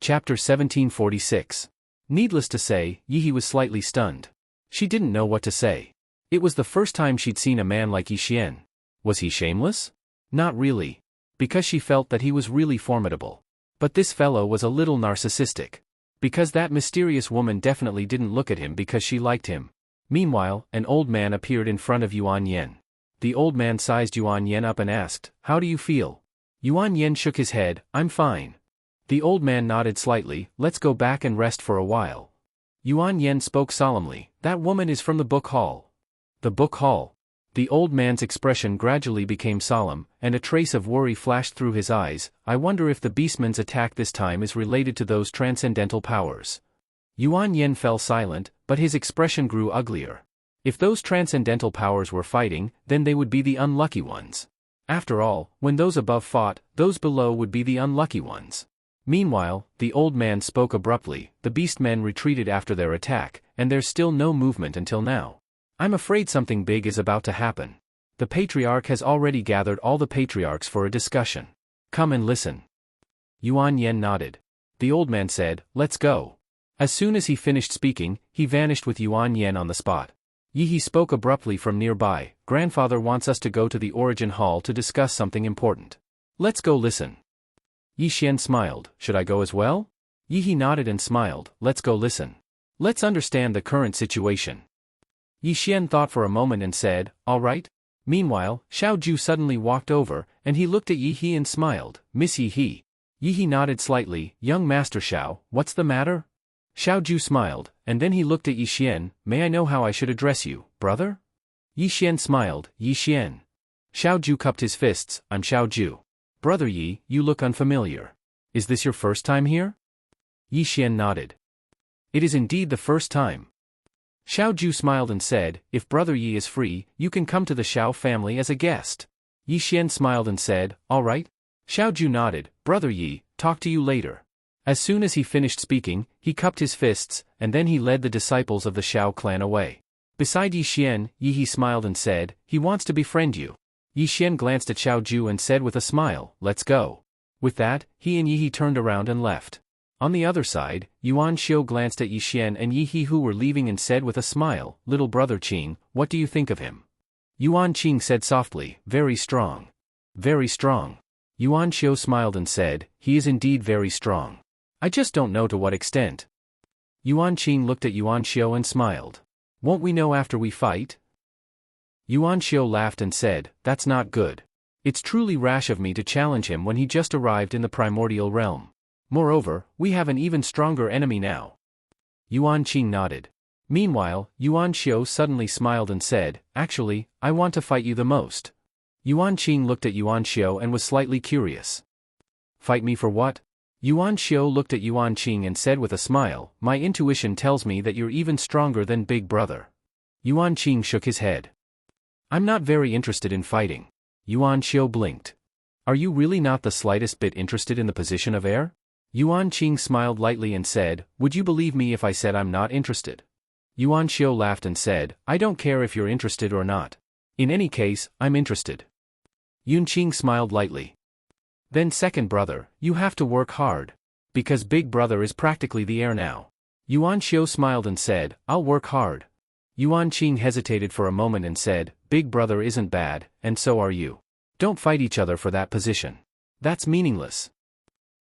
Chapter 1746. Needless to say, Yi was slightly stunned. She didn't know what to say. It was the first time she'd seen a man like Yi. Was he shameless? Not really. Because she felt that he was really formidable. But this fellow was a little narcissistic. Because that mysterious woman definitely didn't look at him because she liked him. Meanwhile, an old man appeared in front of Yuan Yen. The old man sized Yuan Yen up and asked, "How do you feel?" Yuan Yen shook his head, "I'm fine." The old man nodded slightly, "Let's go back and rest for a while." Yuan Yen spoke solemnly, "That woman is from the book hall." The book hall. The old man's expression gradually became solemn, and a trace of worry flashed through his eyes. "I wonder if the beastman's attack this time is related to those transcendental powers." Yuan Yen fell silent, but his expression grew uglier. If those transcendental powers were fighting, then they would be the unlucky ones. After all, when those above fought, those below would be the unlucky ones. Meanwhile, the old man spoke abruptly, "The beastmen retreated after their attack, and there's still no movement until now. I'm afraid something big is about to happen. The patriarch has already gathered all the patriarchs for a discussion. Come and listen." Yuan Yen nodded. The old man said, "Let's go." As soon as he finished speaking, he vanished with Yuan Yen on the spot. Yi spoke abruptly from nearby, "Grandfather wants us to go to the Origin Hall to discuss something important. Let's go listen." Yi smiled, "Should I go as well?" Yi nodded and smiled, "Let's go listen. Let's understand the current situation." Yi thought for a moment and said, "All right." Meanwhile, Xiaoju suddenly walked over, and he looked at Yi and smiled, "Miss Yi." Yi nodded slightly, "Young Master Xiao, what's the matter?" Xiaoju smiled, and then he looked at Yi. "May I know how I should address you, brother?" Yi smiled, "Yi." Xiaoju cupped his fists, "I'm Xiaoju." "Brother Yi, you look unfamiliar. Is this your first time here?" Yi nodded. "It is indeed the first time." Xiaoju smiled and said, "If Brother Yi is free, you can come to the Xiao family as a guest." Yi smiled and said, "All right." Xiaoju nodded, "Brother Yi, talk to you later." As soon as he finished speaking, he cupped his fists, and then he led the disciples of the Xiao clan away. Beside Yi smiled and said, "He wants to befriend you." Yi glanced at Xiaoju and said with a smile, "Let's go." With that, he and Yi turned around and left. On the other side, Yuan Xiu glanced at Yi and Yi who were leaving and said with a smile, "Little brother Qing, what do you think of him?" Yuan Qing said softly, "Very strong. Very strong." Yuan Xiu smiled and said, "He is indeed very strong. I just don't know to what extent." Yuan Qing looked at Yuan Xiu and smiled. "Won't we know after we fight?" Yuan Xiu laughed and said, "That's not good. It's truly rash of me to challenge him when he just arrived in the primordial realm. Moreover, we have an even stronger enemy now." Yuan Qing nodded. Meanwhile, Yuan Xiu suddenly smiled and said, "Actually, I want to fight you the most." Yuan Qing looked at Yuan Xiu and was slightly curious. "Fight me for what?" Yuan Xiu looked at Yuan Qing and said with a smile, "My intuition tells me that you're even stronger than Big Brother." Yuan Qing shook his head. "I'm not very interested in fighting." Yuan Xiu blinked. "Are you really not the slightest bit interested in the position of heir?" Yuan Qing smiled lightly and said, "Would you believe me if I said I'm not interested?" Yuan Xiu laughed and said, "I don't care if you're interested or not. In any case, I'm interested." Yun Qing smiled lightly. "Then second brother, you have to work hard. Because Big Brother is practically the heir now." Yuan Xiu smiled and said, "I'll work hard." Yuan Qing hesitated for a moment and said, "Big Brother isn't bad, and so are you. Don't fight each other for that position. That's meaningless."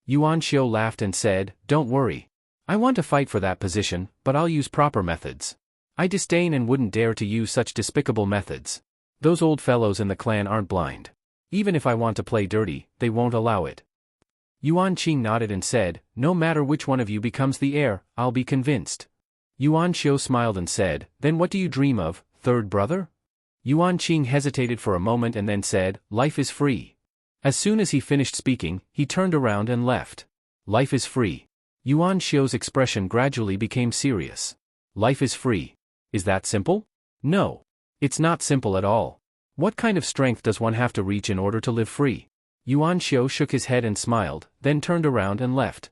Yuan Xiu laughed and said, "Don't worry. I want to fight for that position, but I'll use proper methods. I disdain and wouldn't dare to use such despicable methods. Those old fellows in the clan aren't blind. Even if I want to play dirty, they won't allow it." Yuan Qing nodded and said, "No matter which one of you becomes the heir, I'll be convinced." Yuan Xiu smiled and said, "Then what do you dream of, third brother?" Yuan Qing hesitated for a moment and then said, "Life is free." As soon as he finished speaking, he turned around and left. Life is free. Yuan Xiu's expression gradually became serious. Life is free. Is that simple? No. It's not simple at all. What kind of strength does one have to reach in order to live free? Yuan Xiu shook his head and smiled, then turned around and left.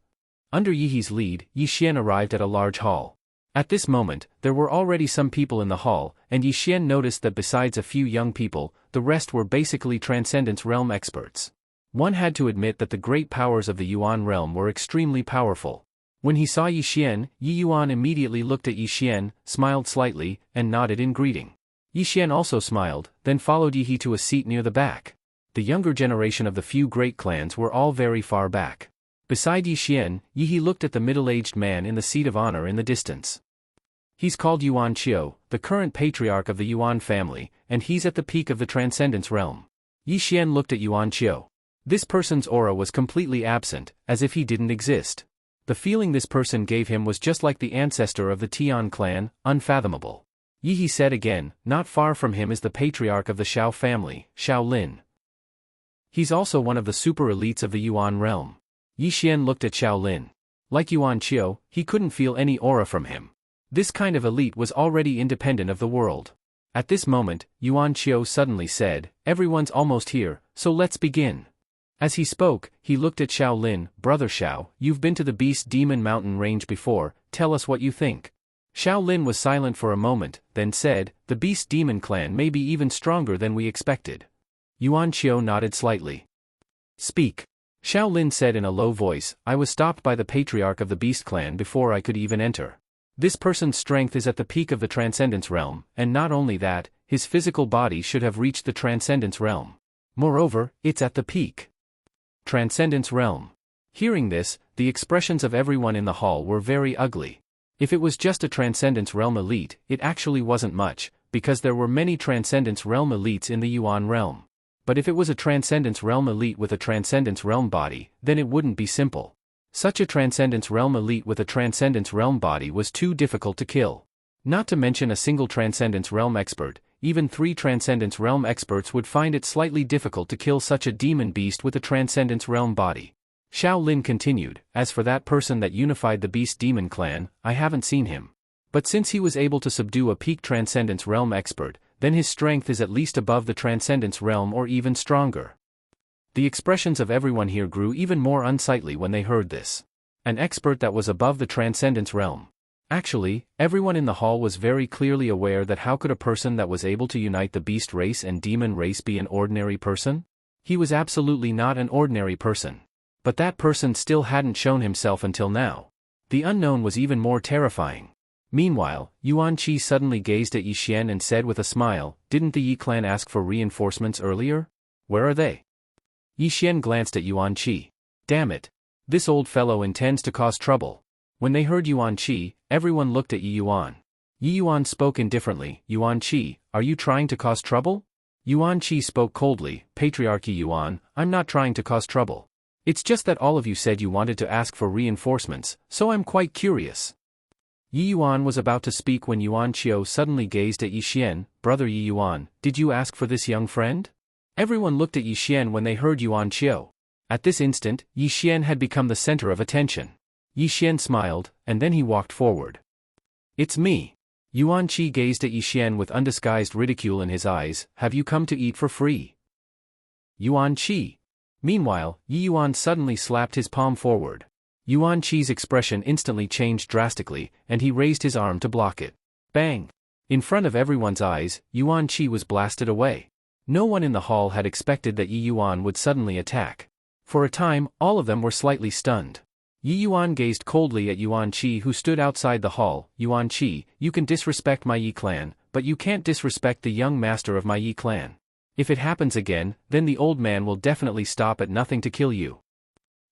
Under Yi's lead, Yi arrived at a large hall. At this moment, there were already some people in the hall, and Yi noticed that besides a few young people, the rest were basically Transcendence Realm experts. One had to admit that the great powers of the Yuan realm were extremely powerful. When he saw Yi Xian, Yi Yuan immediately looked at Yi Xian, smiled slightly, and nodded in greeting. Yi Xian also smiled, then followed Yi He to a seat near the back. The younger generation of the few great clans were all very far back. Beside Yi Xian, Yi He looked at the middle-aged man in the seat of honor in the distance. He's called Yuan Qiu, the current patriarch of the Yuan family, and he's at the peak of the Transcendence realm. Yi Xian looked at Yuan Qiu. This person's aura was completely absent, as if he didn't exist. The feeling this person gave him was just like the ancestor of the Tian clan, unfathomable. Yi He said again, not far from him is the patriarch of the Xiao family, Xiao Lin. He's also one of the super elites of the Yuan realm. Yi Xian looked at Xiao Lin. Like Yuan Qiu, he couldn't feel any aura from him. This kind of elite was already independent of the world. At this moment, Yuan Qiu suddenly said, "Everyone's almost here, so let's begin." As he spoke, he looked at Xiao Lin. "Brother Xiao, you've been to the Beast Demon Mountain range before, tell us what you think." Xiao Lin was silent for a moment, then said, "The Beast Demon clan may be even stronger than we expected." Yuan Qiu nodded slightly. "Speak." Xiao Lin said in a low voice, "I was stopped by the patriarch of the Beast clan before I could even enter. This person's strength is at the peak of the Transcendence realm, and not only that, his physical body should have reached the Transcendence realm. Moreover, it's at the peak. Transcendence realm." Hearing this, the expressions of everyone in the hall were very ugly. If it was just a Transcendence realm elite, it actually wasn't much, because there were many Transcendence realm elites in the Yuan realm. But if it was a Transcendence realm elite with a Transcendence realm body, then it wouldn't be simple. Such a Transcendence realm elite with a Transcendence realm body was too difficult to kill. Not to mention a single Transcendence realm expert, even 3 Transcendence realm experts would find it slightly difficult to kill such a demon beast with a Transcendence realm body. Xiao Lin continued, "As for that person that unified the Beast Demon clan, I haven't seen him. But since he was able to subdue a peak Transcendence realm expert, then his strength is at least above the Transcendence realm or even stronger." The expressions of everyone here grew even more unsightly when they heard this. An expert that was above the Transcendence realm. Actually, everyone in the hall was very clearly aware that how could a person that was able to unite the beast race and demon race be an ordinary person? He was absolutely not an ordinary person. But that person still hadn't shown himself until now. The unknown was even more terrifying. Meanwhile, Yuan Qi suddenly gazed at Yi Xian and said with a smile, "Didn't the Yi clan ask for reinforcements earlier? Where are they?" Yi Xian glanced at Yuan Qi. "Damn it. This old fellow intends to cause trouble." When they heard Yuan Qi, everyone looked at Yi Yuan. Yi Yuan spoke indifferently, "Yuan Qi, are you trying to cause trouble?" Yuan Qi spoke coldly, "Patriarch Yi Yuan, I'm not trying to cause trouble. It's just that all of you said you wanted to ask for reinforcements, so I'm quite curious." Yi Yuan was about to speak when Yuan Qiu suddenly gazed at Yi Xian. "Brother Yi Yuan, did you ask for this young friend?" Everyone looked at Yi Xian when they heard Yuan Qiu. At this instant, Yi Xian had become the center of attention. Yi Xian smiled, and then he walked forward. "It's me." Yuan Qi gazed at Yi Xian with undisguised ridicule in his eyes. "Have you come to eat for free?" Yuan Qi. Meanwhile, Yi Yuan suddenly slapped his palm forward. Yuan Qi's expression instantly changed drastically, and he raised his arm to block it. Bang! In front of everyone's eyes, Yuan Qi was blasted away. No one in the hall had expected that Yi Yuan would suddenly attack. For a time, all of them were slightly stunned. Yi Yuan gazed coldly at Yuan Qi, who stood outside the hall. "Yuan Qi, you can disrespect my Yi clan, but you can't disrespect the young master of my Yi clan. If it happens again, then the old man will definitely stop at nothing to kill you."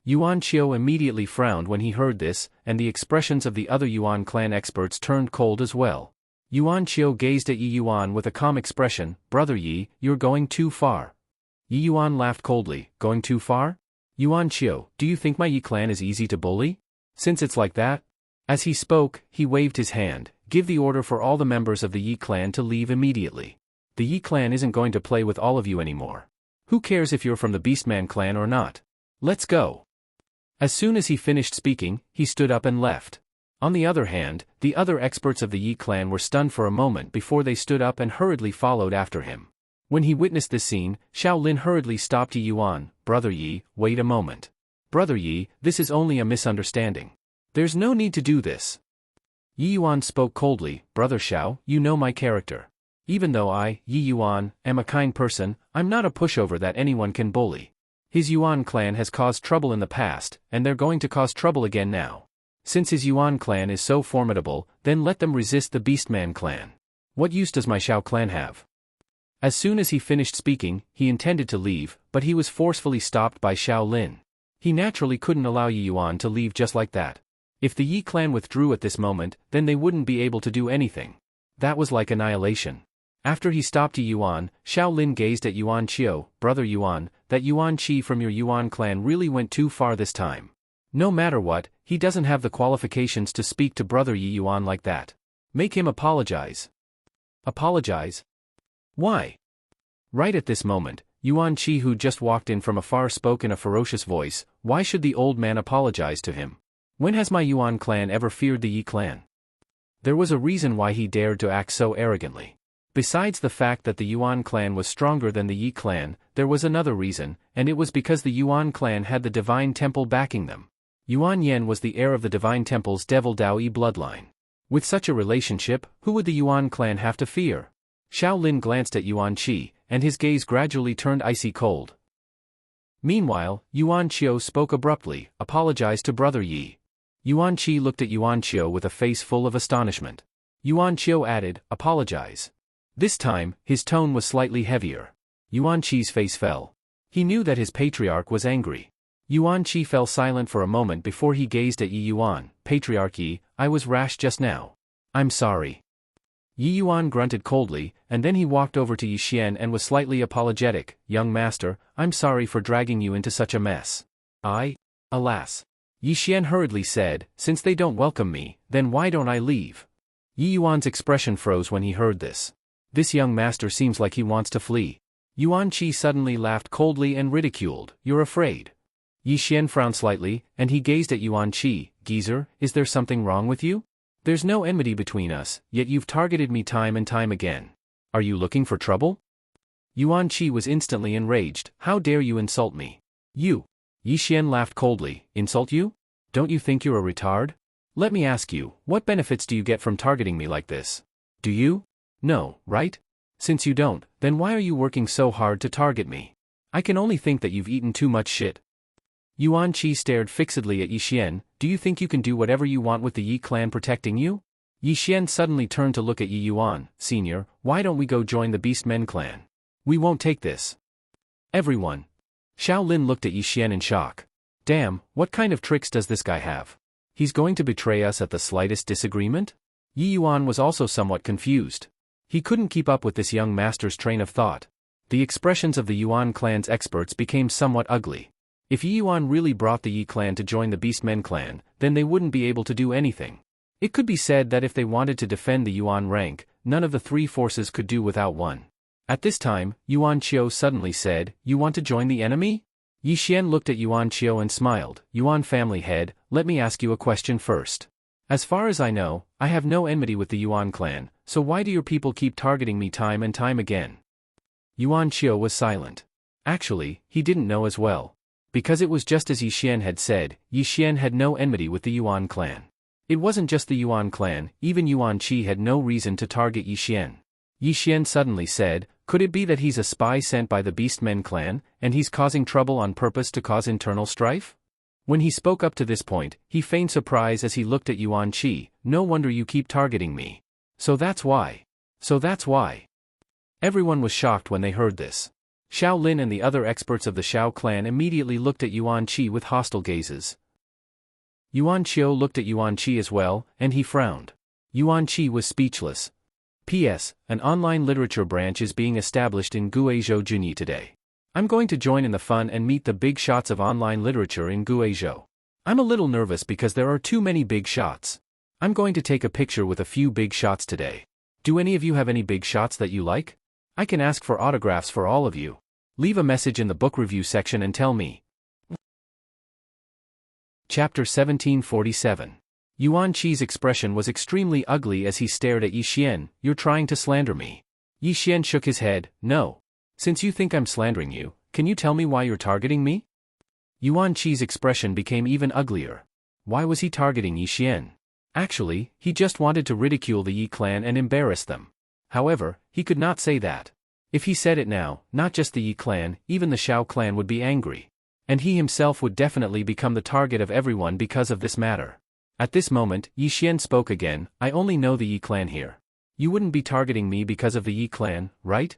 Yuan Qiu immediately frowned when he heard this, and the expressions of the other Yuan clan experts turned cold as well. Yuan Qiu gazed at Yi Yuan with a calm expression. "Brother Yi, you're going too far." Yi Yuan laughed coldly. "Going too far? Yuan Qiu, do you think my Yi clan is easy to bully? Since it's like that?" As he spoke, he waved his hand. "Give the order for all the members of the Yi clan to leave immediately. The Yi clan isn't going to play with all of you anymore. Who cares if you're from the Beastman clan or not? Let's go." As soon as he finished speaking, he stood up and left. On the other hand, the other experts of the Yi clan were stunned for a moment before they stood up and hurriedly followed after him. When he witnessed this scene, Xiao Lin hurriedly stopped Yi Yuan. "Brother Yi, wait a moment. Brother Yi, this is only a misunderstanding. There's no need to do this." Yi Yuan spoke coldly. "Brother Xiao, you know my character. Even though I, Yi Yuan, am a kind person, I'm not a pushover that anyone can bully. His Yuan clan has caused trouble in the past, and they're going to cause trouble again now. Since his Yuan clan is so formidable, then let them resist the Beastman clan. What use does my Xiao clan have? As soon as he finished speaking, he intended to leave, but he was forcefully stopped by Xiao Lin. He naturally couldn't allow Yi Yuan to leave just like that. If the Yi clan withdrew at this moment, then they wouldn't be able to do anything. That was like annihilation. After he stopped Yi Yuan, Xiao Lin gazed at Yuan Qiu. Brother Yuan, that Yuan Qi from your Yuan clan really went too far this time. No matter what, he doesn't have the qualifications to speak to Brother Yi Yuan like that. Make him apologize. Apologize? Why? Right at this moment, Yuan Qi, who just walked in from afar, spoke in a ferocious voice. Why should the old man apologize to him? When has my Yuan clan ever feared the Yi clan? There was a reason why he dared to act so arrogantly. Besides the fact that the Yuan clan was stronger than the Yi clan, there was another reason, and it was because the Yuan clan had the Divine Temple backing them. Yuan Yan was the heir of the Divine Temple's Devil Dao Yi bloodline. With such a relationship, who would the Yuan clan have to fear? Xiao Lin glanced at Yuan Qi, and his gaze gradually turned icy cold. Meanwhile, Yuan Qiu spoke abruptly, apologize to Brother Yi. Yuan Qi looked at Yuan Qiu with a face full of astonishment. Yuan Qiu added, apologize. This time, his tone was slightly heavier. Yuan Qi's face fell. He knew that his patriarch was angry. Yuan Qi fell silent for a moment before he gazed at Yi Yuan. Patriarch Yi, I was rash just now. I'm sorry. Yi Yuan grunted coldly, and then he walked over to Yi Xian and was slightly apologetic. Young master, I'm sorry for dragging you into such a mess. Alas. Yi Xian hurriedly said, since they don't welcome me, then why don't I leave? Yi Yuan's expression froze when he heard this. This young master seems like he wants to flee. Yuan Qi suddenly laughed coldly and ridiculed. You're afraid. Yi Xian frowned slightly, and he gazed at Yuan Qi. Geezer, is there something wrong with you? There's no enmity between us, yet you've targeted me time and time again. Are you looking for trouble? Yuan Qi was instantly enraged. How dare you insult me? You. Yi Xian laughed coldly. Insult you? Don't you think you're a retard? Let me ask you, what benefits do you get from targeting me like this? Do you? No, right? Since you don't, then why are you working so hard to target me? I can only think that you've eaten too much shit. Yuan Qi stared fixedly at Yi Xian. Do you think you can do whatever you want with the Yi clan protecting you? Yi Xian suddenly turned to look at Yi Yuan. Senior, why don't we go join the Beastmen clan? We won't take this. Everyone. Xiao Lin looked at Yi Xian in shock. Damn, what kind of tricks does this guy have? He's going to betray us at the slightest disagreement? Yi Yuan was also somewhat confused. He couldn't keep up with this young master's train of thought. The expressions of the Yuan clan's experts became somewhat ugly. If Yi Yuan really brought the Yi clan to join the Beastmen clan, then they wouldn't be able to do anything. It could be said that if they wanted to defend the Yuan rank, none of the three forces could do without one. At this time, Yuan Qiu suddenly said, You want to join the enemy? Yi Xian looked at Yuan Qiu and smiled. Yuan family head, let me ask you a question first. As far as I know, I have no enmity with the Yuan clan, so why do your people keep targeting me time and time again? Yuan Qiu was silent. Actually, he didn't know as well. Because it was just as Yi Xian had said, Yi Xian had no enmity with the Yuan clan. It wasn't just the Yuan clan, even Yuan Qi had no reason to target Yi Xian. Yi Xian suddenly said, could it be that he's a spy sent by the Beastmen clan, and he's causing trouble on purpose to cause internal strife? When he spoke up to this point, he feigned surprise as he looked at Yuan Qi. No wonder you keep targeting me. So that's why. Everyone was shocked when they heard this. Xiao Lin and the other experts of the Xiao clan immediately looked at Yuan Qi with hostile gazes. Yuan Qiu looked at Yuan Qi as well, and he frowned. Yuan Qi was speechless. P.S. An online literature branch is being established in Guizhou Junyi today. I'm going to join in the fun and meet the big shots of online literature in Guizhou. I'm a little nervous because there are too many big shots. I'm going to take a picture with a few big shots today. Do any of you have any big shots that you like? I can ask for autographs for all of you. Leave a message in the book review section and tell me. Chapter 1747. Yuan Qi's expression was extremely ugly as he stared at Yi Xian. You're trying to slander me. Yi Xian shook his head. No. Since you think I'm slandering you, can you tell me why you're targeting me? Yuan Qi's expression became even uglier. Why was he targeting Yi Xian? Actually, he just wanted to ridicule the Yi clan and embarrass them. However, he could not say that. If he said it now, not just the Yi clan, even the Xiao clan would be angry. And he himself would definitely become the target of everyone because of this matter. At this moment, Yi Xian spoke again, I only know the Yi clan here. You wouldn't be targeting me because of the Yi clan, right?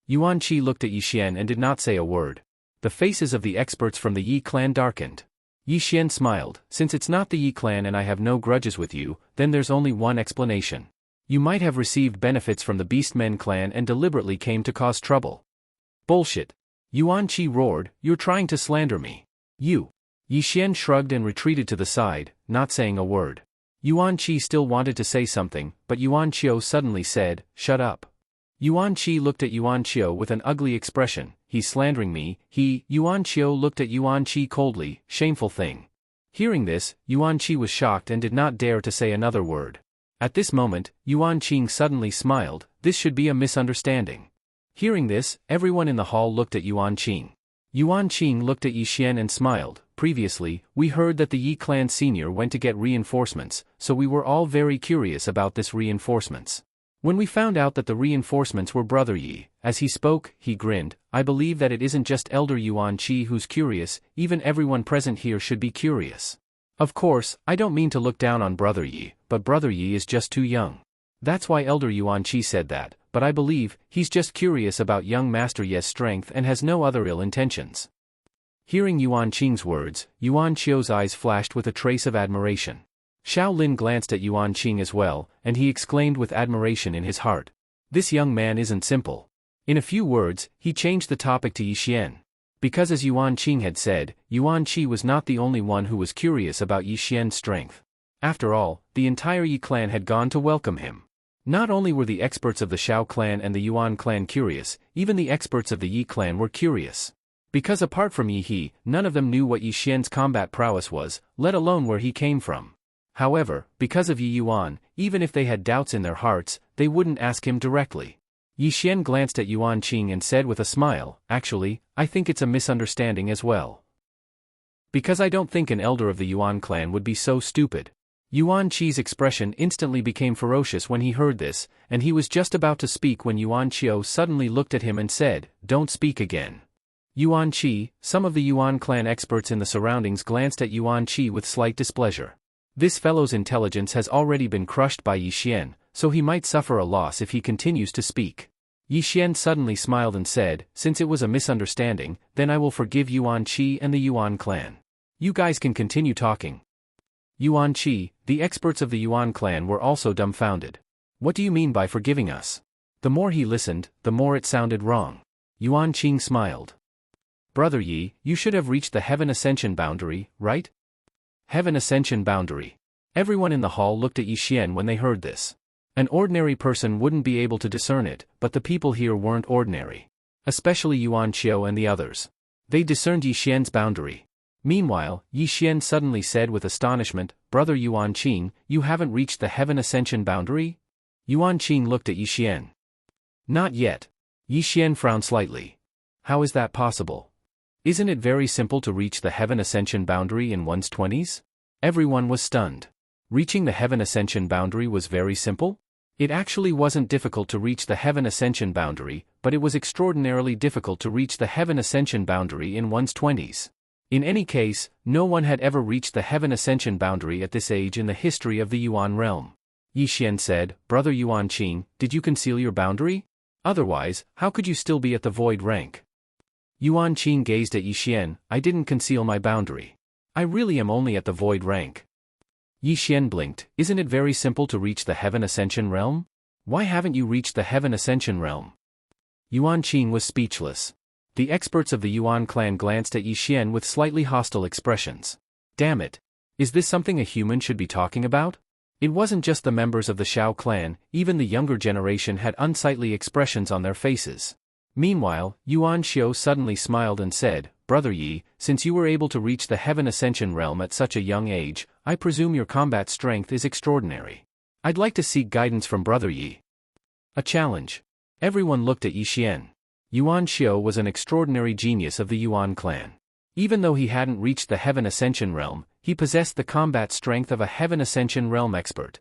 Yuan Qi looked at Yi Xian and did not say a word. The faces of the experts from the Yi clan darkened. Yi Xian smiled, since it's not the Yi clan and I have no grudges with you, then there's only one explanation. You might have received benefits from the Beastmen clan and deliberately came to cause trouble. Bullshit. Yuan Qi roared, you're trying to slander me. You. Yi Xian shrugged and retreated to the side, not saying a word. Yuan Qi still wanted to say something, but Yuan Qiu suddenly said, shut up. Yuan Qi looked at Yuan Qiu with an ugly expression, he's slandering me, Yuan Qiu looked at Yuan Qi coldly, shameful thing. Hearing this, Yuan Qi was shocked and did not dare to say another word. At this moment, Yuan Qing suddenly smiled, this should be a misunderstanding. Hearing this, everyone in the hall looked at Yuan Qing. Yuan Qing looked at Yi Xian and smiled, previously, we heard that the Yi clan senior went to get reinforcements, so we were all very curious about this reinforcements. When we found out that the reinforcements were Brother Yi, as he spoke, he grinned, I believe that it isn't just Elder Yuan Qi who's curious, even everyone present here should be curious. Of course, I don't mean to look down on Brother Yi, but Brother Yi is just too young. That's why Elder Yuan Qi said that, but I believe, he's just curious about young Master Ye's strength and has no other ill intentions. Hearing Yuan Qing's words, Yuan Qiu's eyes flashed with a trace of admiration. Xiao Lin glanced at Yuan Qing as well, and he exclaimed with admiration in his heart. This young man isn't simple. In a few words, he changed the topic to Yi Xian. Because as Yuan Qing had said, Yuan Qi was not the only one who was curious about Yi Xian's strength. After all, the entire Yi clan had gone to welcome him. Not only were the experts of the Xiao clan and the Yuan clan curious, even the experts of the Yi clan were curious. Because apart from Yi He, none of them knew what Yi Xian's combat prowess was, let alone where he came from. However, because of Yi Yuan, even if they had doubts in their hearts, they wouldn't ask him directly. Yi Xian glanced at Yuan Qing and said with a smile, actually, I think it's a misunderstanding as well. Because I don't think an elder of the Yuan clan would be so stupid. Yuan Qi's expression instantly became ferocious when he heard this, and he was just about to speak when Yuan Qiu suddenly looked at him and said, don't speak again. Yuan Qi, some of the Yuan clan experts in the surroundings glanced at Yuan Qi with slight displeasure. This fellow's intelligence has already been crushed by Yi Xian, so he might suffer a loss if he continues to speak. Yi Xian suddenly smiled and said, since it was a misunderstanding, then I will forgive Yuan Qi and the Yuan clan. You guys can continue talking. Yuan Qi, the experts of the Yuan clan were also dumbfounded. What do you mean by forgiving us? The more he listened, the more it sounded wrong. Yuan Qing smiled. Brother Yi, you should have reached the Heaven Ascension boundary, right? Heaven Ascension boundary. Everyone in the hall looked at Yi Xian when they heard this. An ordinary person wouldn't be able to discern it, but the people here weren't ordinary. Especially Yuan Qiu and the others. They discerned Yi Xian's boundary. Meanwhile, Yi Xian suddenly said with astonishment, Brother Yuan Qing, you haven't reached the Heaven Ascension boundary? Yuan Qing looked at Yi Xian. Not yet. Yi Xian frowned slightly. How is that possible? Isn't it very simple to reach the Heaven Ascension boundary in one's 20s? Everyone was stunned. Reaching the Heaven Ascension boundary was very simple? It actually wasn't difficult to reach the Heaven Ascension boundary, but it was extraordinarily difficult to reach the Heaven Ascension boundary in one's 20s. In any case, no one had ever reached the Heaven Ascension boundary at this age in the history of the Yuan realm. Yi Xian said, Brother Yuan Qing, did you conceal your boundary? Otherwise, how could you still be at the void rank? Yuan Qing gazed at Yi Xian, I didn't conceal my boundary. I really am only at the void rank. Yi Xian blinked, isn't it very simple to reach the Heaven Ascension realm? Why haven't you reached the Heaven Ascension realm? Yuan Qing was speechless. The experts of the Yuan clan glanced at Yi Xian with slightly hostile expressions. Damn it. Is this something a human should be talking about? It wasn't just the members of the Xiao clan, even the younger generation had unsightly expressions on their faces. Meanwhile, Yuan Xiu suddenly smiled and said, Brother Yi, since you were able to reach the Heaven Ascension realm at such a young age, I presume your combat strength is extraordinary. I'd like to seek guidance from Brother Yi. A challenge. Everyone looked at Yi Xian. Yuan Xiu was an extraordinary genius of the Yuan clan. Even though he hadn't reached the Heaven Ascension realm, he possessed the combat strength of a Heaven Ascension realm expert.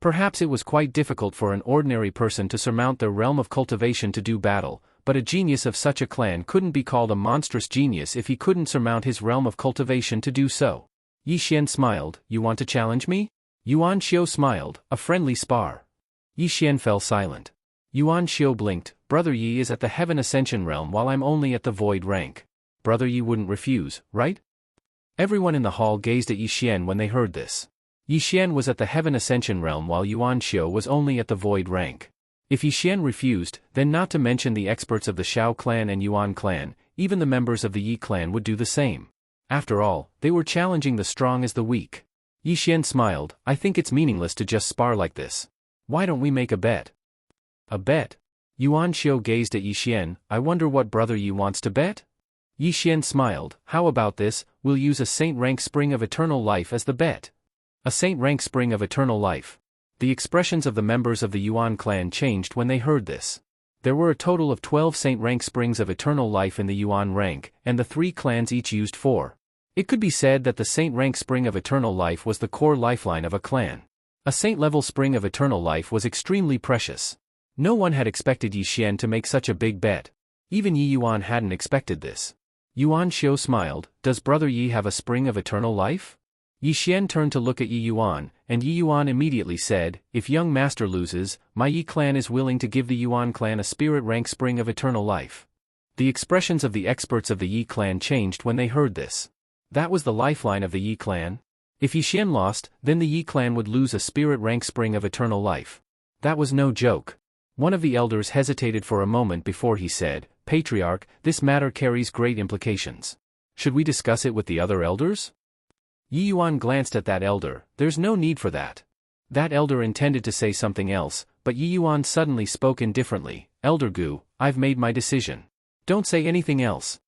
Perhaps it was quite difficult for an ordinary person to surmount their realm of cultivation to do battle, but a genius of such a clan couldn't be called a monstrous genius if he couldn't surmount his realm of cultivation to do so. Yi Xian smiled, you want to challenge me? Yuan Xiao smiled, a friendly spar. Yi Xian fell silent. Yuan Xiao blinked, Brother Yi is at the Heaven Ascension realm while I'm only at the Void rank. Brother Yi wouldn't refuse, right? Everyone in the hall gazed at Yi Xian when they heard this. Yi Xian was at the Heaven Ascension realm while Yuan Xiao was only at the Void rank. If Yi Xian refused, then not to mention the experts of the Xiao clan and Yuan clan, even the members of the Yi clan would do the same. After all, they were challenging the strong as the weak. Yi Xian smiled, I think it's meaningless to just spar like this. Why don't we make a bet? A bet? Yuan Xiao gazed at Yi Xian, I wonder what Brother Yi wants to bet? Yi Xian smiled, how about this, we'll use a Saint rank Spring of Eternal Life as the bet. A Saint rank Spring of Eternal Life. The expressions of the members of the Yuan clan changed when they heard this. There were a total of 12 Saint rank Springs of Eternal Life in the Yuan rank, and the 3 clans each used 4. It could be said that the Saint rank Spring of Eternal Life was the core lifeline of a clan. A Saint-level Spring of Eternal Life was extremely precious. No one had expected Yi Xian to make such a big bet. Even Yi Yuan hadn't expected this. Yuan Xiao smiled, does Brother Yi have a Spring of Eternal Life? Yi Xian turned to look at Yi Yuan, and Yi Yuan immediately said, if young master loses, my Yi clan is willing to give the Yuan clan a spirit rank Spring of Eternal Life. The expressions of the experts of the Yi clan changed when they heard this. That was the lifeline of the Yi clan? If Yi Xian lost, then the Yi clan would lose a spirit rank Spring of Eternal Life. That was no joke. One of the elders hesitated for a moment before he said, Patriarch, this matter carries great implications. Should we discuss it with the other elders? Yi Yuan glanced at that elder, there's no need for that. That elder intended to say something else, but Yi Yuan suddenly spoke indifferently, Elder Gu, I've made my decision. Don't say anything else.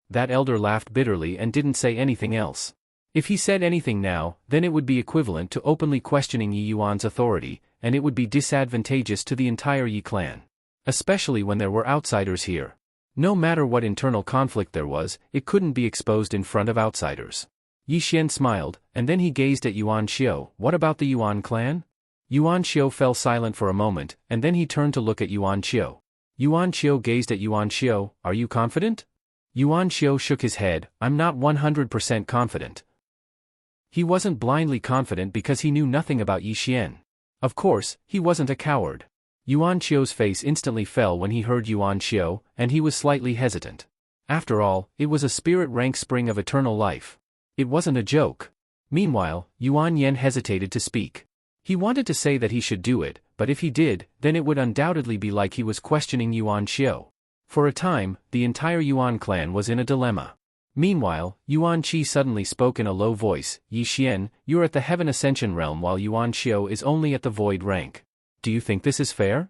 That elder laughed bitterly and didn't say anything else. If he said anything now, then it would be equivalent to openly questioning Yi Yuan's authority, and it would be disadvantageous to the entire Yi clan. Especially when there were outsiders here. No matter what internal conflict there was, it couldn't be exposed in front of outsiders. Yi Xian smiled, and then he gazed at Yuan Xiao, what about the Yuan clan? Yuan Xiao fell silent for a moment, and then he turned to look at Yuan Xiao. Yuan Xiao gazed at Yuan Xiao, are you confident? Yuan Xiao shook his head, I'm not 100% confident. He wasn't blindly confident because he knew nothing about Yi Xian. Of course, he wasn't a coward. Yuan Xiao's face instantly fell when he heard Yuan Xiao, and he was slightly hesitant. After all, it was a spirit rank Spring of Eternal Life. It wasn't a joke. Meanwhile, Yuan Yan hesitated to speak. He wanted to say that he should do it, but if he did, then it would undoubtedly be like he was questioning Yuan Xiao. For a time, the entire Yuan clan was in a dilemma. Meanwhile, Yuan Qi suddenly spoke in a low voice, Yi Xian, you're at the Heaven Ascension realm while Yuan Xiao is only at the Void rank. Do you think this is fair?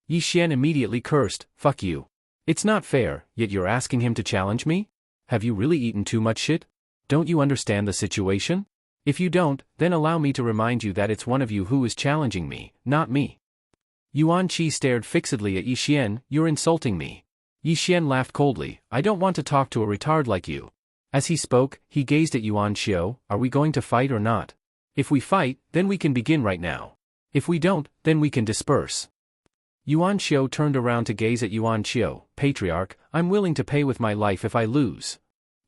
Yi Xian immediately cursed, fuck you. It's not fair, yet you're asking him to challenge me? Have you really eaten too much shit? Don't you understand the situation? If you don't, then allow me to remind you that it's one of you who is challenging me, not me. Yuan Qi stared fixedly at Yi Xian, you're insulting me. Yi Xian laughed coldly, I don't want to talk to a retard like you. As he spoke, he gazed at Yuan Xiao, are we going to fight or not? If we fight, then we can begin right now. If we don't, then we can disperse. Yuan Xiao turned around to gaze at Yuan Xiao, Patriarch, I'm willing to pay with my life if I lose.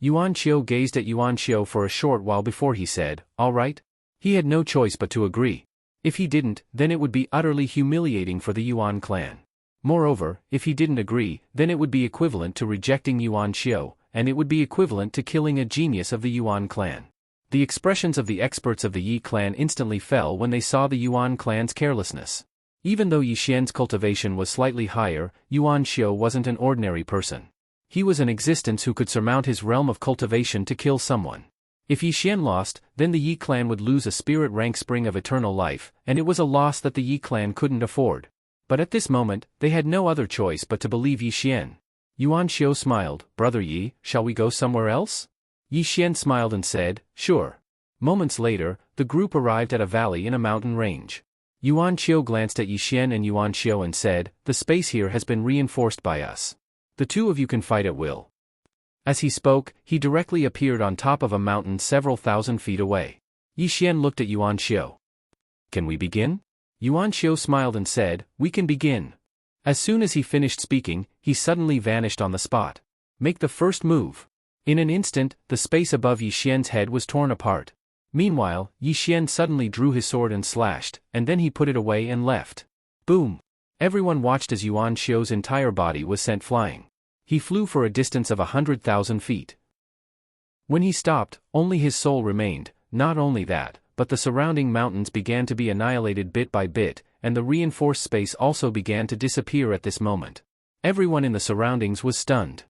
Yuan Xiao gazed at Yuan Xiao for a short while before he said, all right. He had no choice but to agree. If he didn't, then it would be utterly humiliating for the Yuan clan. Moreover, if he didn't agree, then it would be equivalent to rejecting Yuan Xiao, and it would be equivalent to killing a genius of the Yuan clan. The expressions of the experts of the Yi clan instantly fell when they saw the Yuan clan's carelessness. Even though Yi Xian's cultivation was slightly higher, Yuan Xiao wasn't an ordinary person. He was an existence who could surmount his realm of cultivation to kill someone. If Yi Xian lost, then the Yi clan would lose a spirit rank Spring of Eternal Life, and it was a loss that the Yi clan couldn't afford. But at this moment, they had no other choice but to believe Yi Xian. Yuan Xiao smiled, Brother Yi, shall we go somewhere else? Yi Xian smiled and said, sure. Moments later, the group arrived at a valley in a mountain range. Yuan Xiao glanced at Yi Xian and Yuan Xiao and said, the space here has been reinforced by us. The two of you can fight at will. As he spoke, he directly appeared on top of a mountain several thousand feet away. Yi Xian looked at Yuan Xiao. Can we begin? Yuan Xiao smiled and said, we can begin. As soon as he finished speaking, he suddenly vanished on the spot. Make the first move. In an instant, the space above Yi Xian's head was torn apart. Meanwhile, Yi Xian suddenly drew his sword and slashed, and then he put it away and left. Boom! Everyone watched as Yuan Xiu's entire body was sent flying. He flew for a distance of 100,000 feet. When he stopped, only his soul remained. Not only that, but the surrounding mountains began to be annihilated bit by bit, and the reinforced space also began to disappear at this moment. Everyone in the surroundings was stunned.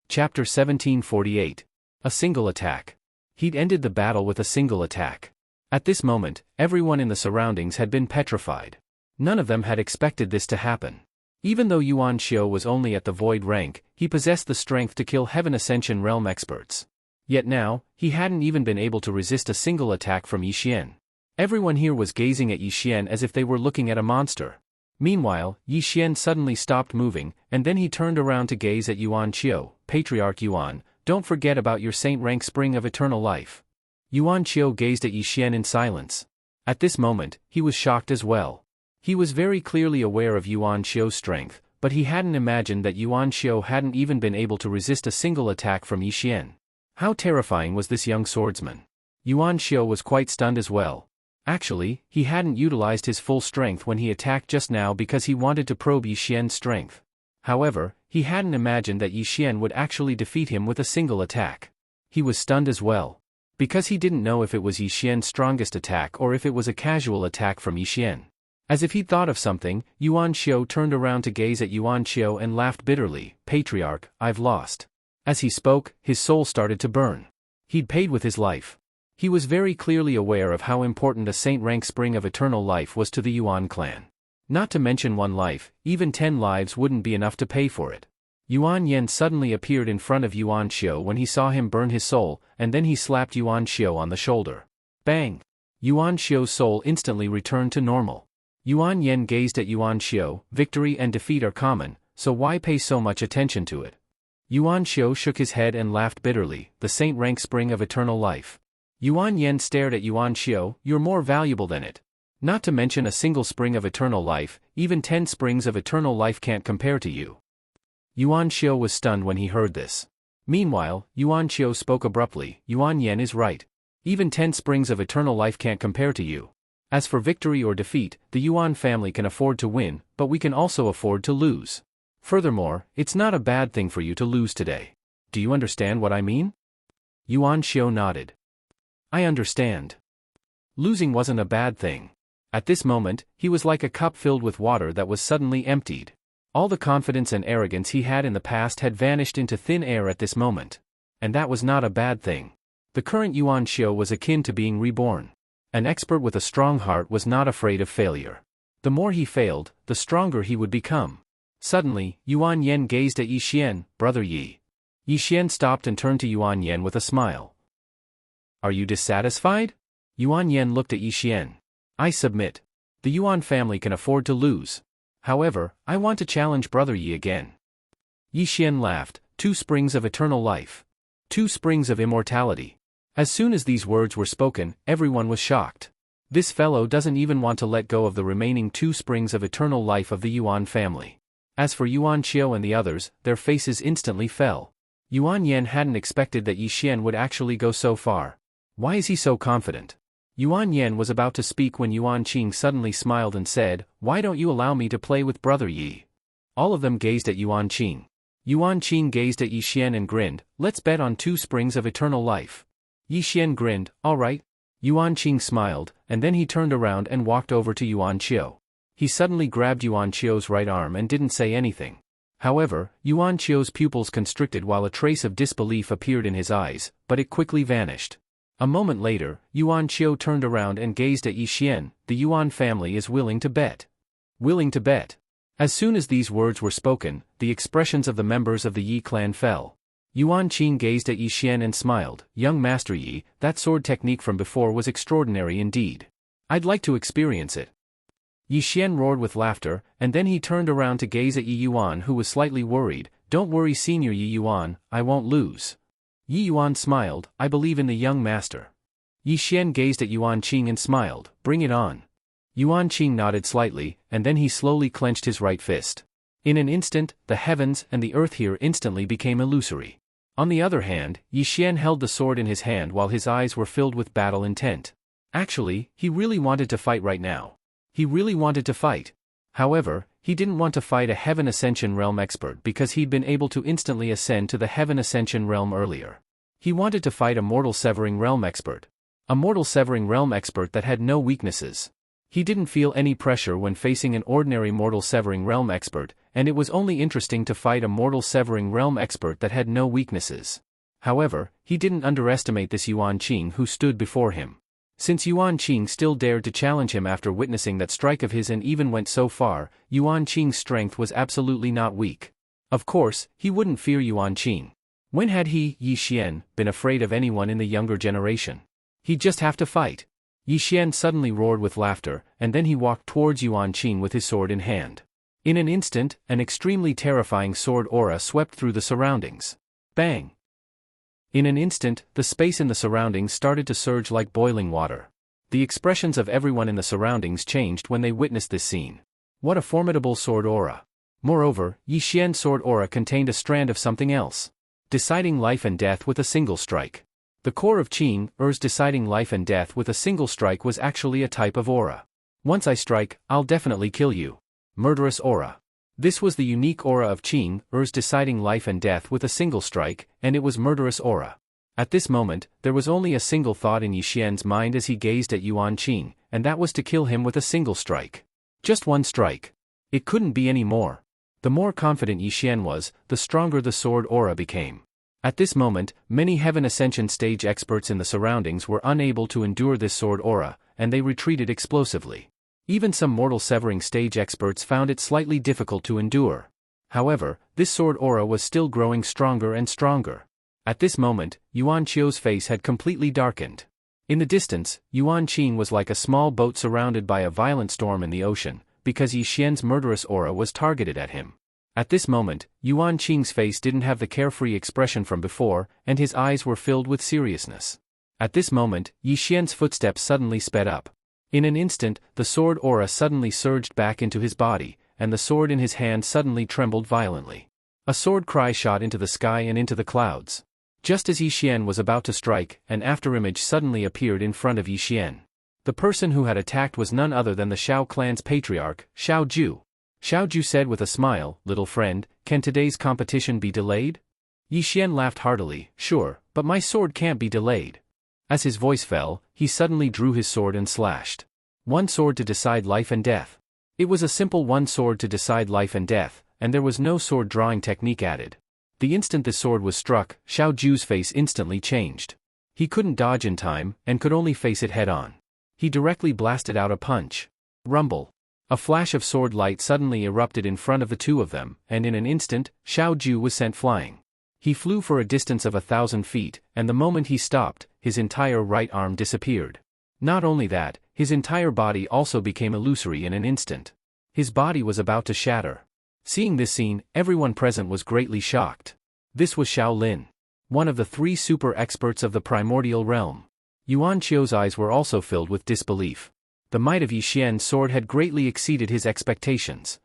Chapter 1748. A single attack. He'd ended the battle with a single attack. At this moment, everyone in the surroundings had been petrified. None of them had expected this to happen. Even though Yuan Xiu was only at the void rank, he possessed the strength to kill Heaven Ascension realm experts. Yet now, he hadn't even been able to resist a single attack from Yi Xian. Everyone here was gazing at Yi Xian as if they were looking at a monster. Meanwhile, Yi Xian suddenly stopped moving, and then he turned around to gaze at Yuan Xiu. Patriarch Yuan, don't forget about your saint rank spring of eternal life. Yuan Xiu gazed at Yi Xian in silence. At this moment, he was shocked as well. He was very clearly aware of Yuan Xiu's strength, but he hadn't imagined that Yuan Xiu hadn't even been able to resist a single attack from Yi Xian. How terrifying was this young swordsman? Yuan Xiu was quite stunned as well. Actually, he hadn't utilized his full strength when he attacked just now because he wanted to probe Yi Xian's strength. However, he hadn't imagined that Yi Xian would actually defeat him with a single attack. He was stunned as well. Because he didn't know if it was Yi Xian's strongest attack or if it was a casual attack from Yi Xian. As if he'd thought of something, Yuan Xiu turned around to gaze at Yuan Xiu and laughed bitterly. Patriarch, I've lost. As he spoke, his soul started to burn. He'd paid with his life. He was very clearly aware of how important a saint rank spring of eternal life was to the Yuan clan. Not to mention one life, even 10 lives wouldn't be enough to pay for it. Yuan Yan suddenly appeared in front of Yuan Xiu when he saw him burn his soul, and then he slapped Yuan Xiu on the shoulder. Bang! Yuan Xiu's soul instantly returned to normal. Yuan Yan gazed at Yuan Xiu. Victory and defeat are common, so why pay so much attention to it? Yuan Xiu shook his head and laughed bitterly. The saint rank spring of eternal life. Yuan Yan stared at Yuan Xiu. You're more valuable than it. Not to mention a single spring of eternal life, even 10 springs of eternal life can't compare to you. Yuan Xiu was stunned when he heard this. Meanwhile, Yuan Xiu spoke abruptly. Yuan Yan is right. Even 10 springs of eternal life can't compare to you. As for victory or defeat, the Yuan family can afford to win, but we can also afford to lose. Furthermore, it's not a bad thing for you to lose today. Do you understand what I mean? Yuan Xiu nodded. I understand. Losing wasn't a bad thing. At this moment, he was like a cup filled with water that was suddenly emptied. All the confidence and arrogance he had in the past had vanished into thin air at this moment. And that was not a bad thing. The current Yuan Xiu was akin to being reborn. An expert with a strong heart was not afraid of failure. The more he failed, the stronger he would become. Suddenly, Yuan Yan gazed at Yi Xian. Brother Yi. Yi Xian stopped and turned to Yuan Yan with a smile. Are you dissatisfied? Yuan Yan looked at Yi Xian. I submit. The Yuan family can afford to lose. However, I want to challenge Brother Yi again. Yi Xian laughed. 2 springs of eternal life. 2 springs of immortality. As soon as these words were spoken, everyone was shocked. This fellow doesn't even want to let go of the remaining 2 springs of eternal life of the Yuan family. As for Yuan Xiu and the others, their faces instantly fell. Yuan Yan hadn't expected that Yi Xian would actually go so far. Why is he so confident? Yuan Yan was about to speak when Yuan Qing suddenly smiled and said, Why don't you allow me to play with Brother Yi? All of them gazed at Yuan Qing. Yuan Qing gazed at Yi Xian and grinned. Let's bet on 2 springs of eternal life. Yi Xian grinned. All right. Yuan Qing smiled, and then he turned around and walked over to Yuan Xiu. He suddenly grabbed Yuan Xiu's right arm and didn't say anything. However, Yuan Xiu's pupils constricted while a trace of disbelief appeared in his eyes, but it quickly vanished. A moment later, Yuan Xiu turned around and gazed at Yi Xian. The Yuan family is willing to bet. Willing to bet. As soon as these words were spoken, the expressions of the members of the Yi clan fell. Yuan Qing gazed at Yi Xian and smiled. Young Master Yi, that sword technique from before was extraordinary indeed. I'd like to experience it. Yi Xian roared with laughter, and then he turned around to gaze at Yi Yuan, who was slightly worried. Don't worry, Senior Yi Yuan, I won't lose. Yi Yuan smiled. I believe in the young master. Yi Xian gazed at Yuan Qing and smiled. Bring it on. Yuan Qing nodded slightly, and then he slowly clenched his right fist. In an instant, the heavens and the earth here instantly became illusory. On the other hand, Yi Xian held the sword in his hand while his eyes were filled with battle intent. Actually, he really wanted to fight right now. He really wanted to fight. However, he didn't want to fight a Heaven Ascension Realm expert because he'd been able to instantly ascend to the Heaven Ascension Realm earlier. He wanted to fight a Mortal Severing Realm expert. A Mortal Severing Realm expert that had no weaknesses. He didn't feel any pressure when facing an ordinary Mortal Severing Realm expert, and it was only interesting to fight a Mortal Severing Realm expert that had no weaknesses. However, he didn't underestimate this Yuan Qing who stood before him. Since Yuan Qing still dared to challenge him after witnessing that strike of his and even went so far, Yuan Qing's strength was absolutely not weak. Of course, he wouldn't fear Yuan Qing. When had he, Yi Xian, been afraid of anyone in the younger generation? He'd just have to fight. Yi Xian suddenly roared with laughter, and then he walked towards Yuan Qing with his sword in hand. In an instant, an extremely terrifying sword aura swept through the surroundings. Bang! In an instant, the space in the surroundings started to surge like boiling water. The expressions of everyone in the surroundings changed when they witnessed this scene. What a formidable sword aura! Moreover, Yi Xian's sword aura contained a strand of something else. Deciding life and death with a single strike. The core of Qing Er's deciding life and death with a single strike was actually a type of aura. Once I strike, I'll definitely kill you. Murderous aura. This was the unique aura of Qing Er's deciding life and death with a single strike, and it was murderous aura. At this moment, there was only a single thought in Yi Xian's mind as he gazed at Yuan Qing, and that was to kill him with a single strike. Just one strike. It couldn't be any more. The more confident Yi Xian was, the stronger the sword aura became. At this moment, many Heaven Ascension stage experts in the surroundings were unable to endure this sword aura, and they retreated explosively. Even some Mortal Severing stage experts found it slightly difficult to endure. However, this sword aura was still growing stronger and stronger. At this moment, Yuan Qiu's face had completely darkened. In the distance, Yuan Qing was like a small boat surrounded by a violent storm in the ocean, because Yi Xian's murderous aura was targeted at him. At this moment, Yuan Qing's face didn't have the carefree expression from before, and his eyes were filled with seriousness. At this moment, Yi Xian's footsteps suddenly sped up. In an instant, the sword aura suddenly surged back into his body, and the sword in his hand suddenly trembled violently. A sword cry shot into the sky and into the clouds. Just as Yi Xian was about to strike, an afterimage suddenly appeared in front of Yi Xian. The person who had attacked was none other than the Shao clan's patriarch, Xiao Ju. Xiao Ju said with a smile, "Little friend, can today's competition be delayed?" Yi Xian laughed heartily, "Sure, but my sword can't be delayed." As his voice fell, he suddenly drew his sword and slashed. One sword to decide life and death. It was a simple one sword to decide life and death, and there was no sword drawing technique added. The instant the sword was struck, Xiao Ju's face instantly changed. He couldn't dodge in time, and could only face it head-on. He directly blasted out a punch. Rumble. A flash of sword light suddenly erupted in front of the two of them, and in an instant, Xiao Ju was sent flying. He flew for a distance of 1,000 feet, and the moment he stopped, his entire right arm disappeared. Not only that, his entire body also became illusory in an instant. His body was about to shatter. Seeing this scene, everyone present was greatly shocked. This was Xiao Lin, one of the 3 super experts of the primordial realm. Yuan Qiu's eyes were also filled with disbelief. The might of Yi Xian's sword had greatly exceeded his expectations.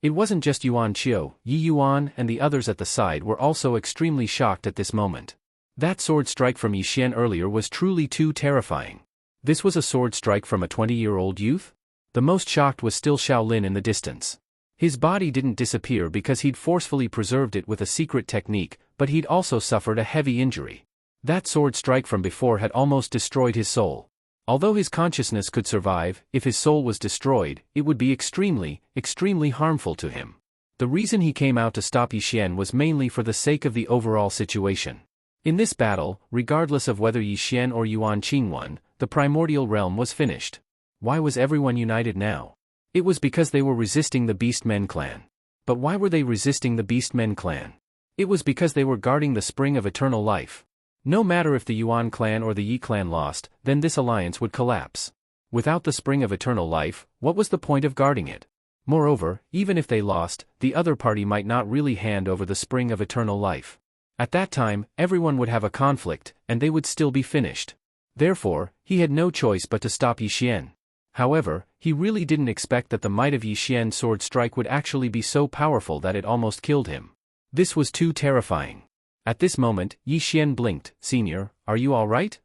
It wasn't just Yuan Qiu, Yi Yuan and the others at the side were also extremely shocked at this moment. That sword strike from Yi Xian earlier was truly too terrifying. This was a sword strike from a 20-year-old youth? The most shocked was still Xiao Lin in the distance. His body didn't disappear because he'd forcefully preserved it with a secret technique, but he'd also suffered a heavy injury. That sword strike from before had almost destroyed his soul. Although his consciousness could survive, if his soul was destroyed, it would be extremely, extremely harmful to him. The reason he came out to stop Yi Xian was mainly for the sake of the overall situation. In this battle, regardless of whether Yi Xian or Yuan Qing won, the primordial realm was finished. Why was everyone united now? It was because they were resisting the Beastmen clan. But why were they resisting the Beastmen clan? It was because they were guarding the spring of eternal life. No matter if the Yuan clan or the Yi clan lost, then this alliance would collapse. Without the spring of eternal life, what was the point of guarding it? Moreover, even if they lost, the other party might not really hand over the spring of eternal life. At that time, everyone would have a conflict, and they would still be finished. Therefore, he had no choice but to stop Yi Xian. However, he really didn't expect that the might of Yi Xian's sword strike would actually be so powerful that it almost killed him. This was too terrifying. At this moment, Yi Xian blinked. "Senior, are you all right?"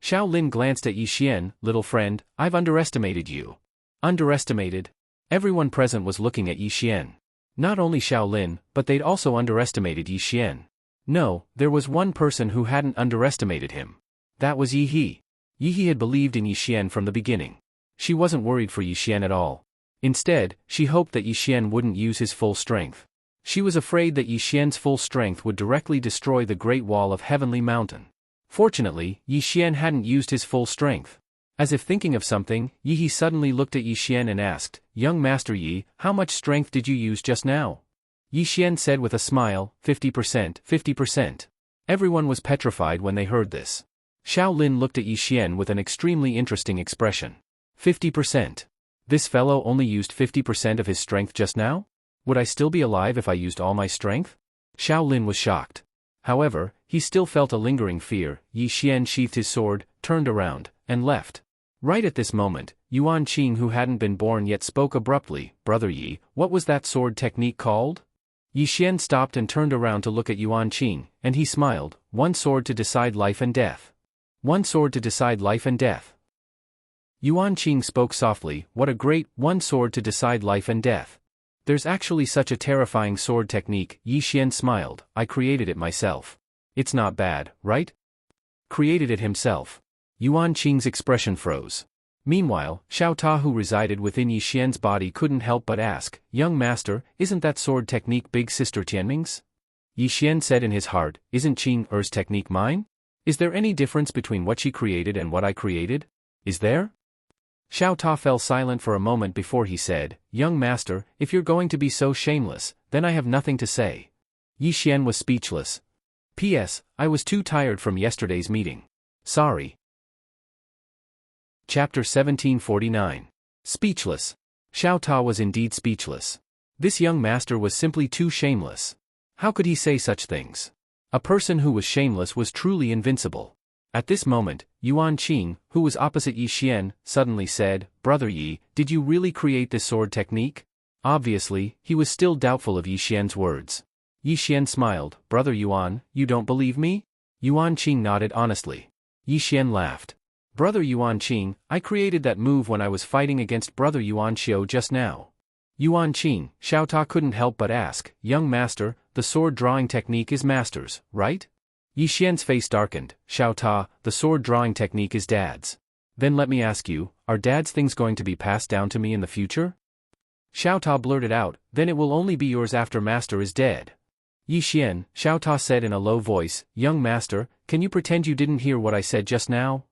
Xiao Lin glanced at Yi Xian. "Little friend, I've underestimated you." Underestimated? Everyone present was looking at Yi Xian. Not only Xiao Lin, but they'd also underestimated Yi Xian. No, there was one person who hadn't underestimated him. That was Yi He. Yi He had believed in Yi Xian from the beginning. She wasn't worried for Yi Xian at all. Instead, she hoped that Yi Xian wouldn't use his full strength. She was afraid that Yi Xian's full strength would directly destroy the Great Wall of Heavenly Mountain. Fortunately, Yi Xian hadn't used his full strength. As if thinking of something, Yi He suddenly looked at Yi Xian and asked, "Young Master Yi, how much strength did you use just now?" Yi Xian said with a smile, 50%, 50%. Everyone was petrified when they heard this. Xiao Lin looked at Yi Xian with an extremely interesting expression. 50%. This fellow only used 50% of his strength just now? Would I still be alive if I used all my strength? Xiao Lin was shocked. However, he still felt a lingering fear. Yi Xian sheathed his sword, turned around, and left. Right at this moment, Yuan Qing, who hadn't been born yet, spoke abruptly. "Brother Yi, what was that sword technique called?" Yi Xian stopped and turned around to look at Yuan Qing, and he smiled. "One sword to decide life and death." One sword to decide life and death. Yuan Qing spoke softly. "What a great, one sword to decide life and death. There's actually such a terrifying sword technique." Yi Xian smiled. "I created it myself. It's not bad, right?" Created it himself. Yuan Qing's expression froze. Meanwhile, Xiao Ta, who resided within Yi Xian's body, couldn't help but ask, "Young master, isn't that sword technique big sister Tianming's?" Yi Xian said in his heart, "Isn't Qing Er's technique mine? Is there any difference between what she created and what I created? Is there?" Xiao Ta fell silent for a moment before he said, "Young master, if you're going to be so shameless, then I have nothing to say." Yi Xian was speechless. "P.S. I was too tired from yesterday's meeting. Sorry." Chapter 1749. Speechless. Xiao Ta was indeed speechless. This young master was simply too shameless. How could he say such things? A person who was shameless was truly invincible. At this moment, Yuan Qing, who was opposite Yi Xian, suddenly said, "Brother Yi, did you really create this sword technique?" Obviously, he was still doubtful of Yi Xian's words. Yi Xian smiled. "Brother Yuan, you don't believe me?" Yuan Qing nodded honestly. Yi Xian laughed. "Brother Yuan Qing, I created that move when I was fighting against Brother Yuan Xiao just now." Yuan Qing, Xiao Ta couldn't help but ask, "Young master, the sword drawing technique is master's, right?" Yi Xian's face darkened. "Xiao Ta, the sword drawing technique is dad's." "Then let me ask you, are dad's things going to be passed down to me in the future?" Xiao Ta blurted out, "Then it will only be yours after master is dead." "Yi Xian," Xiao Ta said in a low voice, "Young master, can you pretend you didn't hear what I said just now?"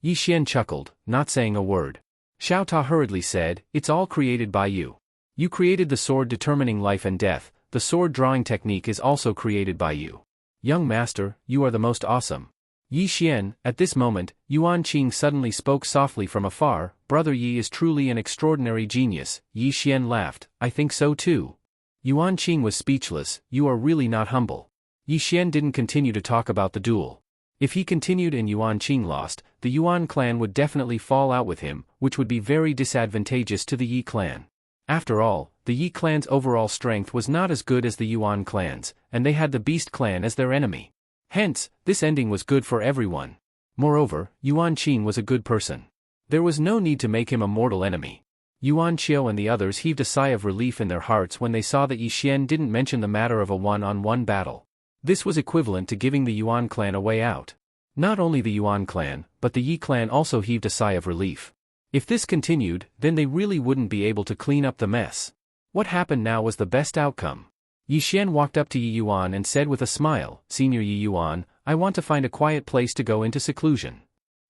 Yi Xian chuckled, not saying a word. Xiao Ta hurriedly said, "It's all created by you. You created the sword determining life and death. The sword drawing technique is also created by you. Young master, you are the most awesome." Yi Xian. At this moment, Yuan Qing suddenly spoke softly from afar, "Brother Yi is truly an extraordinary genius." Yi Xian laughed, "I think so too." Yuan Qing was speechless. "You are really not humble." Yi Xian didn't continue to talk about the duel. If he continued and Yuan Qing lost, the Yuan clan would definitely fall out with him, which would be very disadvantageous to the Yi clan. After all, the Yi clan's overall strength was not as good as the Yuan clan's, and they had the Beast clan as their enemy. Hence, this ending was good for everyone. Moreover, Yuan Qing was a good person. There was no need to make him a mortal enemy. Yuan Qiao and the others heaved a sigh of relief in their hearts when they saw that Yi Xian didn't mention the matter of a one-on-one battle. This was equivalent to giving the Yuan clan a way out. Not only the Yuan clan, but the Yi clan also heaved a sigh of relief. If this continued, then they really wouldn't be able to clean up the mess. What happened now was the best outcome. Yi Xian walked up to Yi Yuan and said with a smile, "Senior Yi Yuan, I want to find a quiet place to go into seclusion."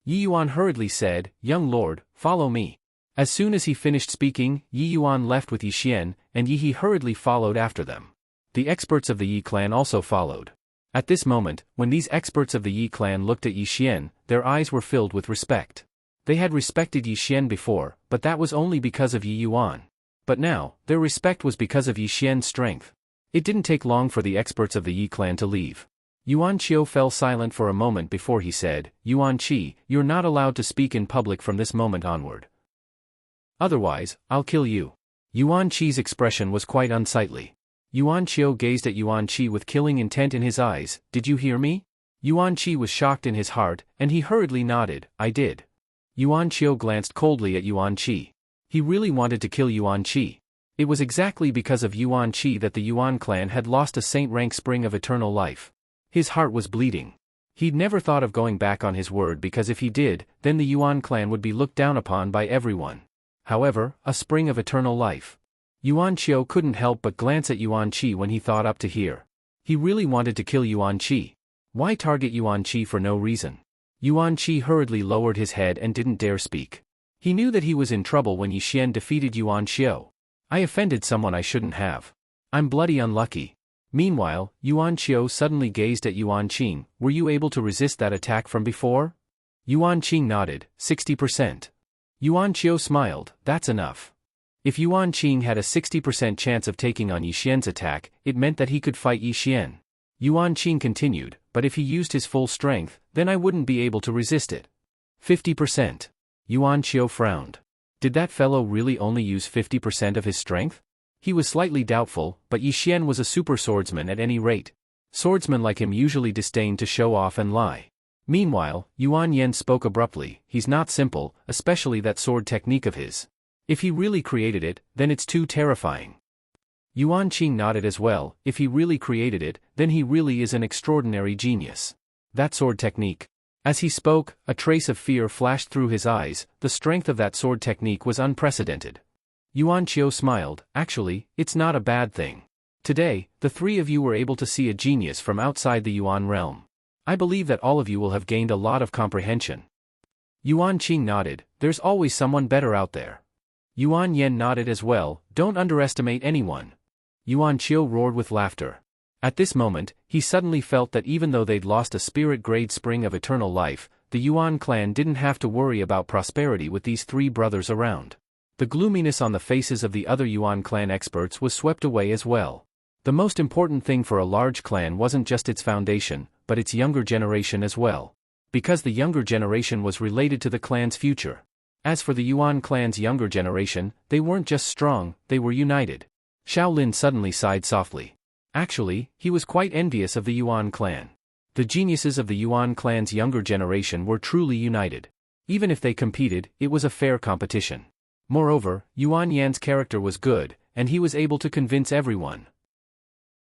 Yi Yuan hurriedly said, "Young lord, follow me." As soon as he finished speaking, Yi Yuan left with Yi Xian, and Yi He hurriedly followed after them. The experts of the Yi clan also followed. At this moment, when these experts of the Yi clan looked at Yi Xian, their eyes were filled with respect. They had respected Yi Xian before, but that was only because of Yi Yuan. But now, their respect was because of Yi Xian's strength. It didn't take long for the experts of the Yi clan to leave. Yuan Qiao fell silent for a moment before he said, "Yuan Qi, you're not allowed to speak in public from this moment onward." Otherwise, I'll kill you. Yuan Qi's expression was quite unsightly. Yuan Qiu gazed at Yuan Qi with killing intent in his eyes. Did you hear me? Yuan Qi was shocked in his heart, and he hurriedly nodded. I did. Yuan Qiu glanced coldly at Yuan Qi. He really wanted to kill Yuan Qi. It was exactly because of Yuan Qi that the Yuan clan had lost a saint-rank spring of eternal life. His heart was bleeding. He'd never thought of going back on his word because if he did, then the Yuan clan would be looked down upon by everyone. However, a spring of eternal life. Yuan Qiu couldn't help but glance at Yuan Qi when he thought up to here. He really wanted to kill Yuan Qi. Why target Yuan Qi for no reason? Yuan Qi hurriedly lowered his head and didn't dare speak. He knew that he was in trouble when Yi Xian defeated Yuan Qiu. I offended someone I shouldn't have. I'm bloody unlucky. Meanwhile, Yuan Qiu suddenly gazed at Yuan Qing. Were you able to resist that attack from before? Yuan Qing nodded, 60%. Yuan Qiu smiled, that's enough. If Yuan Qing had a 60% chance of taking on Yi Xian's attack, it meant that he could fight Yi Xian. Yuan Qing continued, but if he used his full strength, then I wouldn't be able to resist it. 50%. Yuan Qiu frowned. Did that fellow really only use 50% of his strength? He was slightly doubtful, but Yi Xian was a super swordsman at any rate. Swordsmen like him usually disdain to show off and lie. Meanwhile, Yuan Yan spoke abruptly. He's not simple, especially that sword technique of his. If he really created it, then it's too terrifying. Yuan Qing nodded as well. If he really created it, then he really is an extraordinary genius. That sword technique. As he spoke, a trace of fear flashed through his eyes. The strength of that sword technique was unprecedented. Yuan Qiu smiled. Actually, it's not a bad thing. Today, the three of you were able to see a genius from outside the Yuan realm. I believe that all of you will have gained a lot of comprehension. Yuan Qing nodded. There's always someone better out there. Yuan Yan nodded as well. Don't underestimate anyone. Yuan Qiu roared with laughter. At this moment, he suddenly felt that even though they'd lost a spirit-grade spring of eternal life, the Yuan clan didn't have to worry about prosperity with these three brothers around. The gloominess on the faces of the other Yuan clan experts was swept away as well. The most important thing for a large clan wasn't just its foundation, but its younger generation as well. Because the younger generation was related to the clan's future. As for the Yuan clan's younger generation, they weren't just strong, they were united. Shaolin suddenly sighed softly. Actually, he was quite envious of the Yuan clan. The geniuses of the Yuan clan's younger generation were truly united. Even if they competed, it was a fair competition. Moreover, Yuan Yan's character was good, and he was able to convince everyone.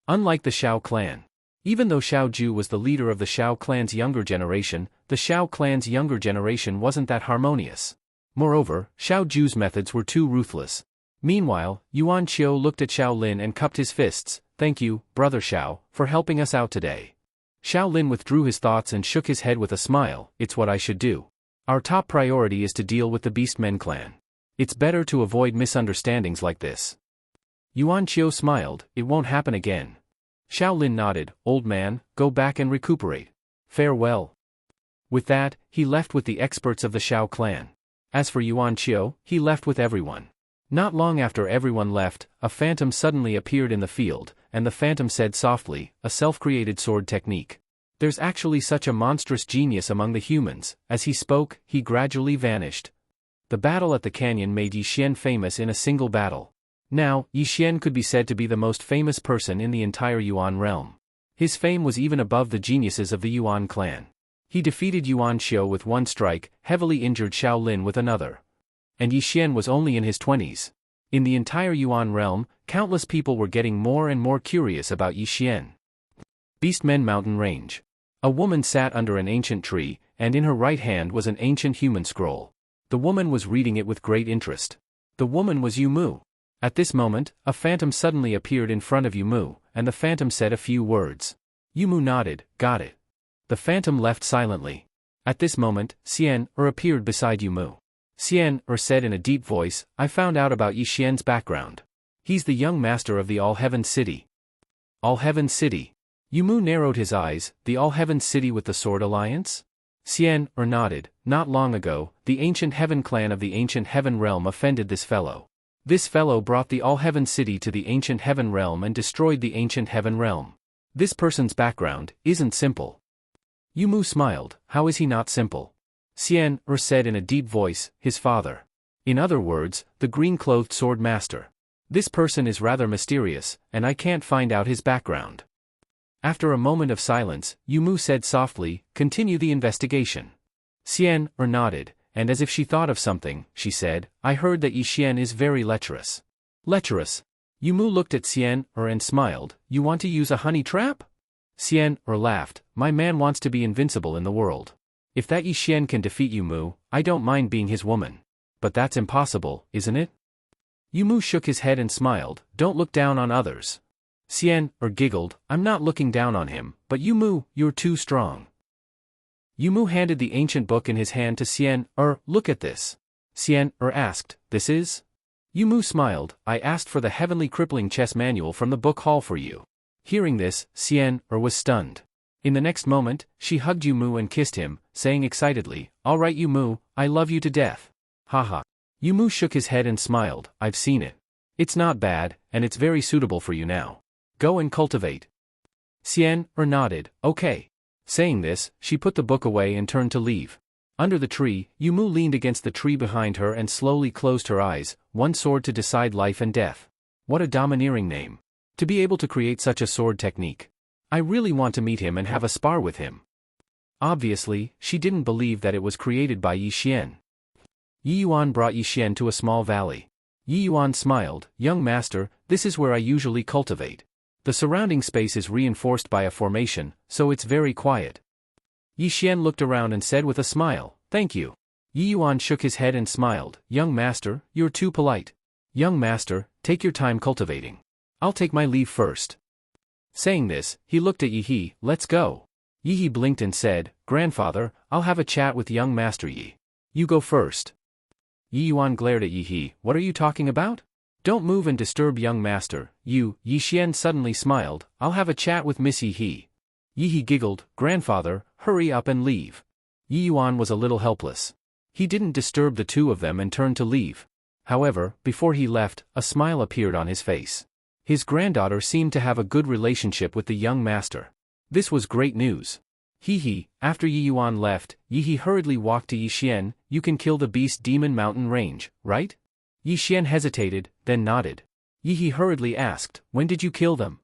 Unlike the Shao clan. Even though Xiao Ju was the leader of the Shao clan's younger generation, the Shao clan's younger generation wasn't that harmonious. Moreover, Xiao Ju's methods were too ruthless. Meanwhile, Yuan Qiu looked at Shaolin and cupped his fists. Thank you, Brother Xiao, for helping us out today. Shaolin withdrew his thoughts and shook his head with a smile. It's what I should do. Our top priority is to deal with the Beastmen clan. It's better to avoid misunderstandings like this. Yuan Qiu smiled. It won't happen again. Shaolin nodded. Old man, go back and recuperate. Farewell. With that, he left with the experts of the Shao clan. As for Yuan Qiu, he left with everyone. Not long after everyone left, a phantom suddenly appeared in the field, and the phantom said softly, a self-created sword technique. There's actually such a monstrous genius among the humans. As he spoke, he gradually vanished. The battle at the canyon made Yi Xian famous in a single battle. Now, Yi Xian could be said to be the most famous person in the entire Yuan realm. His fame was even above the geniuses of the Yuan clan. He defeated Yuan Qiu with one strike, heavily injured Shaolin with another. And Yi Xian was only in his 20s. In the entire Yuan realm, countless people were getting more and more curious about Yi Xian. Beastmen Mountain Range. A woman sat under an ancient tree, and in her right hand was an ancient human scroll. The woman was reading it with great interest. The woman was Yu Mu. At this moment, a phantom suddenly appeared in front of Yu Mu, and the phantom said a few words. Yu Mu nodded. Got it. The phantom left silently. At this moment, Xian appeared beside Yu Mu. Xian said in a deep voice, I found out about Yi Xian's background. He's the young master of the All-Heaven City. All-Heaven City. Yu Mu narrowed his eyes. The All-Heaven City with the Sword Alliance? Xian nodded. Not long ago, the Ancient Heaven clan of the Ancient Heaven realm offended this fellow. This fellow brought the All-Heaven City to the Ancient Heaven realm and destroyed the Ancient Heaven realm. This person's background isn't simple. Yu Mu smiled. How is he not simple? Xian said in a deep voice, his father. In other words, the green-clothed Swordmaster. This person is rather mysterious, and I can't find out his background. After a moment of silence, Yumu said softly, continue the investigation. Xian nodded, and as if she thought of something, she said, I heard that Yi Xian is very lecherous. Lecherous? Yumu looked at Xian and smiled, you want to use a honey trap? Xian laughed, my man wants to be invincible in the world. If that Yi Xian can defeat Yumu, I don't mind being his woman. But that's impossible, isn't it? Yumu shook his head and smiled, don't look down on others. Xian giggled, I'm not looking down on him, but Yumu, you're too strong. Yumu handed the ancient book in his hand to Xian look at this. Xian asked, this is? Yumu smiled, I asked for the heavenly crippling chess manual from the book hall for you. Hearing this, Xian was stunned. In the next moment, she hugged Yumu and kissed him, saying excitedly, all right Yumu, I love you to death. Haha. Yumu shook his head and smiled, I've seen it. It's not bad, and it's very suitable for you now. Go and cultivate. Xian nodded, okay. Saying this, she put the book away and turned to leave. Under the tree, Yumu leaned against the tree behind her and slowly closed her eyes, one sword to decide life and death. What a domineering name. To be able to create such a sword technique. I really want to meet him and have a spar with him. Obviously, she didn't believe that it was created by Yi Xian. Yi Yuan brought Yi Xian to a small valley. Yi Yuan smiled, young master, this is where I usually cultivate. The surrounding space is reinforced by a formation, so it's very quiet. Yi Xian looked around and said with a smile, thank you. Yi Yuan shook his head and smiled, young master, you're too polite. Young master, take your time cultivating. I'll take my leave first. Saying this, he looked at Yi He, let's go. Yi He blinked and said, grandfather, I'll have a chat with young master Yi. You go first. Yi Yuan glared at Yi He, what are you talking about? Don't move and disturb young master, you. Yi Xian suddenly smiled, I'll have a chat with Miss Yi He. Yi He giggled, grandfather, hurry up and leave. Yi Yuan was a little helpless. He didn't disturb the two of them and turned to leave. However, before he left, a smile appeared on his face. His granddaughter seemed to have a good relationship with the young master. This was great news. He, after Yi Yuan left, Yi hurriedly walked to Yi Xian, you can kill the beast demon mountain range, right? Yi Xian hesitated, then nodded. Yi hurriedly asked, when did you kill them?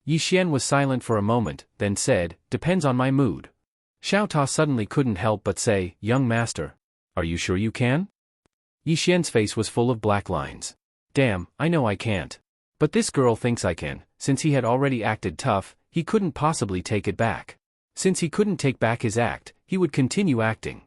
Yi Xian was silent for a moment, then said, depends on my mood. Xiao Ta suddenly couldn't help but say, young master. Are you sure you can? Yi Xian's face was full of black lines. Damn, I know I can't. But this girl thinks I can. Since he had already acted tough, he couldn't possibly take it back. Since he couldn't take back his act, he would continue acting.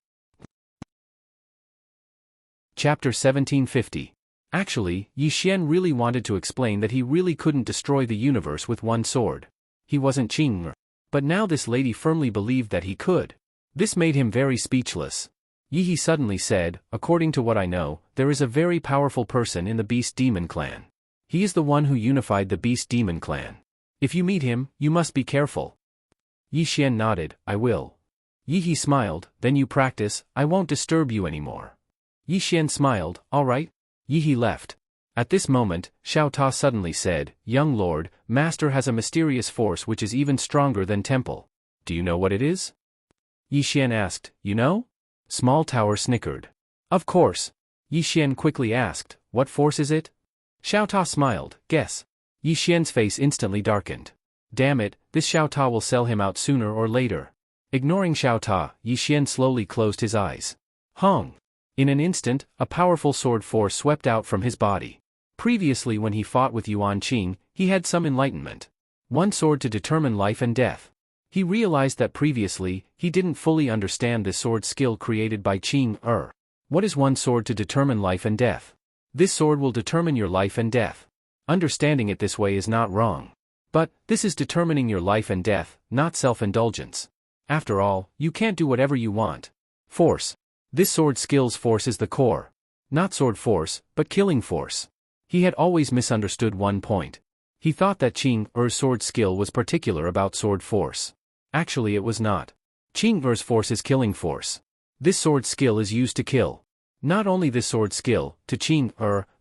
Chapter 1750. Actually, Yi Xian really wanted to explain that he really couldn't destroy the universe with one sword. He wasn't Qing. But now this lady firmly believed that he could. This made him very speechless. Yi suddenly said, according to what I know, there is a very powerful person in the Beast Demon clan. He is the one who unified the Beast Demon clan. If you meet him, you must be careful. Yi Xian nodded, I will. Yi smiled, then you practice, I won't disturb you anymore. Yi Xian smiled, all right. Yi left. At this moment, Xiao Ta suddenly said, young lord, master has a mysterious force which is even stronger than temple. Do you know what it is? Yi Xian asked, you know? Small Tower snickered. Of course. Yi Xian quickly asked, what force is it? Xiao Ta smiled, guess. Yi Xian's face instantly darkened. Damn it, this Xiao Ta will sell him out sooner or later. Ignoring Xiao Ta, Yi Xian slowly closed his eyes. Hong! In an instant, a powerful sword force swept out from his body. Previously when he fought with Yuan Qing, he had some enlightenment. One sword to determine life and death. He realized that previously, he didn't fully understand this sword skill created by Qing. What is one sword to determine life and death? This sword will determine your life and death. Understanding it this way is not wrong. But, this is determining your life and death, not self-indulgence. After all, you can't do whatever you want. Force. This sword skill's force is the core. Not sword force, but killing force. He had always misunderstood one point. He thought that Qing sword skill was particular about sword force. Actually it was not. Qing force is killing force. This sword skill is used to kill. Not only this sword skill, to Qing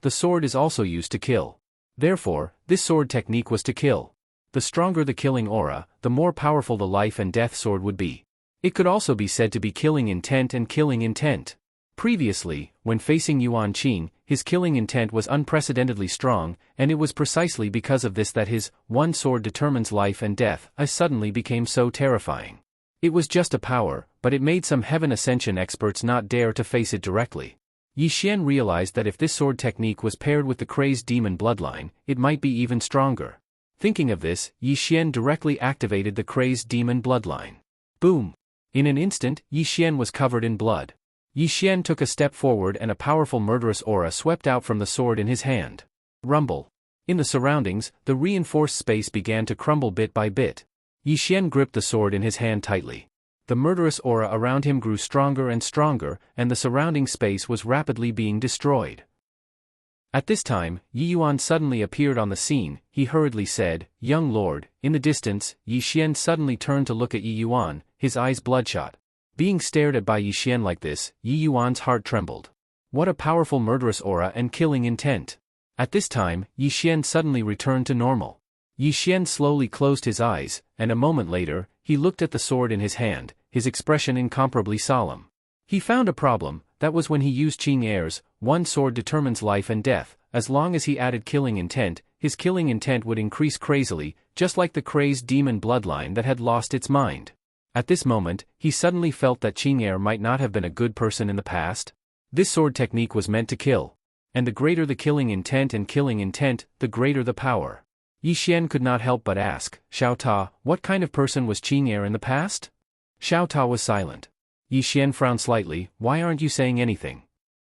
the sword is also used to kill. Therefore, this sword technique was to kill. The stronger the killing aura, the more powerful the life and death sword would be. It could also be said to be killing intent and killing intent. Previously, when facing Yuan Qing, his killing intent was unprecedentedly strong, and it was precisely because of this that his one sword determines life and death suddenly became so terrifying. It was just a power, but it made some Heaven Ascension experts not dare to face it directly. Yi Xian realized that if this sword technique was paired with the crazed demon bloodline, it might be even stronger. Thinking of this, Yi Xian directly activated the crazed demon bloodline. Boom! In an instant, Yi Xian was covered in blood. Yi Xian took a step forward and a powerful murderous aura swept out from the sword in his hand. Rumble. In the surroundings, the reinforced space began to crumble bit by bit. Yi Xian gripped the sword in his hand tightly. The murderous aura around him grew stronger and stronger, and the surrounding space was rapidly being destroyed. At this time, Yi Yuan suddenly appeared on the scene. He hurriedly said, "Young lord." In the distance, Yi Xian suddenly turned to look at Yi Yuan, his eyes bloodshot. Being stared at by Yi Xian like this, Yi Yuan's heart trembled. What a powerful murderous aura and killing intent. At this time, Yi Xian suddenly returned to normal. Yi Xian slowly closed his eyes, and a moment later, he looked at the sword in his hand, his expression incomparably solemn. He found a problem. That was when he used Qing Er's one sword determines life and death. As long as he added killing intent, his killing intent would increase crazily, just like the crazed demon bloodline that had lost its mind. At this moment, he suddenly felt that Qing Er might not have been a good person in the past. This sword technique was meant to kill. And the greater the killing intent, the greater the power. Yi Xian could not help but ask, "Xiao Ta, what kind of person was Qing Er in the past?" Xiao Ta was silent. Yi Xian frowned slightly. "Why aren't you saying anything?"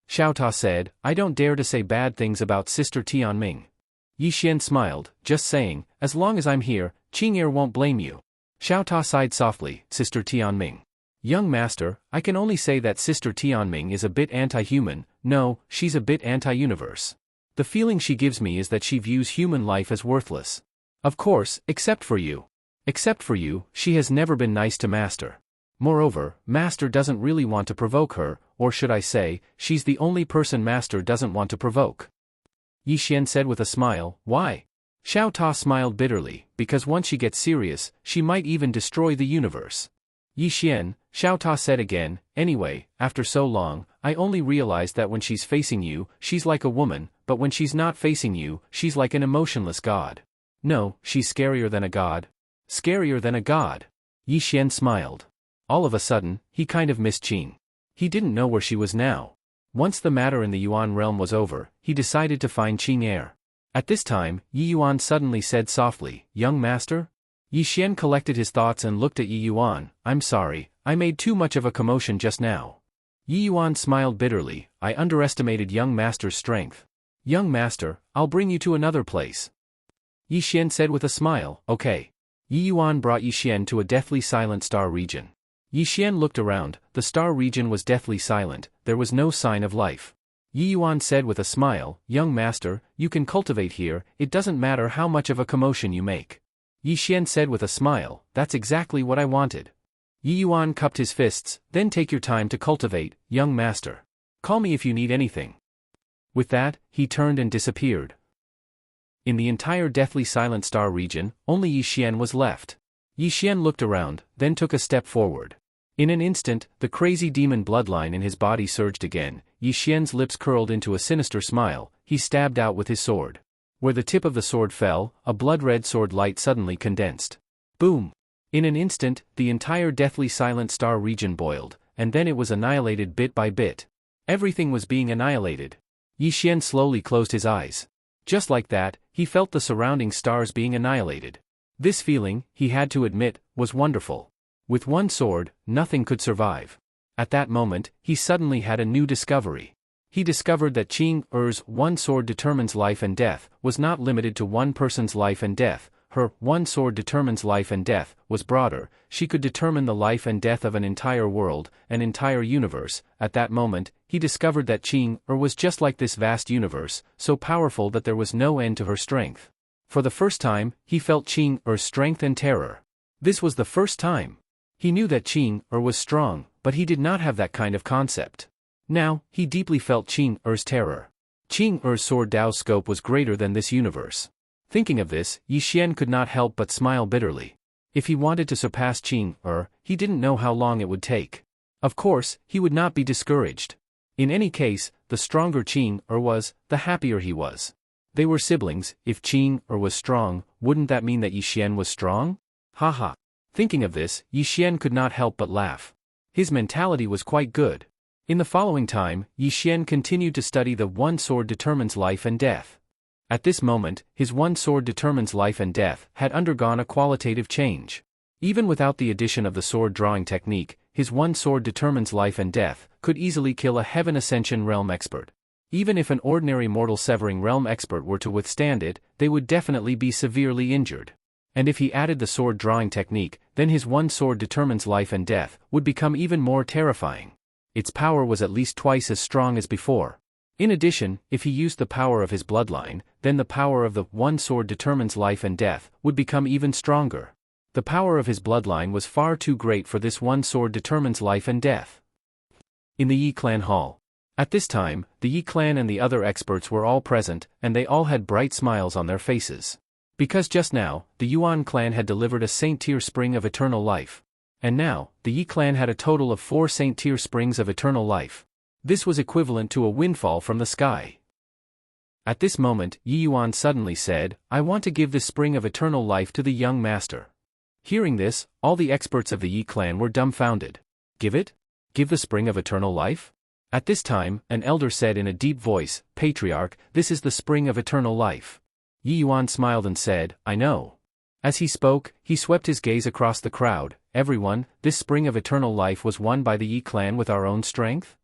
Xiao Ta said, "I don't dare to say bad things about Sister Tianming." Yi Xian smiled, "Just saying, as long as I'm here, Qing Er won't blame you." Xiao Ta sighed softly, "Sister Tianming. Young master, I can only say that Sister Tianming is a bit anti-human. No, she's a bit anti-universe. The feeling she gives me is that she views human life as worthless. Of course, except for you. Except for you, she has never been nice to Master. Moreover, Master doesn't really want to provoke her, or should I say, she's the only person Master doesn't want to provoke." Yi Xian said with a smile, "Why?" Xiao Ta smiled bitterly, "Because once she gets serious, she might even destroy the universe." "Yi Xian," Xiao Ta said again, "anyway, after so long, I only realized that when she's facing you, she's like a woman, but when she's not facing you, she's like an emotionless god. No, she's scarier than a god. Scarier than a god." Yi Xian smiled. All of a sudden, he kind of missed Qing. He didn't know where she was now. Once the matter in the Yuan realm was over, he decided to find Qing Er. At this time, Yi Yuan suddenly said softly, "Young master?" Yi Xian collected his thoughts and looked at Yi Yuan. "I'm sorry, I made too much of a commotion just now." Yi Yuan smiled bitterly, "I underestimated young master's strength. Young master, I'll bring you to another place." Yi Xian said with a smile, "Okay." Yi Yuan brought Yi Xian to a deathly silent star region. Yi Xian looked around. The star region was deathly silent, there was no sign of life. Yi Yuan said with a smile, "Young master, you can cultivate here, it doesn't matter how much of a commotion you make." Yi Xian said with a smile, "That's exactly what I wanted." Yi Yuan cupped his fists, "Then take your time to cultivate, young master. Call me if you need anything." With that, he turned and disappeared. In the entire deathly silent star region, only Yi Xian was left. Yi Xian looked around, then took a step forward. In an instant, the crazy demon bloodline in his body surged again. Yi Xian's lips curled into a sinister smile. He stabbed out with his sword. Where the tip of the sword fell, a blood-red sword light suddenly condensed. Boom! In an instant, the entire deathly silent star region boiled, and then it was annihilated bit by bit. Everything was being annihilated. Yi Xian slowly closed his eyes. Just like that, he felt the surrounding stars being annihilated. This feeling, he had to admit, was wonderful. With one sword, nothing could survive. At that moment, he suddenly had a new discovery. He discovered that Qing Er's one sword determines life and death was not limited to one person's life and death. Her one sword determines life and death was broader. She could determine the life and death of an entire world, an entire universe. At that moment, he discovered that Qing Er was just like this vast universe, so powerful that there was no end to her strength. For the first time, he felt Qing Er's strength and terror. This was the first time. He knew that Qing Er was strong, but he did not have that kind of concept. Now, he deeply felt Qing Er's terror. Qing Er's sword Dao's scope was greater than this universe. Thinking of this, Yi Xian could not help but smile bitterly. If he wanted to surpass Qing Er, he didn't know how long it would take. Of course, he would not be discouraged. In any case, the stronger Qing was, the happier he was. They were siblings. If Qing was strong, wouldn't that mean that Yi Xian was strong? Haha. Thinking of this, Yi Xian could not help but laugh. His mentality was quite good. In the following time, Yi Xian continued to study the one sword determines life and death. At this moment, his one sword determines life and death had undergone a qualitative change. Even without the addition of the sword drawing technique, his one sword determines life and death could easily kill a Heaven Ascension realm expert. Even if an ordinary mortal severing realm expert were to withstand it, they would definitely be severely injured. And if he added the sword drawing technique, then his one sword determines life and death would become even more terrifying. Its power was at least twice as strong as before. In addition, if he used the power of his bloodline, then the power of the one sword determines life and death would become even stronger. The power of his bloodline was far too great for this one sword determines life and death. In the Yi clan hall. At this time, the Yi clan and the other experts were all present, and they all had bright smiles on their faces. Because just now, the Yuan clan had delivered a Saint-tier spring of eternal life. And now, the Yi clan had a total of 4 Saint-tier springs of eternal life. This was equivalent to a windfall from the sky. At this moment, Yi Yuan suddenly said, "I want to give this spring of eternal life to the young master." Hearing this, all the experts of the Yi clan were dumbfounded. Give it? Give the spring of eternal life? At this time, an elder said in a deep voice, "Patriarch, this is the spring of eternal life." Yi Yuan smiled and said, "I know." As he spoke, he swept his gaze across the crowd. "Everyone, this spring of eternal life was won by the Yi clan with our own strength?"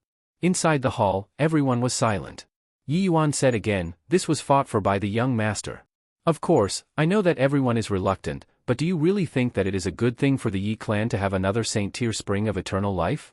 Inside the hall, everyone was silent. Yi Yuan said again, "This was fought for by the young master. Of course, I know that everyone is reluctant, but do you really think that it is a good thing for the Yi clan to have another Saint-tier spring of eternal life?"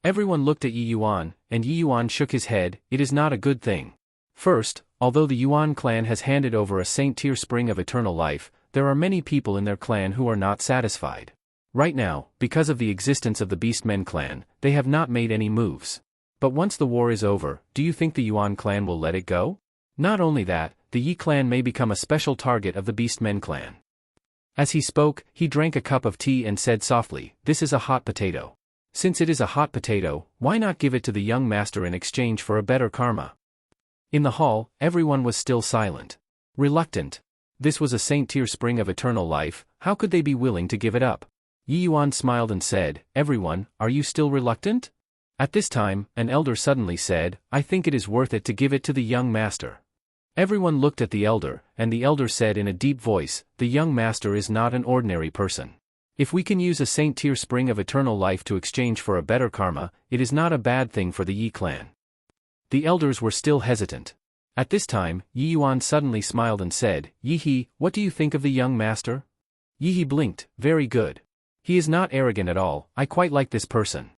Everyone looked at Yi Yuan, and Yi Yuan shook his head. "It is not a good thing. First, although the Yuan clan has handed over a Saint-tier spring of eternal life, there are many people in their clan who are not satisfied. Right now, because of the existence of the Beastmen clan, they have not made any moves. But once the war is over, do you think the Yuan clan will let it go? Not only that, the Yi clan may become a special target of the Beastmen clan." As he spoke, he drank a cup of tea and said softly, "This is a hot potato. Since it is a hot potato, why not give it to the young master in exchange for a better karma?" In the hall, everyone was still silent. Reluctant. This was a Saint-tier spring of eternal life, how could they be willing to give it up? Yi Yuan smiled and said, "Everyone, are you still reluctant?" At this time, an elder suddenly said, "I think it is worth it to give it to the young master." Everyone looked at the elder, and the elder said in a deep voice, "The young master is not an ordinary person. If we can use a Saint-tier spring of eternal life to exchange for a better karma, it is not a bad thing for the Yi clan." The elders were still hesitant. At this time, Yi Yuan suddenly smiled and said, "Yi He, what do you think of the young master?" Yi He blinked, "Very good. He is not arrogant at all, I quite like this person."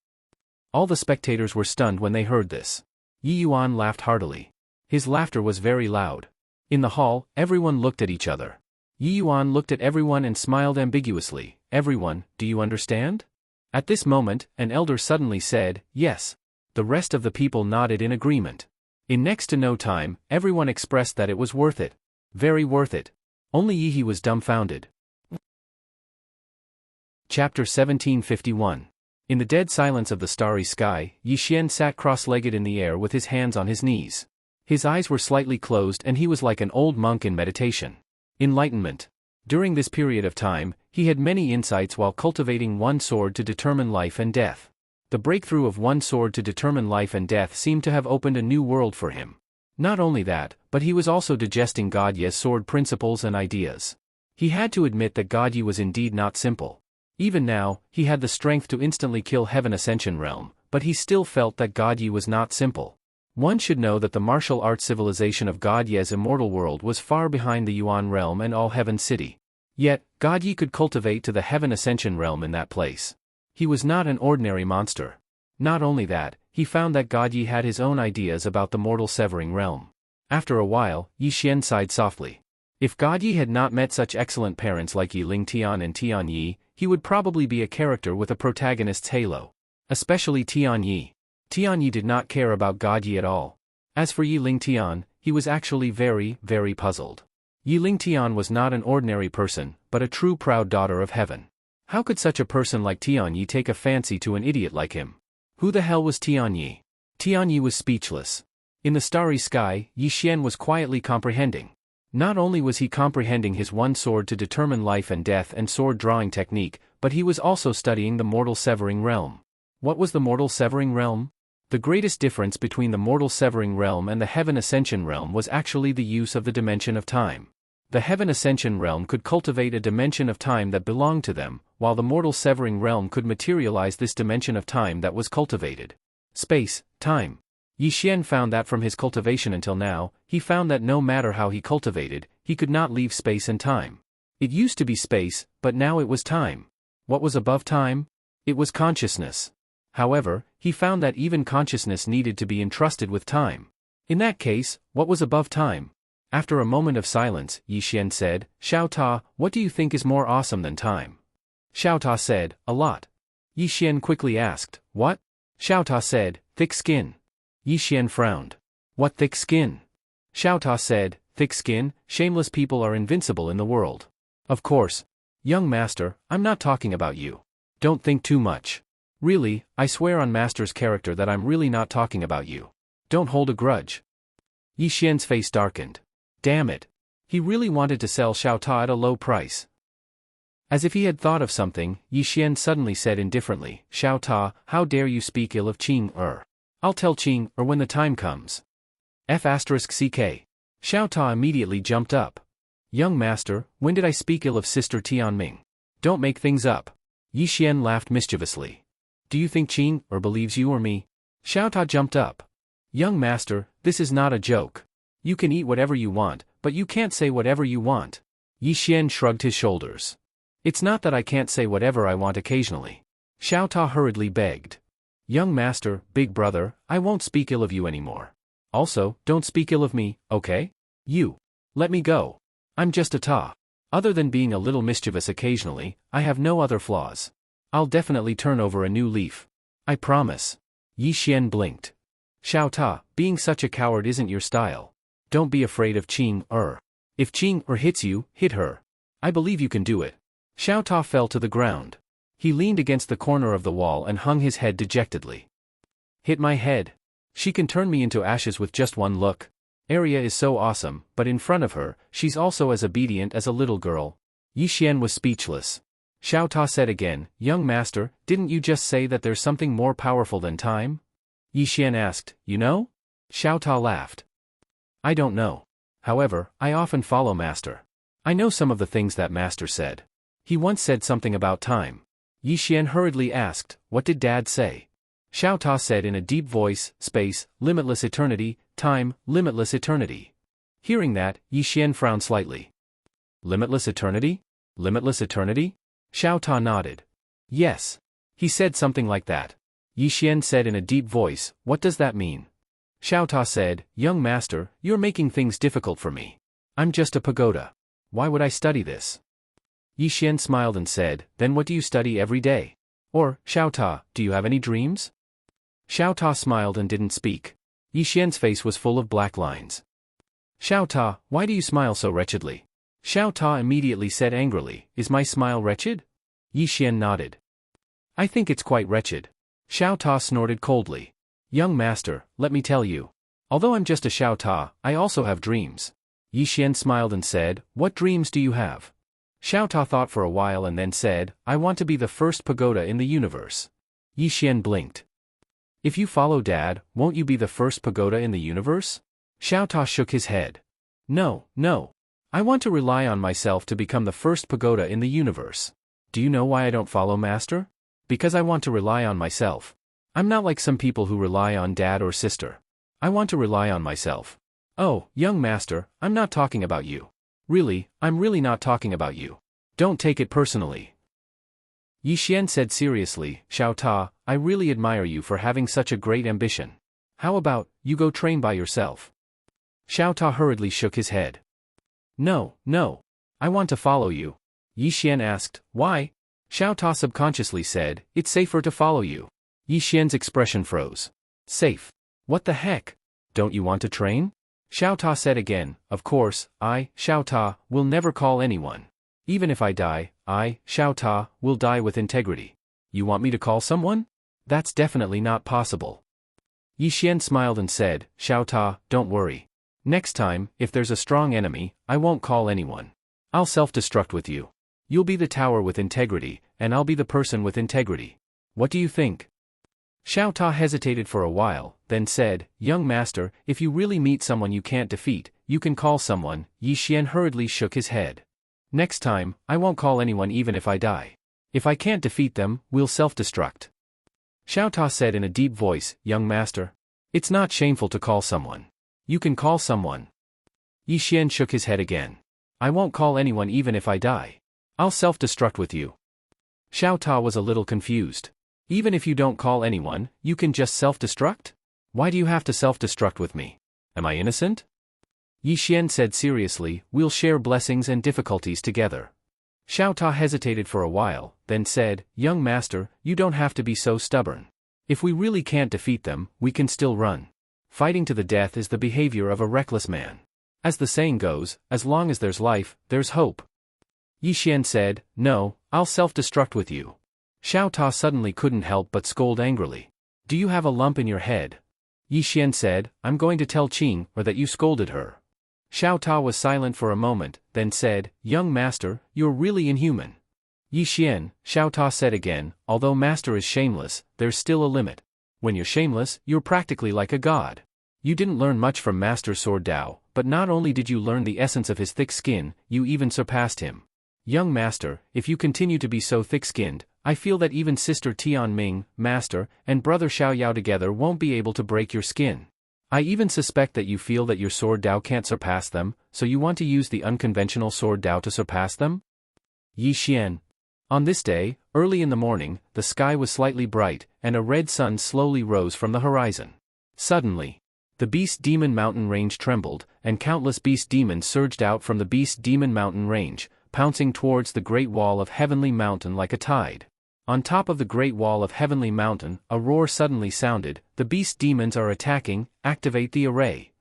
All the spectators were stunned when they heard this. Yi Yuan laughed heartily. His laughter was very loud. In the hall, everyone looked at each other. Yi Yuan looked at everyone and smiled ambiguously. "Everyone, do you understand?" At this moment, an elder suddenly said, "Yes." The rest of the people nodded in agreement. In next to no time, everyone expressed that it was worth it. Very worth it. Only Yi He was dumbfounded. Chapter 1751. In the dead silence of the starry sky, Yi Xian sat cross-legged in the air with his hands on his knees. His eyes were slightly closed and he was like an old monk in meditation. Enlightenment. During this period of time, he had many insights while cultivating one sword to determine life and death. The breakthrough of one sword to determine life and death seemed to have opened a new world for him. Not only that, but he was also digesting God Ye's sword principles and ideas. He had to admit that God Ye was indeed not simple. Even now, he had the strength to instantly kill Heaven Ascension realm, but he still felt that God Ye was not simple. One should know that the martial arts civilization of God Ye's immortal world was far behind the Yuan realm and All Heaven City. Yet, God Ye could cultivate to the Heaven Ascension realm in that place. He was not an ordinary monster. Not only that, he found that God Ye had his own ideas about the mortal severing realm. After a while, Yi Xian sighed softly. If God Ye had not met such excellent parents like Yi Ling Tian and Tian Yi, he would probably be a character with a protagonist's halo. Especially Tian Yi. Tian Yi did not care about God Ye at all. As for Yi Ling Tian, he was actually very, very puzzled. Yi Ling Tian was not an ordinary person, but a true proud daughter of heaven. How could such a person like Tian Yi take a fancy to an idiot like him? Who the hell was Tian Yi? Tianyi was speechless. In the starry sky, Yi Xian was quietly comprehending. Not only was he comprehending his one sword to determine life and death and sword drawing technique, but he was also studying the mortal severing realm. What was the mortal severing realm? The greatest difference between the mortal severing realm and the heaven ascension realm was actually the use of the dimension of time. The heaven ascension realm could cultivate a dimension of time that belonged to them, while the mortal severing realm could materialize this dimension of time that was cultivated. Space, time. Yi Xian found that from his cultivation until now, he found that no matter how he cultivated, he could not leave space and time. It used to be space, but now it was time. What was above time? It was consciousness. However, he found that even consciousness needed to be entrusted with time. In that case, what was above time? After a moment of silence, Yi Xian said, "Xiao Ta, what do you think is more awesome than time?" Xiao Ta said, "A lot." Yi Xian quickly asked, "What?" Xiao Ta said, "Thick skin." Yi Xian frowned. "What thick skin?" Xiao Ta said, "Thick skin, shameless people are invincible in the world." "Of course. Young master, I'm not talking about you. Don't think too much. Really, I swear on master's character that I'm really not talking about you. Don't hold a grudge." Yi Xian's face darkened. Damn it. He really wanted to sell Xiao Ta at a low price. As if he had thought of something, Yi Xian suddenly said indifferently, "Xiao Ta, how dare you speak ill of Qing. I'll tell Qing when the time comes." F***CK. Xiao Ta immediately jumped up. "Young master, when did I speak ill of Sister Tianming? Don't make things up." Yi Xian laughed mischievously. "Do you think Qing believes you or me?" Xiao Ta jumped up. "Young master, this is not a joke. You can eat whatever you want, but you can't say whatever you want." Yi Xian shrugged his shoulders. "It's not that I can't say whatever I want occasionally." Xiao Ta hurriedly begged. "Young master, big brother, I won't speak ill of you anymore. Also, don't speak ill of me, okay? You. Let me go. I'm just a Ta. Other than being a little mischievous occasionally, I have no other flaws. I'll definitely turn over a new leaf. I promise." Yi Xian blinked. "Xiao Ta, being such a coward isn't your style. Don't be afraid of Qing. If Qing hits you, hit her. I believe you can do it." Xiao Ta fell to the ground. He leaned against the corner of the wall and hung his head dejectedly. "Hit my head. She can turn me into ashes with just one look. Arya is so awesome, but in front of her, she's also as obedient as a little girl." Yi Xian was speechless. Xiao Ta said again, "Young master, didn't you just say that there's something more powerful than time?" Yi Xian asked, "You know?" Xiao Ta laughed. "I don't know. However, I often follow master. I know some of the things that master said. He once said something about time." Yi Xian hurriedly asked, "What did dad say?" Xiao Ta said in a deep voice, "Space, limitless eternity, time, limitless eternity." Hearing that, Yi Xian frowned slightly. "Limitless eternity? Limitless eternity?" Xiao Ta nodded. "Yes. He said something like that." Yi Xian said in a deep voice, "What does that mean?" Xiao Ta said, "Young master, you're making things difficult for me. I'm just a pagoda. Why would I study this?" Yi Xian smiled and said, "Then what do you study every day? Or, Xiao Ta, do you have any dreams?" Xiao Ta smiled and didn't speak. Yi Xian's face was full of black lines. "Xiao Ta, why do you smile so wretchedly?" Xiao Ta immediately said angrily, "Is my smile wretched?" Yi Xian nodded. "I think it's quite wretched." Xiao Ta snorted coldly. "Young master, let me tell you. Although I'm just a Xiao Ta, I also have dreams." Yi Xian smiled and said, "What dreams do you have?" Xiao Ta thought for a while and then said, "I want to be the first pagoda in the universe." Yi Xian blinked. "If you follow dad, won't you be the first pagoda in the universe?" Xiao Ta shook his head. No. I want to rely on myself to become the first pagoda in the universe." "Do you know why I don't follow master?" "Because I want to rely on myself. I'm not like some people who rely on dad or sister. I want to rely on myself." "Oh, young master, I'm not talking about you. Really, I'm really not talking about you. Don't take it personally." Yi Xian said seriously, "Xiao Ta, I really admire you for having such a great ambition. How about, you go train by yourself?" Xiao Ta hurriedly shook his head. No. I want to follow you." Yi Xian asked, "Why?" Xiao Ta subconsciously said, "It's safer to follow you." Yi Xian's expression froze. "Safe? What the heck? Don't you want to train?" Xiao Ta said again, "Of course, I, Xiao Ta, will never call anyone. Even if I die, I, Xiao Ta, will die with integrity. You want me to call someone? That's definitely not possible." Yi Xian smiled and said, Xiao Ta, don't worry. Next time, if there's a strong enemy, I won't call anyone. I'll self-destruct with you. You'll be the tower with integrity, and I'll be the person with integrity. What do you think? Xiao Ta hesitated for a while, then said, Young master, if you really meet someone you can't defeat, you can call someone. Yi Xian hurriedly shook his head. Next time, I won't call anyone even if I die. If I can't defeat them, we'll self-destruct. Xiao Ta said in a deep voice, Young master. It's not shameful to call someone. You can call someone. Yi Xian shook his head again. I won't call anyone even if I die. I'll self-destruct with you. Xiao Ta was a little confused. Even if you don't call anyone, you can just self-destruct? Why do you have to self-destruct with me? Am I innocent? Yi Xian said seriously, we'll share blessings and difficulties together. Xiao Ta hesitated for a while, then said, Young master, you don't have to be so stubborn. If we really can't defeat them, we can still run. Fighting to the death is the behavior of a reckless man. As the saying goes, as long as there's life, there's hope. Yi Xian said, No, I'll self-destruct with you. Xiao Ta suddenly couldn't help but scold angrily. Do you have a lump in your head? Yi Xian said, I'm going to tell Qing or that you scolded her. Xiao Ta was silent for a moment, then said, Young master, you're really inhuman. Yi Xian, Xiao Ta said again, although master is shameless, there's still a limit. When you're shameless, you're practically like a god. You didn't learn much from Master Sword Dao, but not only did you learn the essence of his thick skin, you even surpassed him. Young master, if you continue to be so thick-skinned, I feel that even sister Tian Ming, master, and brother Xiao Yao together won't be able to break your skin. I even suspect that you feel that your Sword Dao can't surpass them, so you want to use the unconventional Sword Dao to surpass them? Yi Xian. On this day, early in the morning, the sky was slightly bright, and a red sun slowly rose from the horizon. Suddenly, the Beast Demon Mountain range trembled, and countless beast demons surged out from the Beast Demon Mountain range, pouncing towards the Great Wall of Heavenly Mountain like a tide. On top of the Great Wall of Heavenly Mountain, a roar suddenly sounded, the beast demons are attacking, activate the array.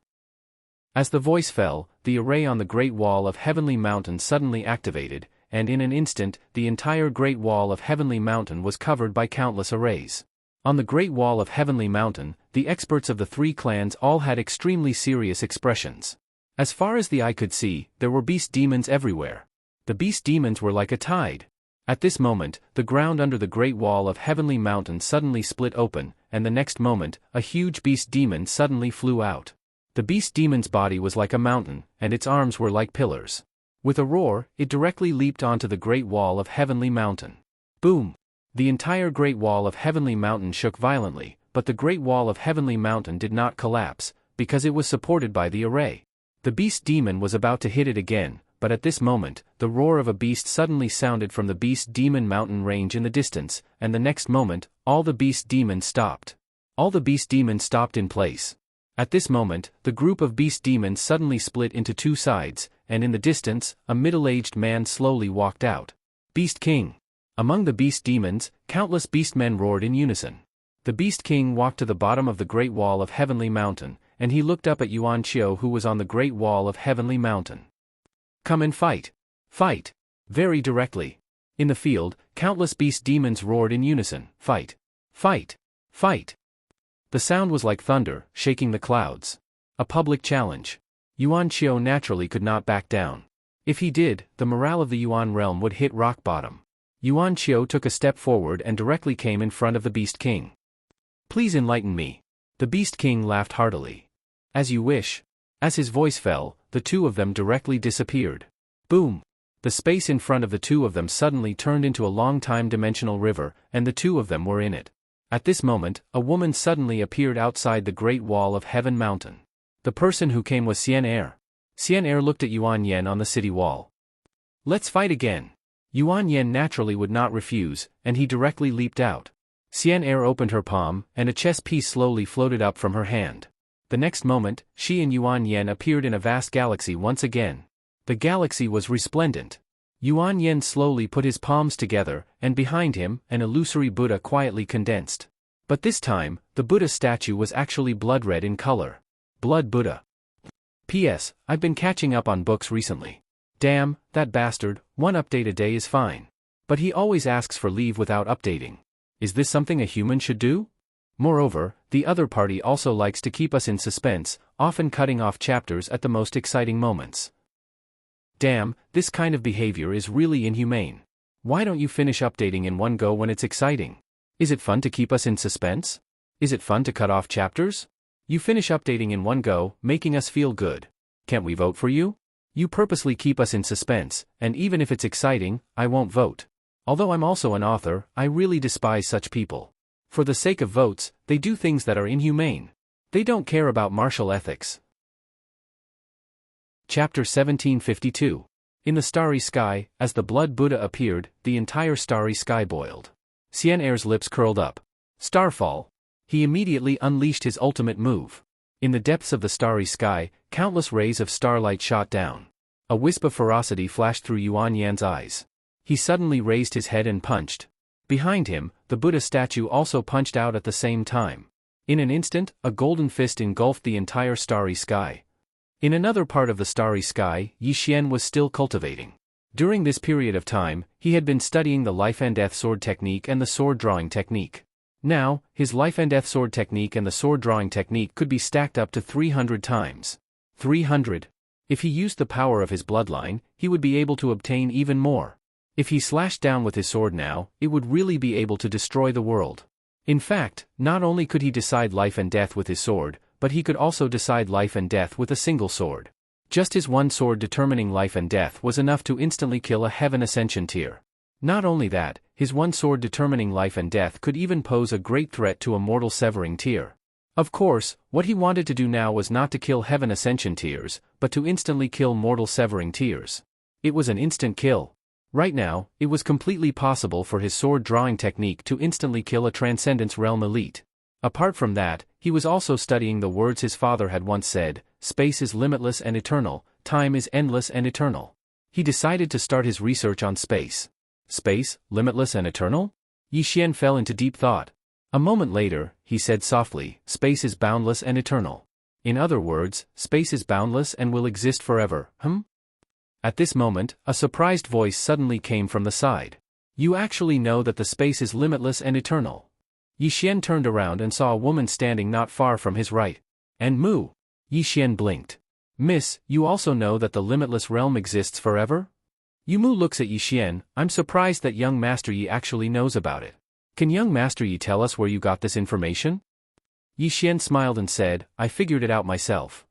As the voice fell, the array on the Great Wall of Heavenly Mountain suddenly activated, and in an instant, the entire Great Wall of Heavenly Mountain was covered by countless arrays. On the Great Wall of Heavenly Mountain, the experts of the three clans all had extremely serious expressions. As far as the eye could see, there were beast demons everywhere. The beast demons were like a tide. At this moment, the ground under the Great Wall of Heavenly Mountain suddenly split open, and the next moment, a huge beast demon suddenly flew out. The beast demon's body was like a mountain, and its arms were like pillars. With a roar, it directly leaped onto the Great Wall of Heavenly Mountain. Boom! The entire Great Wall of Heavenly Mountain shook violently, but the Great Wall of Heavenly Mountain did not collapse, because it was supported by the array. The beast demon was about to hit it again, but at this moment, the roar of a beast suddenly sounded from the Beast Demon Mountain range in the distance, and the next moment, all the beast demons stopped. All the beast demons stopped in place. At this moment, the group of beast demons suddenly split into two sides, and in the distance, a middle-aged man slowly walked out. Beast King. Among the beast demons, countless beastmen roared in unison. The Beast King walked to the bottom of the Great Wall of Heavenly Mountain, and he looked up at Yuan Qiu who was on the Great Wall of Heavenly Mountain. Come and fight. Fight. Very directly. In the field, countless beast demons roared in unison. Fight. Fight. Fight. The sound was like thunder, shaking the clouds. A public challenge. Yuan Qiu naturally could not back down. If he did, the morale of the Yuan realm would hit rock bottom. Yuan Qiu took a step forward and directly came in front of the Beast King. Please enlighten me. The Beast King laughed heartily. As you wish. As his voice fell, the two of them directly disappeared. Boom! The space in front of the two of them suddenly turned into a long-time-dimensional river, and the two of them were in it. At this moment, a woman suddenly appeared outside the Great Wall of Heaven Mountain. The person who came was Xian Er. Xian Er looked at Yuan Yen on the city wall. Let's fight again. Yuan Yen naturally would not refuse, and he directly leaped out. Xian Er opened her palm, and a chess piece slowly floated up from her hand. The next moment, she and Yuan Yen appeared in a vast galaxy once again. The galaxy was resplendent. Yuan Yen slowly put his palms together, and behind him, an illusory Buddha quietly condensed. But this time, the Buddha statue was actually blood red in color. Blood Buddha. P.S. I've been catching up on books recently. Damn, that bastard, one update a day is fine. But he always asks for leave without updating. Is this something a human should do? Moreover, the other party also likes to keep us in suspense, often cutting off chapters at the most exciting moments. Damn, this kind of behavior is really inhumane. Why don't you finish updating in one go when it's exciting? Is it fun to keep us in suspense? Is it fun to cut off chapters? You finish updating in one go, making us feel good. Can't we vote for you? You purposely keep us in suspense, and even if it's exciting, I won't vote. Although I'm also an author, I really despise such people. For the sake of votes, they do things that are inhumane. They don't care about martial ethics. Chapter 1752. In the starry sky, as the blood Buddha appeared, the entire starry sky boiled. Xian'er's lips curled up. Starfall. He immediately unleashed his ultimate move. In the depths of the starry sky, countless rays of starlight shot down. A wisp of ferocity flashed through Yuan Yan's eyes. He suddenly raised his head and punched. Behind him, the Buddha statue also punched out at the same time. In an instant, a golden fist engulfed the entire starry sky. In another part of the starry sky, Yi Xian was still cultivating. During this period of time, he had been studying the life and death sword technique and the sword drawing technique. Now, his life and death sword technique and the sword drawing technique could be stacked up to 300 times. 300. If he used the power of his bloodline, he would be able to obtain even more. If he slashed down with his sword now, it would really be able to destroy the world. In fact, not only could he decide life and death with his sword, but he could also decide life and death with a single sword. Just his one sword determining life and death was enough to instantly kill a Heaven Ascension tier. Not only that, his one sword determining life and death could even pose a great threat to a mortal severing tier. Of course, what he wanted to do now was not to kill Heaven Ascension tiers, but to instantly kill mortal severing tiers. It was an instant kill. Right now, it was completely possible for his sword drawing technique to instantly kill a Transcendence Realm elite. Apart from that, he was also studying the words his father had once said: space is limitless and eternal, time is endless and eternal. He decided to start his research on space. Space, limitless and eternal? Yi Xian fell into deep thought. A moment later, he said softly, space is boundless and eternal. In other words, space is boundless and will exist forever, At this moment, a surprised voice suddenly came from the side. You actually know that the space is limitless and eternal. Yi Xian turned around and saw a woman standing not far from his right. And Mu. Yi Xian blinked. Miss, you also know that the limitless realm exists forever? Yu Mu looks at Yi Xian. I'm surprised that young Master Yi actually knows about it. Can young Master Yi tell us where you got this information? Yi Xian smiled and said, I figured it out myself.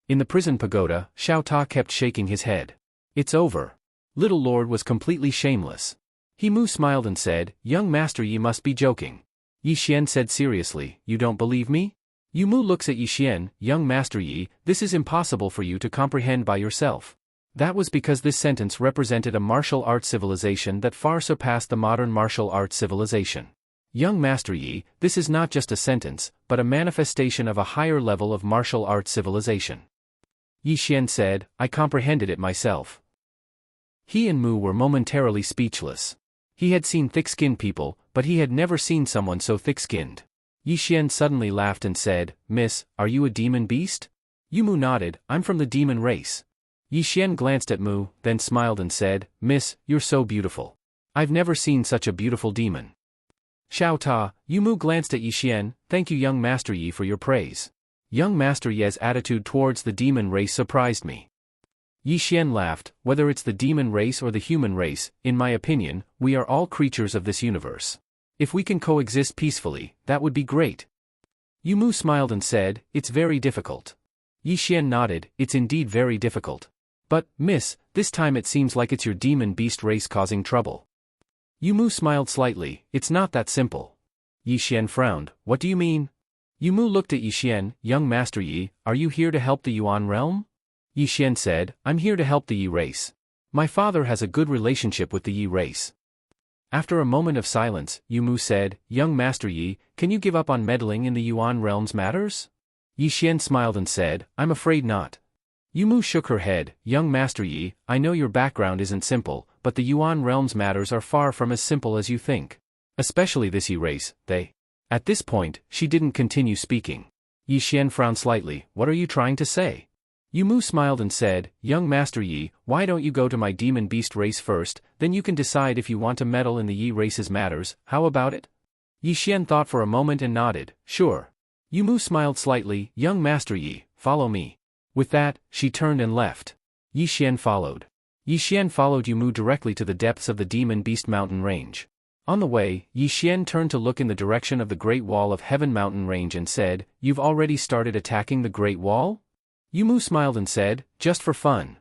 In the prison pagoda, Xiao Ta kept shaking his head. It's over. Little Lord was completely shameless. He Mu smiled and said, young Master Yi must be joking. Yi Xian said seriously, you don't believe me? Yu Mu looks at Yi Xian, young Master Yi, this is impossible for you to comprehend by yourself. That was because this sentence represented a martial arts civilization that far surpassed the modern martial arts civilization. Young Master Yi, this is not just a sentence, but a manifestation of a higher level of martial arts civilization. Yi Xian said, I comprehended it myself. He and Mu were momentarily speechless. He had seen thick-skinned people, but he had never seen someone so thick-skinned. Yi Xian suddenly laughed and said, Miss, are you a demon beast? Yu Mu nodded, I'm from the demon race. Yi Xian glanced at Mu, then smiled and said, Miss, you're so beautiful. I've never seen such a beautiful demon. Xiao Ta, Yu Mu glanced at Yi Xian, thank you young Master Yi for your praise. Young Master Yi's attitude towards the demon race surprised me. Yi Xian laughed, whether it's the demon race or the human race, in my opinion, we are all creatures of this universe. If we can coexist peacefully, that would be great. Yu Mu smiled and said, it's very difficult. Yi Xian nodded, it's indeed very difficult. But, miss, this time it seems like it's your demon beast race causing trouble. Yu Mu smiled slightly, it's not that simple. Yi Xian frowned, what do you mean? Yu Mu looked at Yi Xian, young Master Yi, are you here to help the Yuan realm? Yi Xian said, I'm here to help the Yi race. My father has a good relationship with the Yi race. After a moment of silence, Yu Mu said, young Master Yi, can you give up on meddling in the Yuan realm's matters? Yi Xian smiled and said, I'm afraid not. Yu Mu shook her head, young Master Yi, I know your background isn't simple, but the Yuan realm's matters are far from as simple as you think. Especially this Yi race, they. At this point, she didn't continue speaking. Yi Xian frowned slightly, what are you trying to say? Yu Mu smiled and said, young Master Yi, why don't you go to my demon beast race first, then you can decide if you want to meddle in the Yi race's matters, how about it? Yi Xian thought for a moment and nodded, sure. Yu Mu smiled slightly, young Master Yi, follow me. With that, she turned and left. Yi Xian followed. Yi Xian followed Yu Mu directly to the depths of the Demon Beast Mountain Range. On the way, Yi Xian turned to look in the direction of the Great Wall of Heaven Mountain Range and said, "You've already started attacking the Great Wall?" Yu Mu smiled and said, "Just for fun."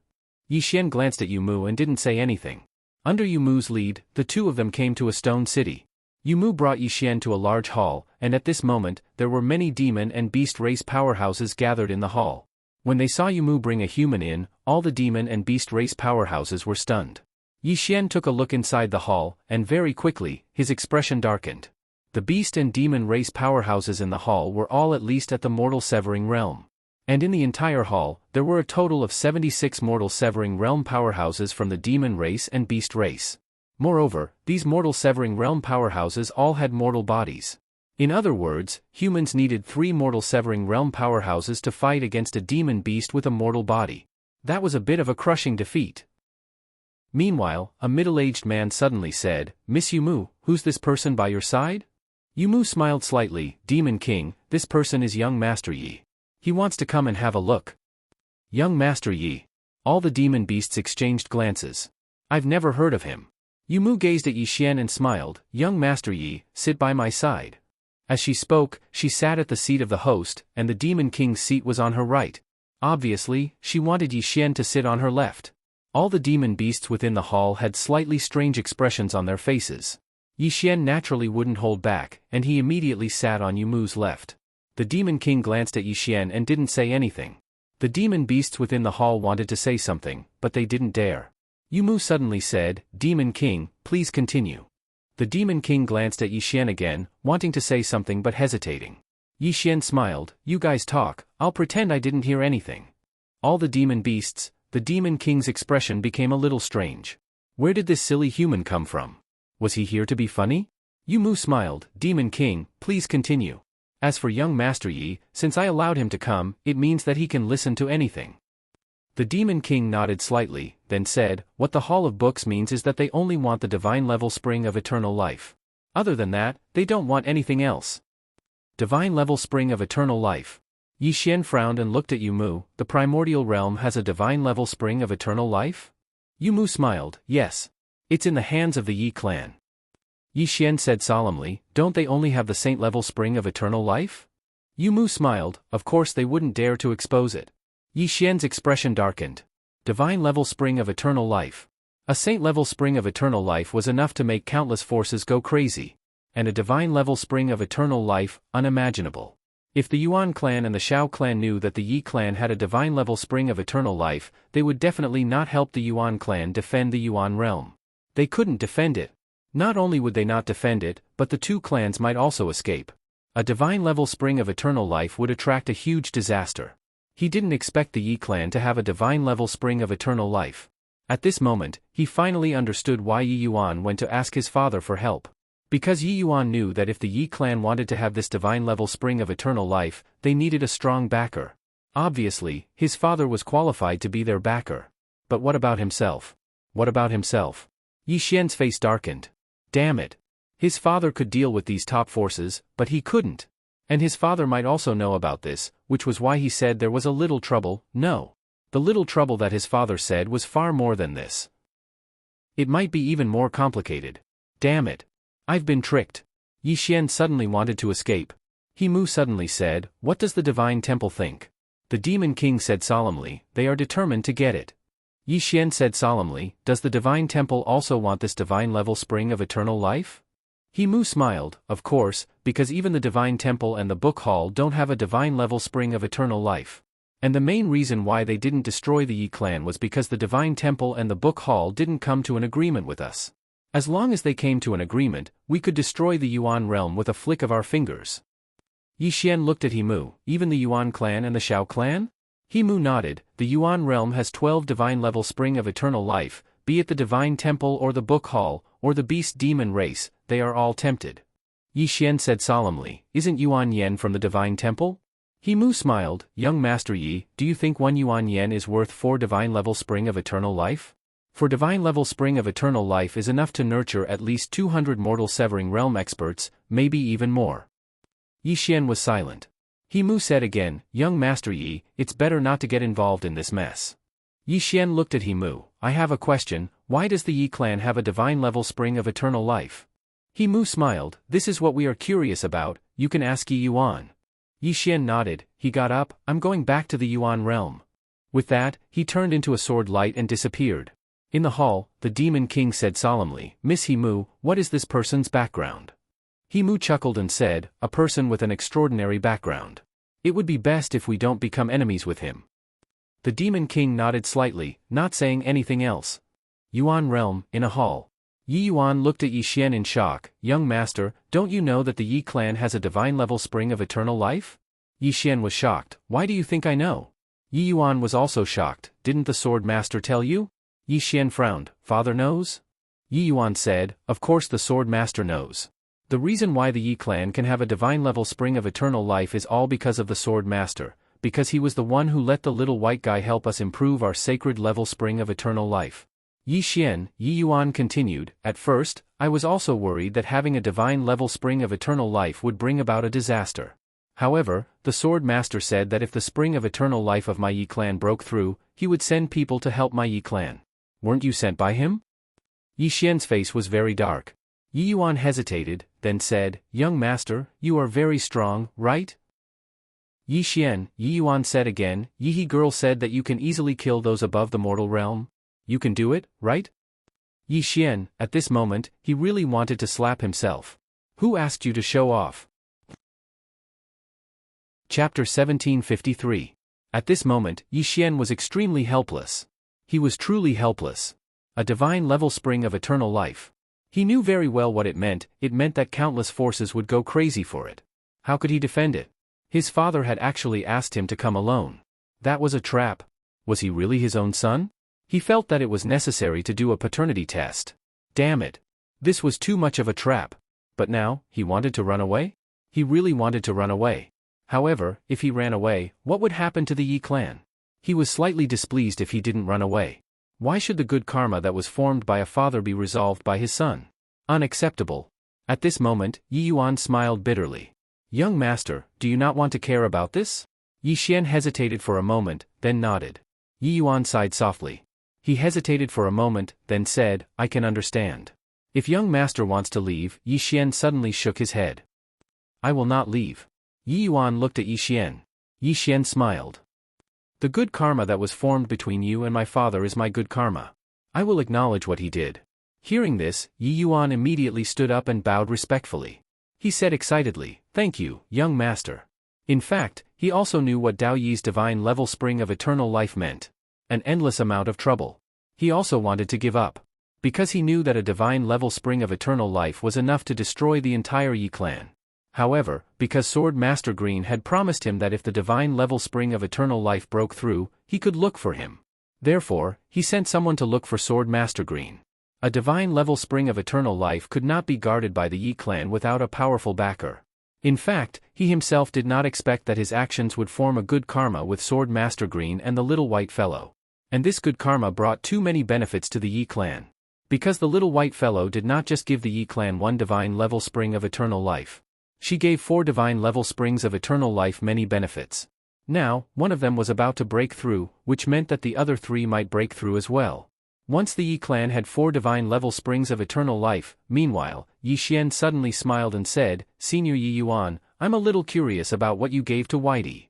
Yi Xian glanced at Yu Mu and didn't say anything. Under Yu Mu's lead, the two of them came to a stone city. Yu Mu brought Yi Xian to a large hall, and at this moment, there were many demon and beast race powerhouses gathered in the hall. When they saw Yu Mu bring a human in, all the demon and beast race powerhouses were stunned. Yi Xian took a look inside the hall, and very quickly, his expression darkened. The beast and demon race powerhouses in the hall were all at least at the mortal severing realm. And in the entire hall, there were a total of 76 mortal severing realm powerhouses from the demon race and beast race. Moreover, these mortal severing realm powerhouses all had mortal bodies. In other words, humans needed 3 mortal severing realm powerhouses to fight against a demon beast with a mortal body. That was a bit of a crushing defeat. Meanwhile, a middle-aged man suddenly said, "Miss Yu Mu, who's this person by your side?" Yu Mu smiled slightly, "Demon King, this person is young Master Yi. He wants to come and have a look." Young Master Yi. All the demon beasts exchanged glances. I've never heard of him. Yu Mu gazed at Yi Xian and smiled, "Young Master Yi, sit by my side." As she spoke, she sat at the seat of the host, and the Demon King's seat was on her right. Obviously, she wanted Yi Xian to sit on her left. All the demon beasts within the hall had slightly strange expressions on their faces. Yi Xian naturally wouldn't hold back, and he immediately sat on Yu Mu's left. The Demon King glanced at Yi Xian and didn't say anything. The demon beasts within the hall wanted to say something, but they didn't dare. Yu Mu suddenly said, "Demon King, please continue." The Demon King glanced at Yi Xian again, wanting to say something but hesitating. Yi Xian smiled, "You guys talk, I'll pretend I didn't hear anything." All the demon beasts, the Demon King's expression became a little strange. Where did this silly human come from? Was he here to be funny? Yu Mu smiled, "Demon King, please continue. As for young Master Yi, since I allowed him to come, it means that he can listen to anything." The Demon King nodded slightly, then said, "What the Hall of Books means is that they only want the divine level spring of eternal life. Other than that, they don't want anything else." Divine level spring of eternal life. Yi Xian frowned and looked at Yu Mu. "The primordial realm has a divine level spring of eternal life?" Yu Mu smiled, "Yes. It's in the hands of the Yi clan." Yi Xian said solemnly, "Don't they only have the saint level spring of eternal life?" Yu Mu smiled, "Of course they wouldn't dare to expose it." Yi Xian's expression darkened. Divine level spring of eternal life. A saint level spring of eternal life was enough to make countless forces go crazy. And a divine level spring of eternal life, unimaginable. If the Yuan clan and the Shao clan knew that the Yi clan had a divine level spring of eternal life, they would definitely not help the Yuan clan defend the Yuan realm. They couldn't defend it. Not only would they not defend it, but the two clans might also escape. A divine level spring of eternal life would attract a huge disaster. He didn't expect the Yi clan to have a divine level spring of eternal life. At this moment, he finally understood why Yi Yuan went to ask his father for help. Because Yi Yuan knew that if the Yi clan wanted to have this divine level spring of eternal life, they needed a strong backer. Obviously, his father was qualified to be their backer. But what about himself? What about himself? Yi Xian's face darkened. Damn it. His father could deal with these top forces, but he couldn't. And his father might also know about this, which was why he said there was a little trouble. No. The little trouble that his father said was far more than this. It might be even more complicated. Damn it. I've been tricked. Yi Xian suddenly wanted to escape. Yi Mu suddenly said, "What does the Divine Temple think?" The Demon King said solemnly, "They are determined to get it." Yi Xian said solemnly, "Does the Divine Temple also want this divine level spring of eternal life?" Yi Mu smiled, "Of course, because even the Divine Temple and the Book Hall don't have a divine level spring of eternal life. And the main reason why they didn't destroy the Yi clan was because the Divine Temple and the Book Hall didn't come to an agreement with us. As long as they came to an agreement, we could destroy the Yuan realm with a flick of our fingers." Yi Xian looked at Yi Mu, "Even the Yuan clan and the Shao clan?" Yi Mu nodded, "The Yuan realm has 12 divine level spring of eternal life, be it the Divine Temple or the Book Hall, or the Beast Demon race, they are all tempted." Yi Xian said solemnly, "Isn't Yuan Yen from the Divine Temple?" Yi Mu smiled, "Young Master Yi, do you think 1 Yuan Yen is worth 4 divine level spring of eternal life?" For divine level spring of eternal life is enough to nurture at least 200 mortal severing realm experts, maybe even more. Yi Xian was silent. He Mu said again, young Master Yi, it's better not to get involved in this mess. Yi Xian looked at He Mu. I have a question, why does the Yi clan have a divine level spring of eternal life? He Mu smiled, this is what we are curious about, you can ask Yi Yuan. Yi Xian nodded, he got up, I'm going back to the Yuan realm. With that, he turned into a sword light and disappeared. In the hall, the Demon King said solemnly, Miss He Mu, what is this person's background? He Mu chuckled and said, a person with an extraordinary background. It would be best if we don't become enemies with him. The Demon King nodded slightly, not saying anything else. Yuan realm, in a hall. Yi Yuan looked at Yi Xian in shock, young master, don't you know that the Yi clan has a divine level spring of eternal life? Yi Xian was shocked, why do you think I know? Yi Yuan was also shocked, didn't the Swordmaster tell you? Yi Xian frowned, father knows? Yi Yuan said, of course the Swordmaster knows. The reason why the Yi clan can have a divine level spring of eternal life is all because of the Swordmaster, because he was the one who let the little white guy help us improve our sacred level spring of eternal life. Yi Xian, Yi Yuan continued, at first, I was also worried that having a divine level spring of eternal life would bring about a disaster. However, the Swordmaster said that if the spring of eternal life of my Yi clan broke through, he would send people to help my Yi clan. Weren't you sent by him? Yi Xian's face was very dark. Yi Yuan hesitated, then said, young master, you are very strong, right? Yi Xian, Yi Yuan said again, Yi girl said that you can easily kill those above the mortal realm. You can do it, right? Yi Xian, at this moment, he really wanted to slap himself. Who asked you to show off? Chapter 1753. At this moment, Yi Xian was extremely helpless. He was truly helpless. A divine level spring of eternal life. He knew very well what it meant that countless forces would go crazy for it. How could he defend it? His father had actually asked him to come alone. That was a trap. Was he really his own son? He felt that it was necessary to do a paternity test. Damn it. This was too much of a trap. But now, he wanted to run away? He really wanted to run away. However, if he ran away, what would happen to the Yi clan? He was slightly displeased if he didn't run away. Why should the good karma that was formed by a father be resolved by his son? Unacceptable. At this moment, Yi Yuan smiled bitterly. Young master, do you not want to care about this? Yi Xian hesitated for a moment, then nodded. Yi Yuan sighed softly. He hesitated for a moment, then said, I can understand. If young master wants to leave, Yi Xian suddenly shook his head. I will not leave. Yi Yuan looked at Yi Xian. Yi Xian smiled. The good karma that was formed between you and my father is my good karma. I will acknowledge what he did. Hearing this, Yi Yuan immediately stood up and bowed respectfully. He said excitedly, thank you, young master. In fact, he also knew what Dao Yi's divine level spring of eternal life meant. An endless amount of trouble. He also wanted to give up. Because he knew that a divine level spring of eternal life was enough to destroy the entire Yi clan. However, because Swordmaster Green had promised him that if the divine level spring of eternal life broke through, he could look for him. Therefore, he sent someone to look for Swordmaster Green. A divine level spring of eternal life could not be guarded by the Yi clan without a powerful backer. In fact, he himself did not expect that his actions would form a good karma with Swordmaster Green and the little white fellow. And this good karma brought too many benefits to the Yi clan. Because the little white fellow did not just give the Yi clan one divine level spring of eternal life. She gave 4 divine level springs of eternal life many benefits. Now, one of them was about to break through, which meant that the other 3 might break through as well. Once the Yi clan had 4 divine level springs of eternal life, meanwhile, Yi Xian suddenly smiled and said, Senior Yi Yuan, I'm a little curious about what you gave to Whitey.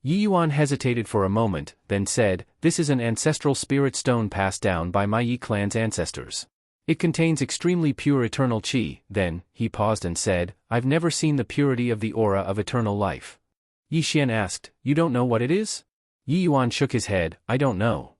Yi Yuan hesitated for a moment, then said, this is an ancestral spirit stone passed down by my Yi clan's ancestors. It contains extremely pure eternal qi. Then, he paused and said, I've never seen the purity of the aura of eternal life. Yi Xian asked, you don't know what it is? Yi Yuan shook his head, I don't know.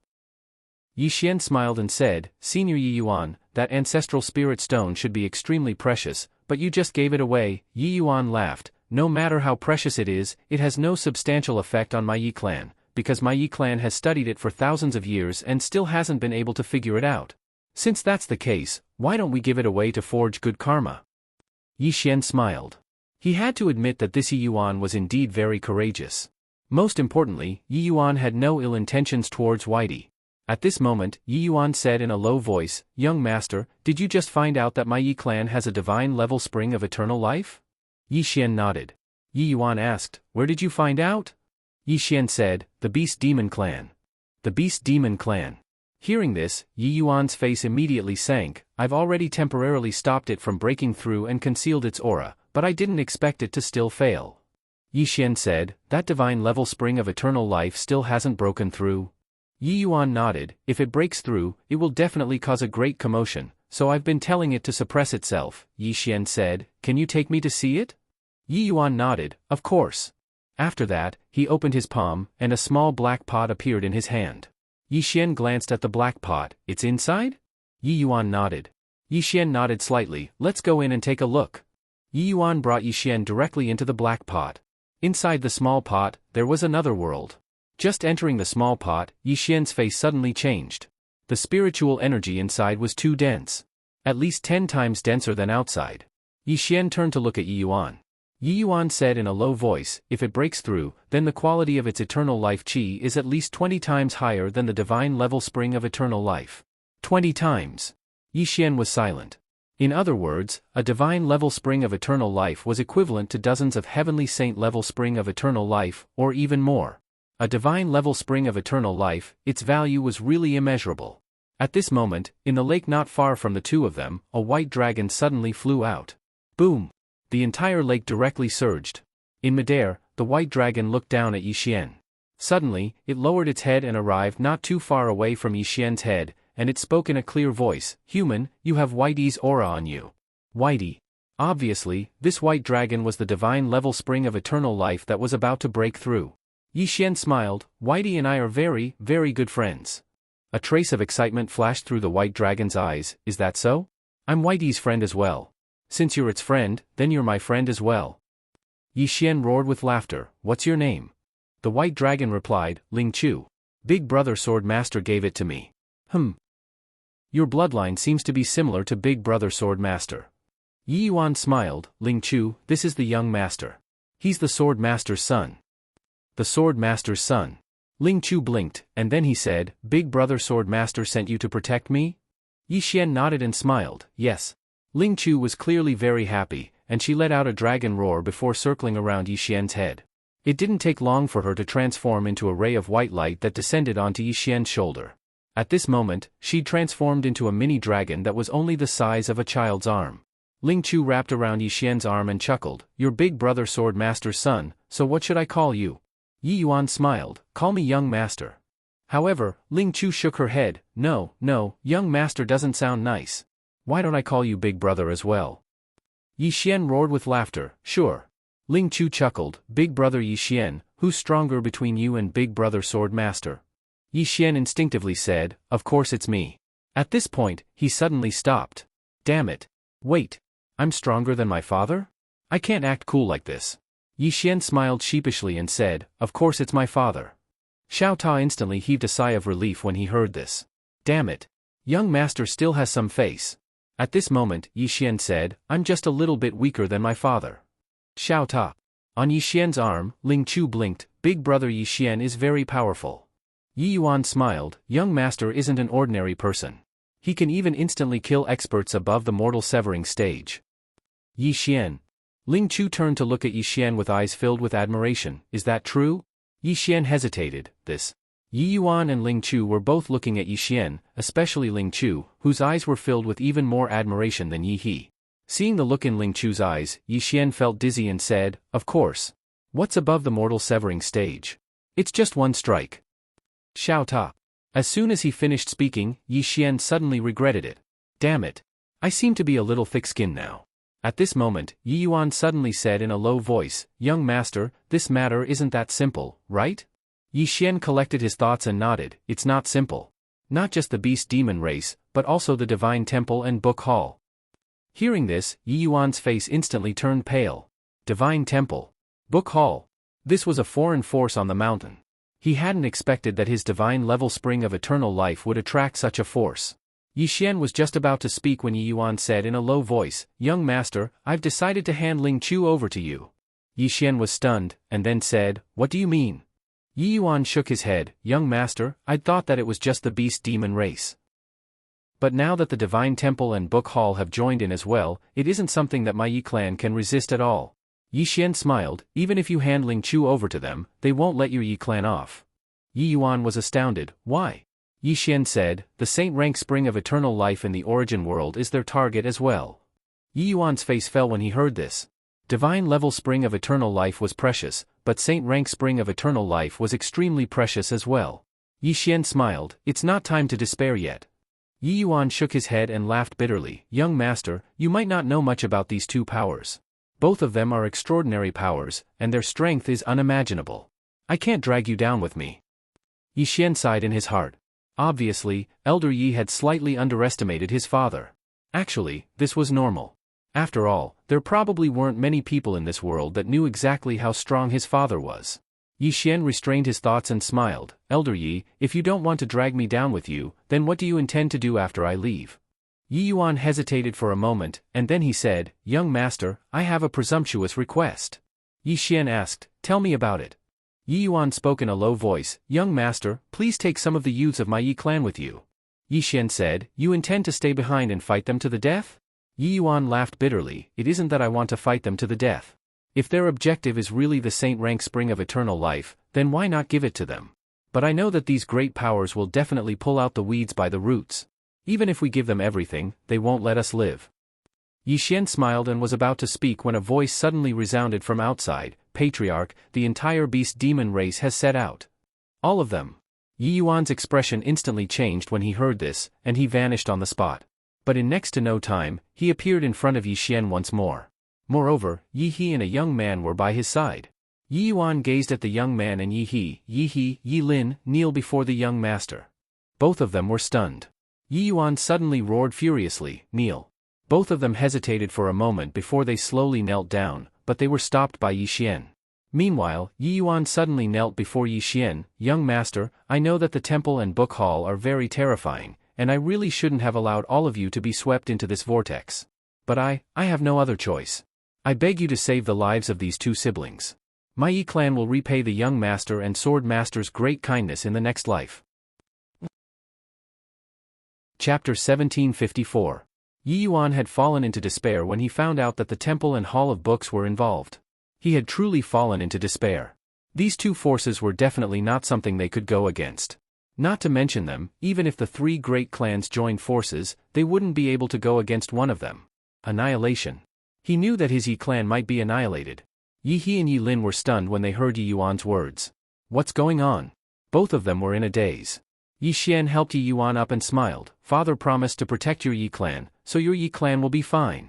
Yi Xian smiled and said, Senior Yi Yuan, that ancestral spirit stone should be extremely precious, but you just gave it away. Yi Yuan laughed, no matter how precious it is, it has no substantial effect on my Yi clan, because my Yi clan has studied it for thousands of years and still hasn't been able to figure it out. Since that's the case, why don't we give it away to forge good karma? Yi Xian smiled. He had to admit that this Yi Yuan was indeed very courageous. Most importantly, Yi Yuan had no ill intentions towards Whitey. At this moment, Yi Yuan said in a low voice, "Young master, did you just find out that my Yi clan has a divine level spring of eternal life?" Yi Xian nodded. Yi Yuan asked, "Where did you find out?" Yi Xian said, "The Beast Demon Clan." The Beast Demon Clan. Hearing this, Yi Yuan's face immediately sank. "I've already temporarily stopped it from breaking through and concealed its aura, but I didn't expect it to still fail." Yi Xian said, "That divine level spring of eternal life still hasn't broken through?" Yi Yuan nodded. "If it breaks through, it will definitely cause a great commotion, so I've been telling it to suppress itself." Yi Xian said, "Can you take me to see it?" Yi Yuan nodded, "Of course." After that, he opened his palm, and a small black pot appeared in his hand. Yi Xian glanced at the black pot. "It's inside?" Yi Yuan nodded. Yi Xian nodded slightly. "Let's go in and take a look." Yi Yuan brought Yi Xian directly into the black pot. Inside the small pot, there was another world. Just entering the small pot, Yi Xian's face suddenly changed. The spiritual energy inside was too dense. At least 10 times denser than outside. Yi Xian turned to look at Yi Yuan. Yi Yuan said in a low voice, "If it breaks through, then the quality of its eternal life qi is at least 20 times higher than the divine level spring of eternal life." 20 times. Yi Xian was silent. In other words, a divine level spring of eternal life was equivalent to dozens of heavenly saint level spring of eternal life, or even more. A divine level spring of eternal life, its value was really immeasurable. At this moment, in the lake not far from the two of them, a white dragon suddenly flew out. Boom! The entire lake directly surged. In midair, the white dragon looked down at Yi Xian. Suddenly, it lowered its head and arrived not too far away from Yi Xian's head, and it spoke in a clear voice, "Human, you have Whitey's aura on you." Whitey. Obviously, this white dragon was the divine level spring of eternal life that was about to break through. Yi Xian smiled. "Whitey and I are very, very good friends." A trace of excitement flashed through the white dragon's eyes. "Is that so? I'm Whitey's friend as well." "Since you're its friend, then you're my friend as well." Yi Xian roared with laughter. "What's your name?" The white dragon replied, "Ling Chu. Big brother Swordmaster gave it to me." Your bloodline seems to be similar to Big Brother Swordmaster." Yi Yuan smiled. "Ling Chu, this is the young master. He's the Swordmaster's son." The Swordmaster's son. Ling Chu blinked, and then he said, "Big Brother Swordmaster sent you to protect me?" Yi Xian nodded and smiled. "Yes." Ling Chu was clearly very happy, and she let out a dragon roar before circling around Yi Xian's head. It didn't take long for her to transform into a ray of white light that descended onto Yi Xian's shoulder. At this moment, she transformed into a mini dragon that was only the size of a child's arm. Ling Chu wrapped around Yi Xian's arm and chuckled, "Your Big Brother Swordmaster's son, so what should I call you?" Yi Yuan smiled, "Call me young master." However, Ling Chu shook her head. No, young master doesn't sound nice. Why don't I call you Big Brother as well?" Yi Xian roared with laughter. "Sure." Ling Chu chuckled, "Big Brother Yi Xian, who's stronger between you and Big Brother Swordmaster?" Yi Xian instinctively said, "Of course it's me." At this point, he suddenly stopped. "Damn it. Wait. I'm stronger than my father? I can't act cool like this." Yi Xian smiled sheepishly and said, "Of course it's my father." Xiao Ta instantly heaved a sigh of relief when he heard this. Damn it. Young master still has some face. At this moment, Yi Xian said, "I'm just a little bit weaker than my father." Xiao Ta. On Yi Xian's arm, Ling Chu blinked. "Big brother Yi Xian is very powerful." Yi Yuan smiled. "Young master isn't an ordinary person. He can even instantly kill experts above the mortal severing stage." Yi Xian. Ling Chu turned to look at Yi Xian with eyes filled with admiration. "Is that true?" Yi Xian hesitated. Yi Yuan and Ling Chu were both looking at Yi Xian, especially Ling Chu, whose eyes were filled with even more admiration than Yi He. Seeing the look in Ling Chu's eyes, Yi Xian felt dizzy and said, "Of course. What's above the mortal severing stage? It's just one strike." Xiao Ta. As soon as he finished speaking, Yi Xian suddenly regretted it. "Damn it. I seem to be a little thick-skinned now." At this moment, Yi Yuan suddenly said in a low voice, "Young master, this matter isn't that simple, right?" Yi Xian collected his thoughts and nodded. "It's not simple. Not just the beast demon race, but also the divine temple and book hall." Hearing this, Yi Yuan's face instantly turned pale. Divine temple. Book hall. This was a foreign force on the mountain. He hadn't expected that his divine level spring of eternal life would attract such a force. Yi Xian was just about to speak when Yi Yuan said in a low voice, "Young master, I've decided to hand Ling Chu over to you." Yi Xian was stunned, and then said, "What do you mean?" Yi Yuan shook his head. Young master, I'd thought that it was just the beast demon race. But now that the Divine Temple and Book Hall have joined in as well, it isn't something that my Yi clan can resist at all. Yi Xian smiled. Even if you hand Ling Chu over to them, they won't let your Yi clan off. Yi Yuan was astounded. Why? Yi Xian said, the Saint rank Spring of Eternal Life in the Origin World is their target as well. Yi Yuan's face fell when he heard this. Divine level Spring of Eternal Life was precious, but Saint rank Spring of Eternal Life was extremely precious as well. Yi Xian smiled. It's not time to despair yet. Yi Yuan shook his head and laughed bitterly. Young master, you might not know much about these two powers. Both of them are extraordinary powers, and their strength is unimaginable. I can't drag you down with me. Yi Xian sighed in his heart. Obviously, Elder Yi had slightly underestimated his father. Actually, this was normal. After all, there probably weren't many people in this world that knew exactly how strong his father was. Yi Xian restrained his thoughts and smiled. Elder Yi, if you don't want to drag me down with you, then what do you intend to do after I leave? Yi Yuan hesitated for a moment, and then he said, Young master, I have a presumptuous request. Yi Xian asked, tell me about it. Yi Yuan spoke in a low voice. Young master, please take some of the youths of my Yi clan with you. Yi Xian said, you intend to stay behind and fight them to the death? Yi Yuan laughed bitterly. It isn't that I want to fight them to the death. If their objective is really the Saint rank Spring of Eternal Life, then why not give it to them? But I know that these great powers will definitely pull out the weeds by the roots. Even if we give them everything, they won't let us live. Yi Xian smiled and was about to speak when a voice suddenly resounded from outside. Patriarch, the entire beast demon race has set out. All of them. Yi Yuan's expression instantly changed when he heard this, and he vanished on the spot. But in next to no time, he appeared in front of Yi Xian once more. Moreover, Yi He and a young man were by his side. Yi Yuan gazed at the young man and Yi He, Yi Lin, kneel before the young master. Both of them were stunned. Yi Yuan suddenly roared furiously, kneel. Both of them hesitated for a moment before they slowly knelt down, but they were stopped by Yi Xian. Meanwhile, Yi Yuan suddenly knelt before Yi Xian. Young master, I know that the temple and book hall are very terrifying, and I really shouldn't have allowed all of you to be swept into this vortex. But I have no other choice. I beg you to save the lives of these two siblings. My Yi clan will repay the young master and Swordmaster's great kindness in the next life. Chapter 1754. Yi Yuan had fallen into despair when he found out that the temple and hall of books were involved. He had truly fallen into despair. These two forces were definitely not something they could go against. Not to mention them, even if the three great clans joined forces, they wouldn't be able to go against one of them. Annihilation. He knew that his Yi clan might be annihilated. Yi He and Yi Lin were stunned when they heard Yi Yuan's words. What's going on? Both of them were in a daze. Yi Xian helped Yi Yuan up and smiled. Father promised to protect your Yi clan, so your Yi clan will be fine.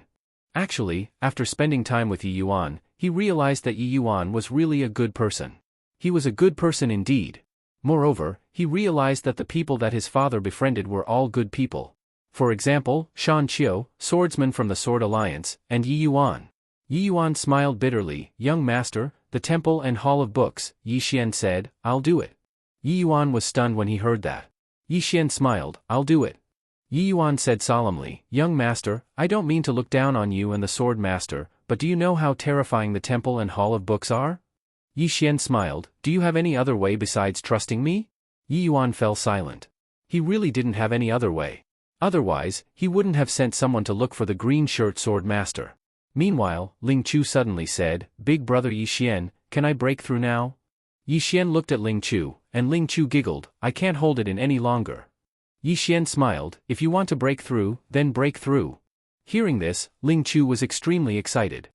Actually, after spending time with Yi Yuan, he realized that Yi Yuan was really a good person. He was a good person indeed. Moreover, he realized that the people that his father befriended were all good people. For example, Shan Qiu, swordsman from the Sword Alliance, and Yi Yuan. Yi Yuan smiled bitterly. Young master, the temple and hall of books, Yi Xian said, I'll do it. Yi Yuan was stunned when he heard that. Yi Xian smiled. I'll do it. Yi Yuan said solemnly, Young master, I don't mean to look down on you and the Swordmaster, but do you know how terrifying the temple and hall of books are? Yi Xian smiled. Do you have any other way besides trusting me? Yi Yuan fell silent. He really didn't have any other way. Otherwise, he wouldn't have sent someone to look for the green shirt Swordmaster. Meanwhile, Ling Chu suddenly said, Big brother Yi Xian, can I break through now? Yi Xian looked at Ling Chu, and Ling Chu giggled, I can't hold it in any longer. Yi Xian smiled, if you want to break through, then break through. Hearing this, Ling Chu was extremely excited.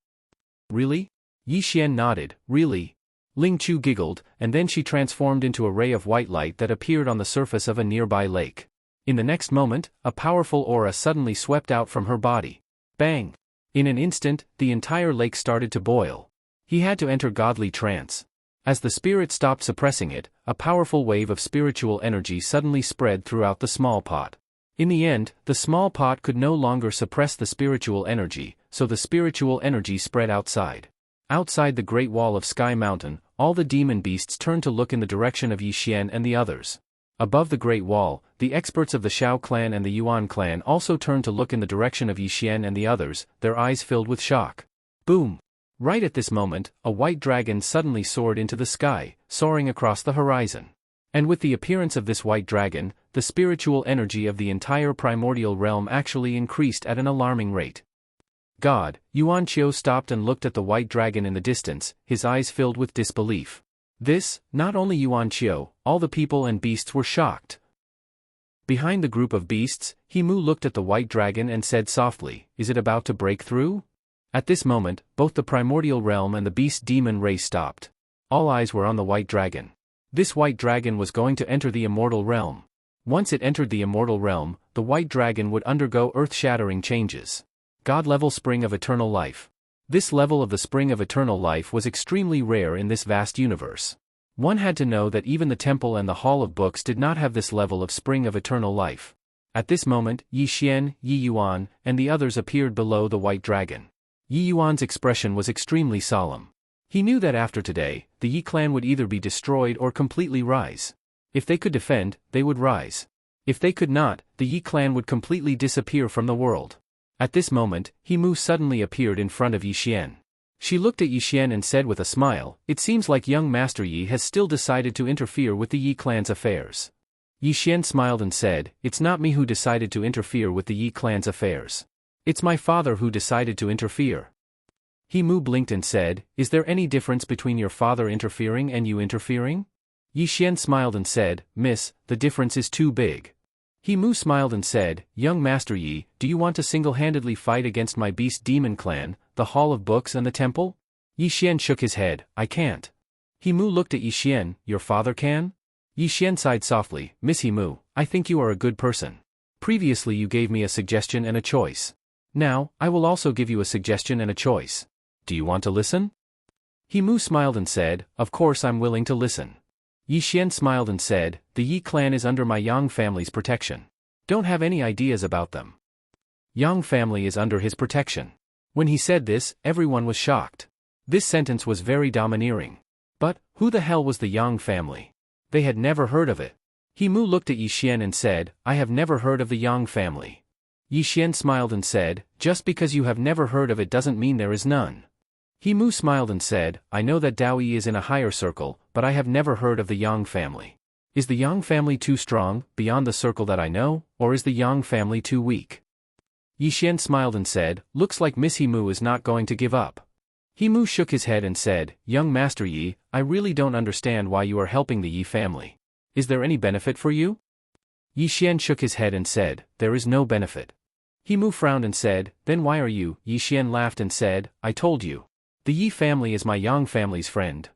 Really? Yi Xian nodded, really? Ling Chu giggled, and then she transformed into a ray of white light that appeared on the surface of a nearby lake. In the next moment, a powerful aura suddenly swept out from her body. Bang! In an instant, the entire lake started to boil. He had to enter godly trance. As the spirit stopped suppressing it, a powerful wave of spiritual energy suddenly spread throughout the small pot. In the end, the small pot could no longer suppress the spiritual energy, so the spiritual energy spread outside. Outside the Great Wall of Sky Mountain, all the demon beasts turned to look in the direction of Yi Xian and the others. Above the Great Wall, the experts of the Shao clan and the Yuan clan also turned to look in the direction of Yi Xian and the others, their eyes filled with shock. Boom! Right at this moment, a white dragon suddenly soared into the sky, soaring across the horizon. And with the appearance of this white dragon, the spiritual energy of the entire primordial realm actually increased at an alarming rate. God, Yuan Qiu stopped and looked at the white dragon in the distance, his eyes filled with disbelief. This, not only Yuan Qiu, all the people and beasts were shocked. Behind the group of beasts, He Mu looked at the white dragon and said softly, "Is it about to break through?" At this moment, both the primordial realm and the beast demon race stopped. All eyes were on the white dragon. This white dragon was going to enter the immortal realm. Once it entered the immortal realm, the white dragon would undergo earth-shattering changes. God-level spring of eternal life. This level of the spring of eternal life was extremely rare in this vast universe. One had to know that even the temple and the hall of books did not have this level of spring of eternal life. At this moment, Yi Xian, Yi Yuan, and the others appeared below the white dragon. Yi Yuan's expression was extremely solemn. He knew that after today, the Yi clan would either be destroyed or completely rise. If they could defend, they would rise. If they could not, the Yi clan would completely disappear from the world. At this moment, He Mu suddenly appeared in front of Yi Xian. She looked at Yi Xian and said with a smile, "It seems like young Master Yi has still decided to interfere with the Yi clan's affairs." Yi Xian smiled and said, "It's not me who decided to interfere with the Yi clan's affairs. It's my father who decided to interfere." He Mu blinked and said, "Is there any difference between your father interfering and you interfering?" Yi Xian smiled and said, "Miss, the difference is too big." He Mu smiled and said, "Young Master Yi, do you want to single-handedly fight against my beast demon clan, the hall of books and the temple?" Yi Xian shook his head, "I can't." He Mu looked at Yi Xian, "Your father can?" Yi Xian sighed softly, "Miss He Mu, I think you are a good person. Previously you gave me a suggestion and a choice. Now, I will also give you a suggestion and a choice. Do you want to listen?" He Mu smiled and said, "Of course I'm willing to listen." Yi Xian smiled and said, "The Yi clan is under my Yang family's protection. Don't have any ideas about them. Yang family is under his protection." When he said this, everyone was shocked. This sentence was very domineering. But, who the hell was the Yang family? They had never heard of it. He Mu looked at Yi Xian and said, "I have never heard of the Yang family." Yi Xian smiled and said, "Just because you have never heard of it doesn't mean there is none." He Mu smiled and said, "I know that Dao Yi is in a higher circle, but I have never heard of the Yang family. Is the Yang family too strong, beyond the circle that I know, or is the Yang family too weak?" Yi Xian smiled and said, "Looks like Miss He Mu is not going to give up." He Mu shook his head and said, "Young Master Yi, I really don't understand why you are helping the Yi family. Is there any benefit for you?" Yi Xian shook his head and said, "There is no benefit." He Mu frowned and said, "Then why are you?" Yi Xian laughed and said, "I told you. The Yi family is my Yang family's friend."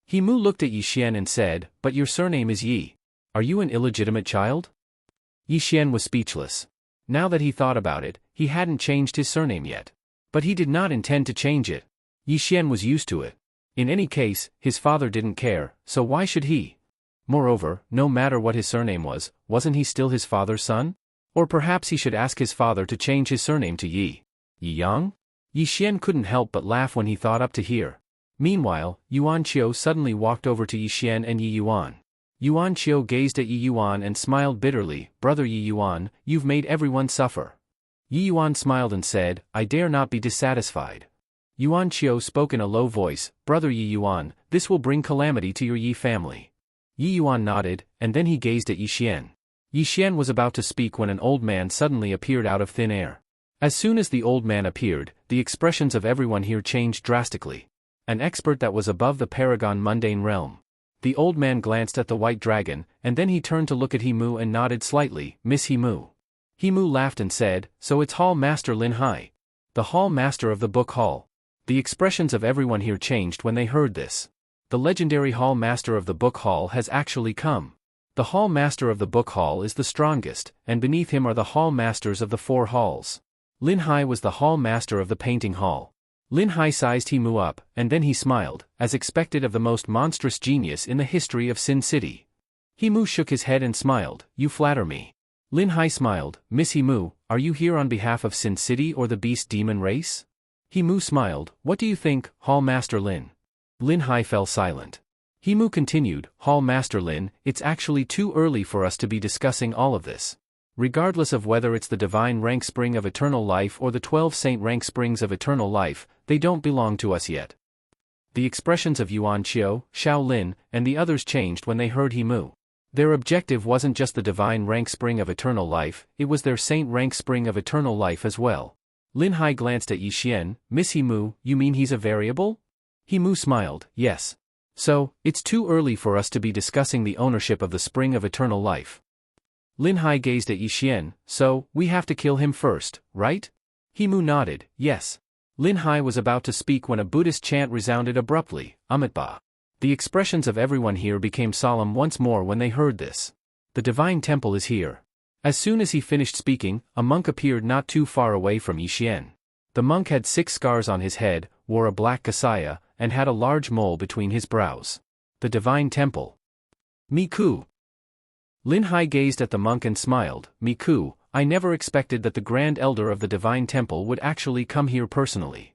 He Mu looked at Yi Xian and said, "But your surname is Yi. Are you an illegitimate child?" Yi Xian was speechless. Now that he thought about it, he hadn't changed his surname yet. But he did not intend to change it. Yi Xian was used to it. In any case, his father didn't care, so why should he? Moreover, no matter what his surname was, wasn't he still his father's son? Or perhaps he should ask his father to change his surname to Yi. Yi Yang? Yi Xian couldn't help but laugh when he thought up to here. Meanwhile, Yuan Qiu suddenly walked over to Yi Xian and Yi Yuan. Yuan Qiu gazed at Yi Yuan and smiled bitterly, "Brother Yi Yuan, you've made everyone suffer." Yi Yuan smiled and said, "I dare not be dissatisfied." Yuan Qiu spoke in a low voice, "Brother Yi Yuan, this will bring calamity to your Yi family." Yi Yuan nodded, and then he gazed at Yi Xian. Yi Xian was about to speak when an old man suddenly appeared out of thin air. As soon as the old man appeared, the expressions of everyone here changed drastically. An expert that was above the paragon mundane realm. The old man glanced at the white dragon, and then he turned to look at He Mu and nodded slightly, "Miss He Mu." He Mu laughed and said, "So it's Hall Master Lin Hai. The Hall Master of the Book Hall." The expressions of everyone here changed when they heard this. The legendary Hall Master of the Book Hall has actually come. The Hall Master of the Book Hall is the strongest, and beneath him are the Hall Masters of the 4 halls. Lin Hai was the Hall Master of the Painting Hall. Lin Hai sized He Mu up, and then he smiled, as expected of the most monstrous genius in the history of Sin City. He Mu shook his head and smiled, "You flatter me." Lin Hai smiled, "Miss He Mu, are you here on behalf of Sin City or the Beast Demon race?" He Mu smiled, "What do you think, Hall Master Lin?" Lin Hai fell silent. He Mu continued, "Hall Master Lin, it's actually too early for us to be discussing all of this. Regardless of whether it's the divine rank spring of eternal life or the 12 saint rank springs of eternal life, they don't belong to us yet. The expressions of Yuan Qiu, Xiao Lin, and the others changed when they heard He Mu. Their objective wasn't just the divine rank spring of eternal life, it was their saint rank spring of eternal life as well. Lin Hai glanced at Yi Xian. Miss He Mu, you mean he's a variable? He Mu smiled, yes. So, it's too early for us to be discussing the ownership of the spring of eternal life. Lin Hai gazed at Yi Xian. So, we have to kill him first, right? He Mu nodded, yes. Lin Hai was about to speak when a Buddhist chant resounded abruptly, Amitabha. The expressions of everyone here became solemn once more when they heard this. The divine temple is here. As soon as he finished speaking, a monk appeared not too far away from Yi Xian. The monk had 6 scars on his head, wore a black kasaya, and had a large mole between his brows. The divine temple. Miku. Lin Hai gazed at the monk and smiled. Miku, I never expected that the Grand Elder of the Divine Temple would actually come here personally.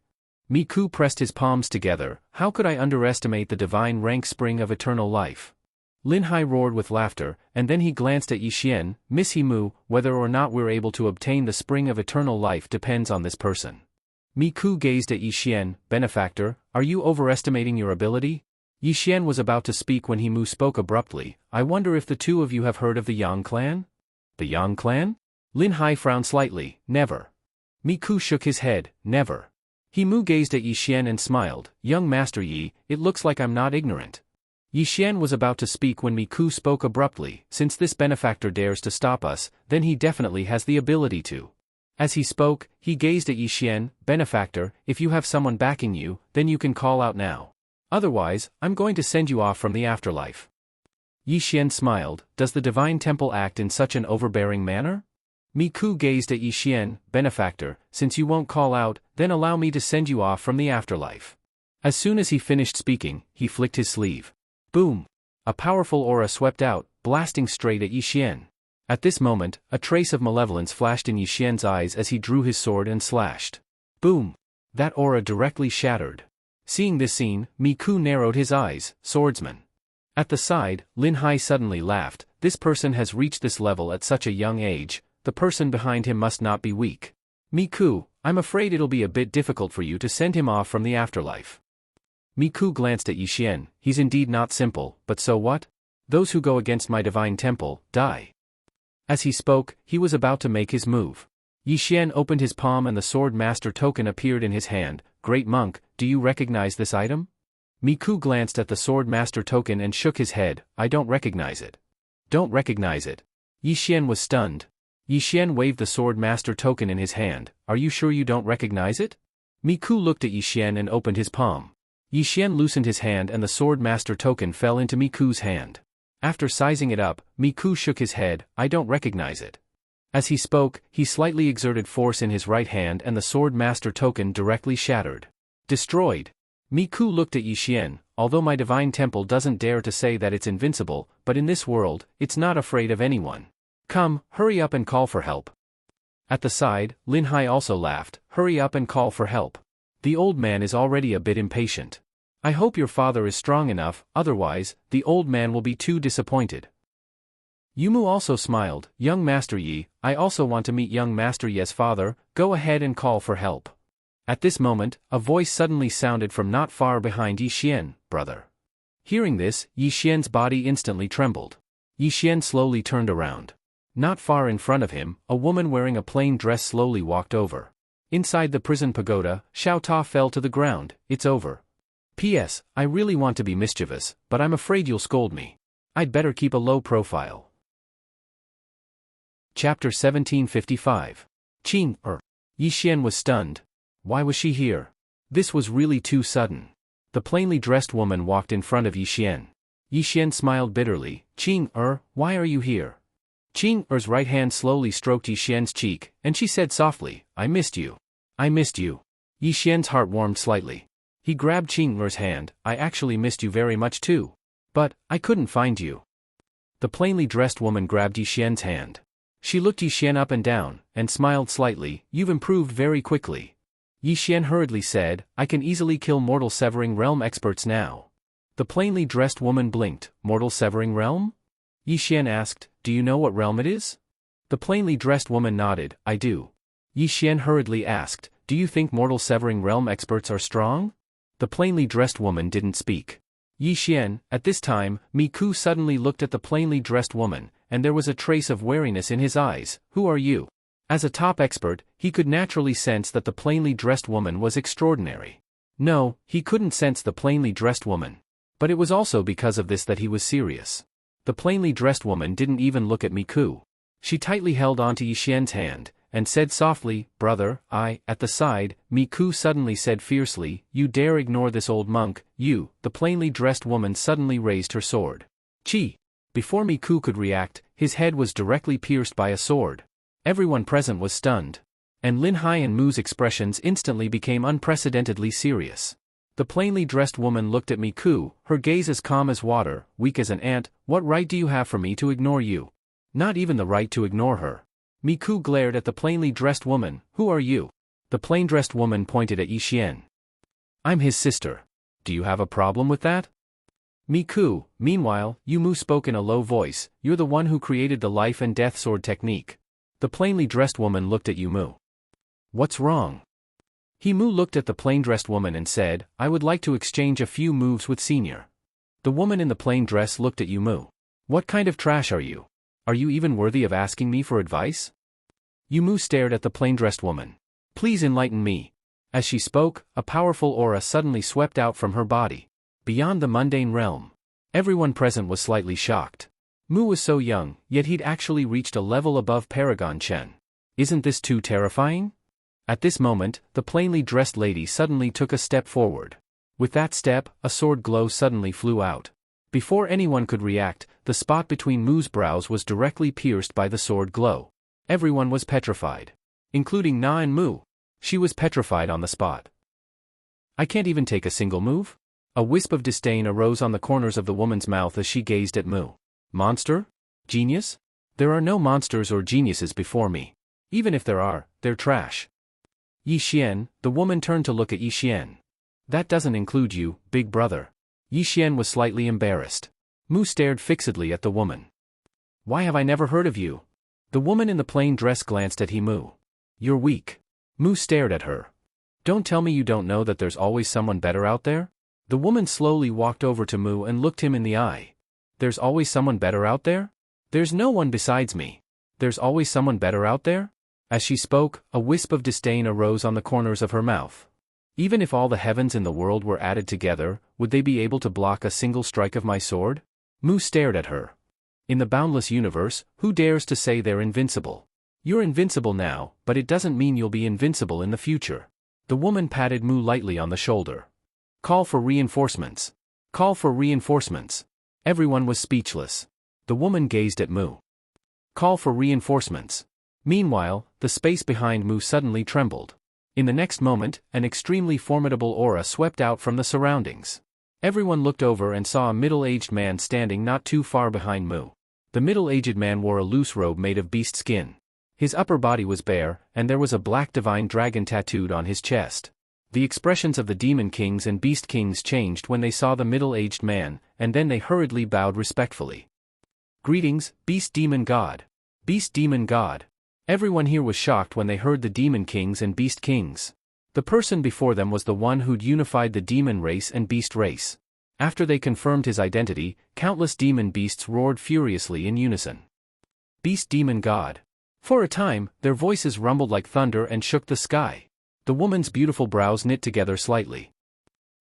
Miku pressed his palms together. How could I underestimate the divine rank spring of eternal life? Lin Hai roared with laughter, and then he glanced at Yi Xian. Miss He Mu, whether or not we're able to obtain the spring of eternal life depends on this person. Miku gazed at Yi Xian. Benefactor, are you overestimating your ability? Yi Xian was about to speak when He Mu spoke abruptly. I wonder if the two of you have heard of the Yang clan? The Yang clan? Lin Hai frowned slightly. Never. Miku shook his head. Never. He Mu gazed at Yi Xian and smiled. Young Master Yi, it looks like I'm not ignorant. Yi Xian was about to speak when Miku spoke abruptly. Since this benefactor dares to stop us, then he definitely has the ability to. As he spoke, he gazed at Yi Xian. Benefactor, if you have someone backing you, then you can call out now. Otherwise, I'm going to send you off from the afterlife. Yi Xian smiled. Does the divine temple act in such an overbearing manner? Miku gazed at Yi Xian. Benefactor, since you won't call out, then allow me to send you off from the afterlife. As soon as he finished speaking, he flicked his sleeve. Boom! A powerful aura swept out, blasting straight at Yi Xian. At this moment, a trace of malevolence flashed in Yi Xian's eyes as he drew his sword and slashed. Boom! That aura directly shattered. Seeing this scene, Miku narrowed his eyes. Swordsman. At the side, Lin Hai suddenly laughed. This person has reached this level at such a young age, the person behind him must not be weak. Miku, I'm afraid it'll be a bit difficult for you to send him off from the afterlife. Miku glanced at Yi Xian. He's indeed not simple, but so what? Those who go against my divine temple, die. As he spoke, he was about to make his move. Yi Xian opened his palm and the Swordmaster token appeared in his hand. Great monk, do you recognize this item? Miku glanced at the Swordmaster token and shook his head. I don't recognize it. Don't recognize it. Yi Xian was stunned. Yi Xian waved the Swordmaster token in his hand. Are you sure you don't recognize it? Miku looked at Yi Xian and opened his palm. Yi Xian loosened his hand and the Swordmaster token fell into Miku's hand. After sizing it up, Miku shook his head. I don't recognize it. As he spoke, he slightly exerted force in his right hand and the Swordmaster token directly shattered. Destroyed. Miku looked at Yi Xian. Although my divine temple doesn't dare to say that it's invincible, but in this world, it's not afraid of anyone. Come, hurry up and call for help. At the side, Lin Hai also laughed. Hurry up and call for help. The old man is already a bit impatient. I hope your father is strong enough, otherwise, the old man will be too disappointed. Yumu also smiled. Young Master Yi, I also want to meet young Master Yi's father, go ahead and call for help. At this moment, a voice suddenly sounded from not far behind Yi Xian. Brother. Hearing this, Yi Xian's body instantly trembled. Yi Xian slowly turned around. Not far in front of him, a woman wearing a plain dress slowly walked over. Inside the prison pagoda, Xiao Ta fell to the ground. It's over. P.S. I really want to be mischievous, but I'm afraid you'll scold me. I'd better keep a low profile. Chapter 1755. Qing, Yi Xian was stunned. Why was she here? This was really too sudden. The plainly dressed woman walked in front of Yi Xian. Yi Xian smiled bitterly. Qing, why are you here? Qing Er's right hand slowly stroked Yi Xian's cheek, and she said softly, I missed you. I missed you. Yi Xian's heart warmed slightly. He grabbed Qing Er's hand. I actually missed you very much too. But, I couldn't find you. The plainly dressed woman grabbed Yi Xian's hand. She looked Yi Xian up and down, and smiled slightly. You've improved very quickly. Yi Xian hurriedly said, I can easily kill mortal severing realm experts now. The plainly dressed woman blinked. Mortal severing realm? Yi Xian asked, do you know what realm it is? The plainly dressed woman nodded. I do. Yi Xian hurriedly asked, Do you think mortal severing realm experts are strong? The plainly dressed woman didn't speak. Yi Xian, at this time, Mi Ku suddenly looked at the plainly dressed woman, and there was a trace of wariness in his eyes. Who are you? As a top expert, he could naturally sense that the plainly dressed woman was extraordinary. No, he couldn't sense the plainly dressed woman. But it was also because of this that he was serious. The plainly dressed woman didn't even look at Mi Ku. She tightly held onto Yi Xian's hand, and said softly, "Brother, at the side." Mi Ku suddenly said fiercely, "You dare ignore this old monk, you." The plainly dressed woman suddenly raised her sword. Chi! Before Mi Ku could react, his head was directly pierced by a sword. Everyone present was stunned. And Lin Hai and Mu's expressions instantly became unprecedentedly serious. The plainly dressed woman looked at Mi Ku, her gaze as calm as water, weak as an ant. "What right do you have for me to ignore you?" Not even the right to ignore her. Mi Ku glared at the plainly dressed woman. "Who are you?" The plain-dressed woman pointed at Yi Xian. "I'm his sister. Do you have a problem with that?" Mi Ku, meanwhile, Yu Mu spoke in a low voice, "You're the one who created the life and death sword technique." The plainly dressed woman looked at Yu Mu. "What's wrong?" He Mu looked at the plain-dressed woman and said, "I would like to exchange a few moves with Senior." The woman in the plain dress looked at Yu Mu. "What kind of trash are you? Are you even worthy of asking me for advice?" Yu Mu stared at the plain-dressed woman. "Please enlighten me." As she spoke, a powerful aura suddenly swept out from her body. Beyond the mundane realm. Everyone present was slightly shocked. Mu was so young, yet he'd actually reached a level above Paragon Chen. Isn't this too terrifying? At this moment, the plainly dressed lady suddenly took a step forward. With that step, a sword glow suddenly flew out. Before anyone could react, the spot between Mu's brows was directly pierced by the sword glow. Everyone was petrified. Including Na and Mu. She was petrified on the spot. "I can't even take a single move?" A wisp of disdain arose on the corners of the woman's mouth as she gazed at Mu. "Monster? Genius? There are no monsters or geniuses before me. Even if there are, they're trash." Yi Xian, the woman turned to look at Yi Xian. "That doesn't include you, big brother." Yi Xian was slightly embarrassed. Mu stared fixedly at the woman. "Why have I never heard of you?" The woman in the plain dress glanced at Mu. "You're weak." Mu stared at her. "Don't tell me you don't know that there's always someone better out there?" The woman slowly walked over to Mu and looked him in the eye. "There's always someone better out there? There's no one besides me. There's always someone better out there?" As she spoke, a wisp of disdain arose on the corners of her mouth. "Even if all the heavens in the world were added together, would they be able to block a single strike of my sword?" Mu stared at her. "In the boundless universe, who dares to say they're invincible? You're invincible now, but it doesn't mean you'll be invincible in the future." The woman patted Mu lightly on the shoulder. "Call for reinforcements. Call for reinforcements." Everyone was speechless. The woman gazed at Mu. "Call for reinforcements." Meanwhile, the space behind Mu suddenly trembled. In the next moment, an extremely formidable aura swept out from the surroundings. Everyone looked over and saw a middle-aged man standing not too far behind Mu. The middle-aged man wore a loose robe made of beast skin. His upper body was bare, and there was a black divine dragon tattooed on his chest. The expressions of the demon kings and beast kings changed when they saw the middle-aged man, and then they hurriedly bowed respectfully. "Greetings, beast demon god. Beast demon god." Everyone here was shocked when they heard the demon kings and beast kings. The person before them was the one who'd unified the demon race and beast race. After they confirmed his identity, countless demon beasts roared furiously in unison. "Beast demon god." For a time, their voices rumbled like thunder and shook the sky. The woman's beautiful brows knit together slightly.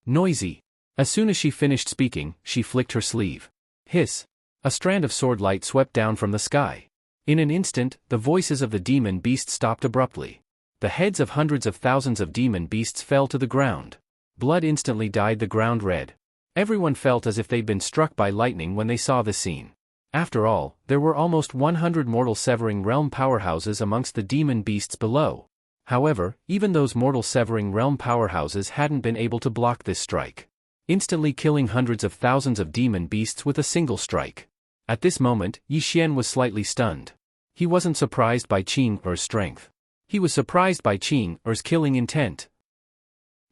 "Noisy." As soon as she finished speaking, she flicked her sleeve. Hiss. A strand of sword light swept down from the sky. In an instant, the voices of the demon beasts stopped abruptly. The heads of hundreds of thousands of demon beasts fell to the ground. Blood instantly dyed the ground red. Everyone felt as if they'd been struck by lightning when they saw the scene. After all, there were almost 100 mortal severing realm powerhouses amongst the demon beasts below. However, even those mortal severing realm powerhouses hadn't been able to block this strike, instantly killing hundreds of thousands of demon beasts with a single strike. At this moment, Yi Xian was slightly stunned. He wasn't surprised by Qing Er's strength. He was surprised by Qing Er's killing intent.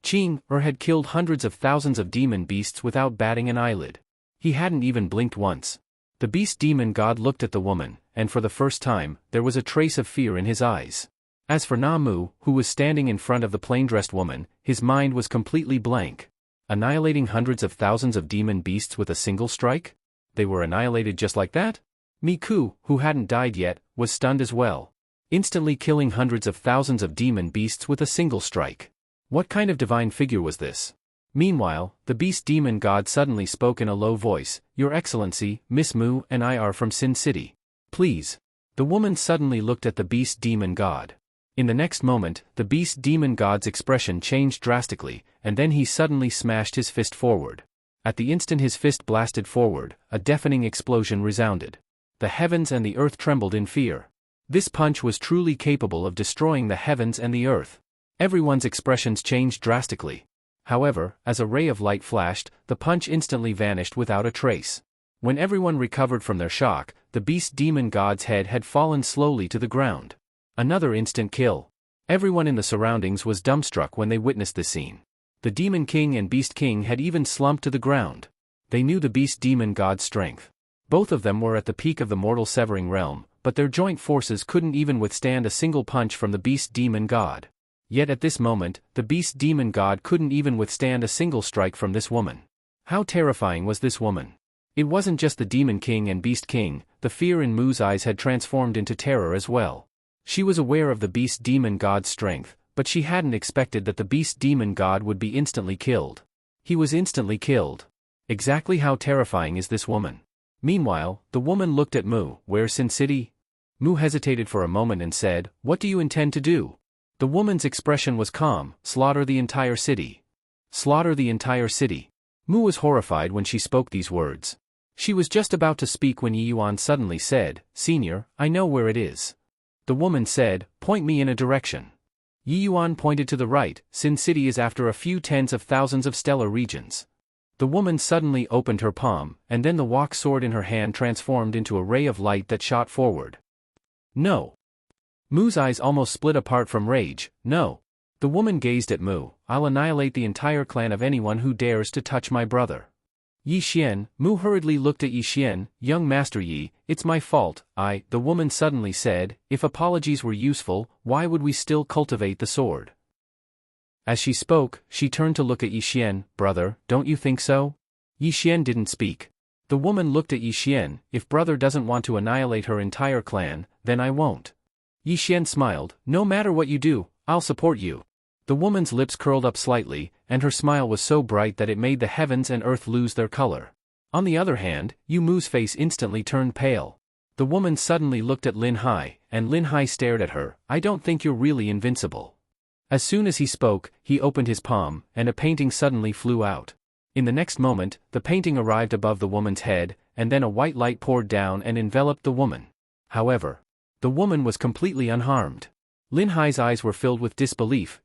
Qing Er had killed hundreds of thousands of demon beasts without batting an eyelid. He hadn't even blinked once. The beast demon god looked at the woman, and for the first time, there was a trace of fear in his eyes. As for Na Mu, who was standing in front of the plain-dressed woman, his mind was completely blank. Annihilating hundreds of thousands of demon beasts with a single strike? They were annihilated just like that? Miku, who hadn't died yet, was stunned as well. Instantly killing hundreds of thousands of demon beasts with a single strike. What kind of divine figure was this? Meanwhile, the beast demon god suddenly spoke in a low voice, "Your Excellency, Miss Mu and I are from Sin City. Please." The woman suddenly looked at the beast demon god. In the next moment, the beast demon god's expression changed drastically, and then he suddenly smashed his fist forward. At the instant his fist blasted forward, a deafening explosion resounded. The heavens and the earth trembled in fear. This punch was truly capable of destroying the heavens and the earth. Everyone's expressions changed drastically. However, as a ray of light flashed, the punch instantly vanished without a trace. When everyone recovered from their shock, the beast demon god's head had fallen slowly to the ground. Another instant kill. Everyone in the surroundings was dumbstruck when they witnessed this scene. The Demon King and Beast King had even slumped to the ground. They knew the beast demon god's strength. Both of them were at the peak of the mortal severing realm, but their joint forces couldn't even withstand a single punch from the beast demon god. Yet at this moment, the beast demon god couldn't even withstand a single strike from this woman. How terrifying was this woman? It wasn't just the Demon King and Beast King, the fear in Mu's eyes had transformed into terror as well. She was aware of the beast demon god's strength, but she hadn't expected that the beast demon god would be instantly killed. He was instantly killed. Exactly how terrifying is this woman? Meanwhile, the woman looked at Mu. "Where's Sin City?" Mu hesitated for a moment and said, "What do you intend to do?" The woman's expression was calm. "Slaughter the entire city. Slaughter the entire city." Mu was horrified when she spoke these words. She was just about to speak when Yi Yuan suddenly said, "Senior, I know where it is." The woman said, "Point me in a direction." Yi Yuan pointed to the right. "Sin City is after a few tens of thousands of stellar regions." The woman suddenly opened her palm, and then the walk sword in her hand transformed into a ray of light that shot forward. "No." Mu's eyes almost split apart from rage. "No." The woman gazed at Mu. "I'll annihilate the entire clan of anyone who dares to touch my brother." Yi Xian. Mu hurriedly looked at Yi Xian. "Young Master Yi, it's my fault, the woman suddenly said, "If apologies were useful, why would we still cultivate the sword?" As she spoke, she turned to look at Yi Xian. "Brother, don't you think so?" Yi Xian didn't speak. The woman looked at Yi Xian. "If brother doesn't want to annihilate her entire clan, then I won't." Yi Xian smiled. "No matter what you do, I'll support you." The woman's lips curled up slightly, and her smile was so bright that it made the heavens and earth lose their color. On the other hand, Yu Mu's face instantly turned pale. The woman suddenly looked at Lin Hai, and Lin Hai stared at her. "I don't think you're really invincible." As soon as he spoke, he opened his palm, and a painting suddenly flew out. In the next moment, the painting arrived above the woman's head, and then a white light poured down and enveloped the woman. However, the woman was completely unharmed. Lin Hai's eyes were filled with disbelief.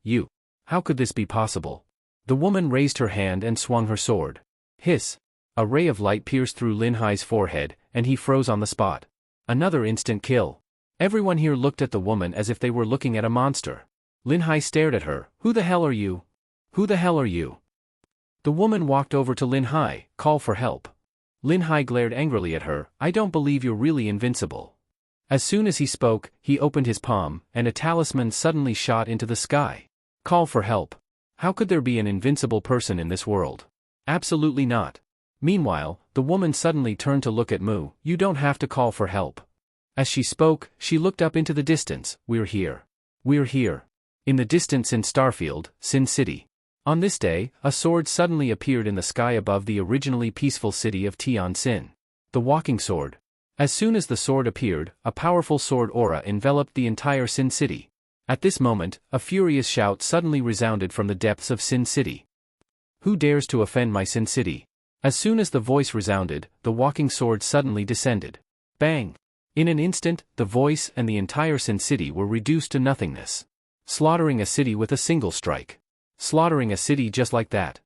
How could this be possible?" The woman raised her hand and swung her sword. Hiss! A ray of light pierced through Lin Hai's forehead, and he froze on the spot. Another instant kill. Everyone here looked at the woman as if they were looking at a monster. Lin Hai stared at her. "Who the hell are you? Who the hell are you?" The woman walked over to Lin Hai. "Call for help." Lin Hai glared angrily at her. "I don't believe you're really invincible." As soon as he spoke, he opened his palm, and a talisman suddenly shot into the sky. Call for help. How could there be an invincible person in this world? Absolutely not. Meanwhile, the woman suddenly turned to look at Mu. "You don't have to call for help." As she spoke, she looked up into the distance. "We're here. We're here." In the distance in Starfield, Sin City. On this day, a sword suddenly appeared in the sky above the originally peaceful city of Tian Sin. The walking sword. As soon as the sword appeared, a powerful sword aura enveloped the entire Sin City. At this moment, a furious shout suddenly resounded from the depths of Sin City. "Who dares to offend my Sin City?" As soon as the voice resounded, the walking sword suddenly descended. Bang! In an instant, the voice and the entire Sin City were reduced to nothingness. Slaughtering a city with a single strike. Slaughtering a city just like that.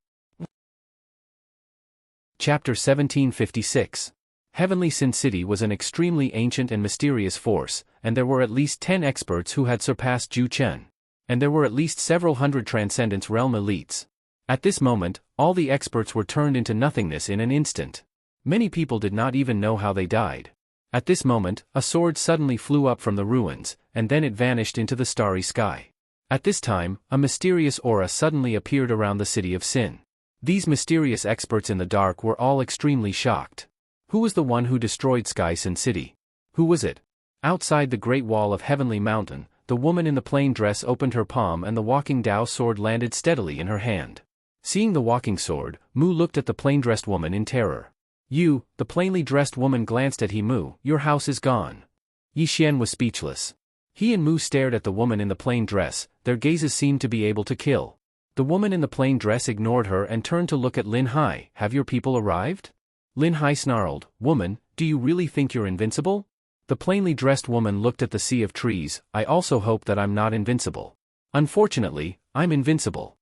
Chapter 1756. Heavenly Sin City was an extremely ancient and mysterious force, and there were at least 10 experts who had surpassed Zhu Chen. And there were at least several hundred Transcendence Realm elites. At this moment, all the experts were turned into nothingness in an instant. Many people did not even know how they died. At this moment, a sword suddenly flew up from the ruins, and then it vanished into the starry sky. At this time, a mysterious aura suddenly appeared around the city of Sin. These mysterious experts in the dark were all extremely shocked. Who was the one who destroyed Sky Sin City? Who was it? Outside the great wall of Heavenly Mountain, the woman in the plain dress opened her palm and the walking Dao sword landed steadily in her hand. Seeing the walking sword, Mu looked at the plain-dressed woman in terror. You, the plainly dressed woman glanced at Mu, your house is gone. Yi Xian was speechless. He and Mu stared at the woman in the plain dress, their gazes seemed to be able to kill. The woman in the plain dress ignored her and turned to look at Lin Hai. Have your people arrived? Lin Hai snarled, Woman, do you really think you're invincible? The plainly dressed woman looked at the sea of trees. I also hope that I'm not invincible. Unfortunately, I'm invincible.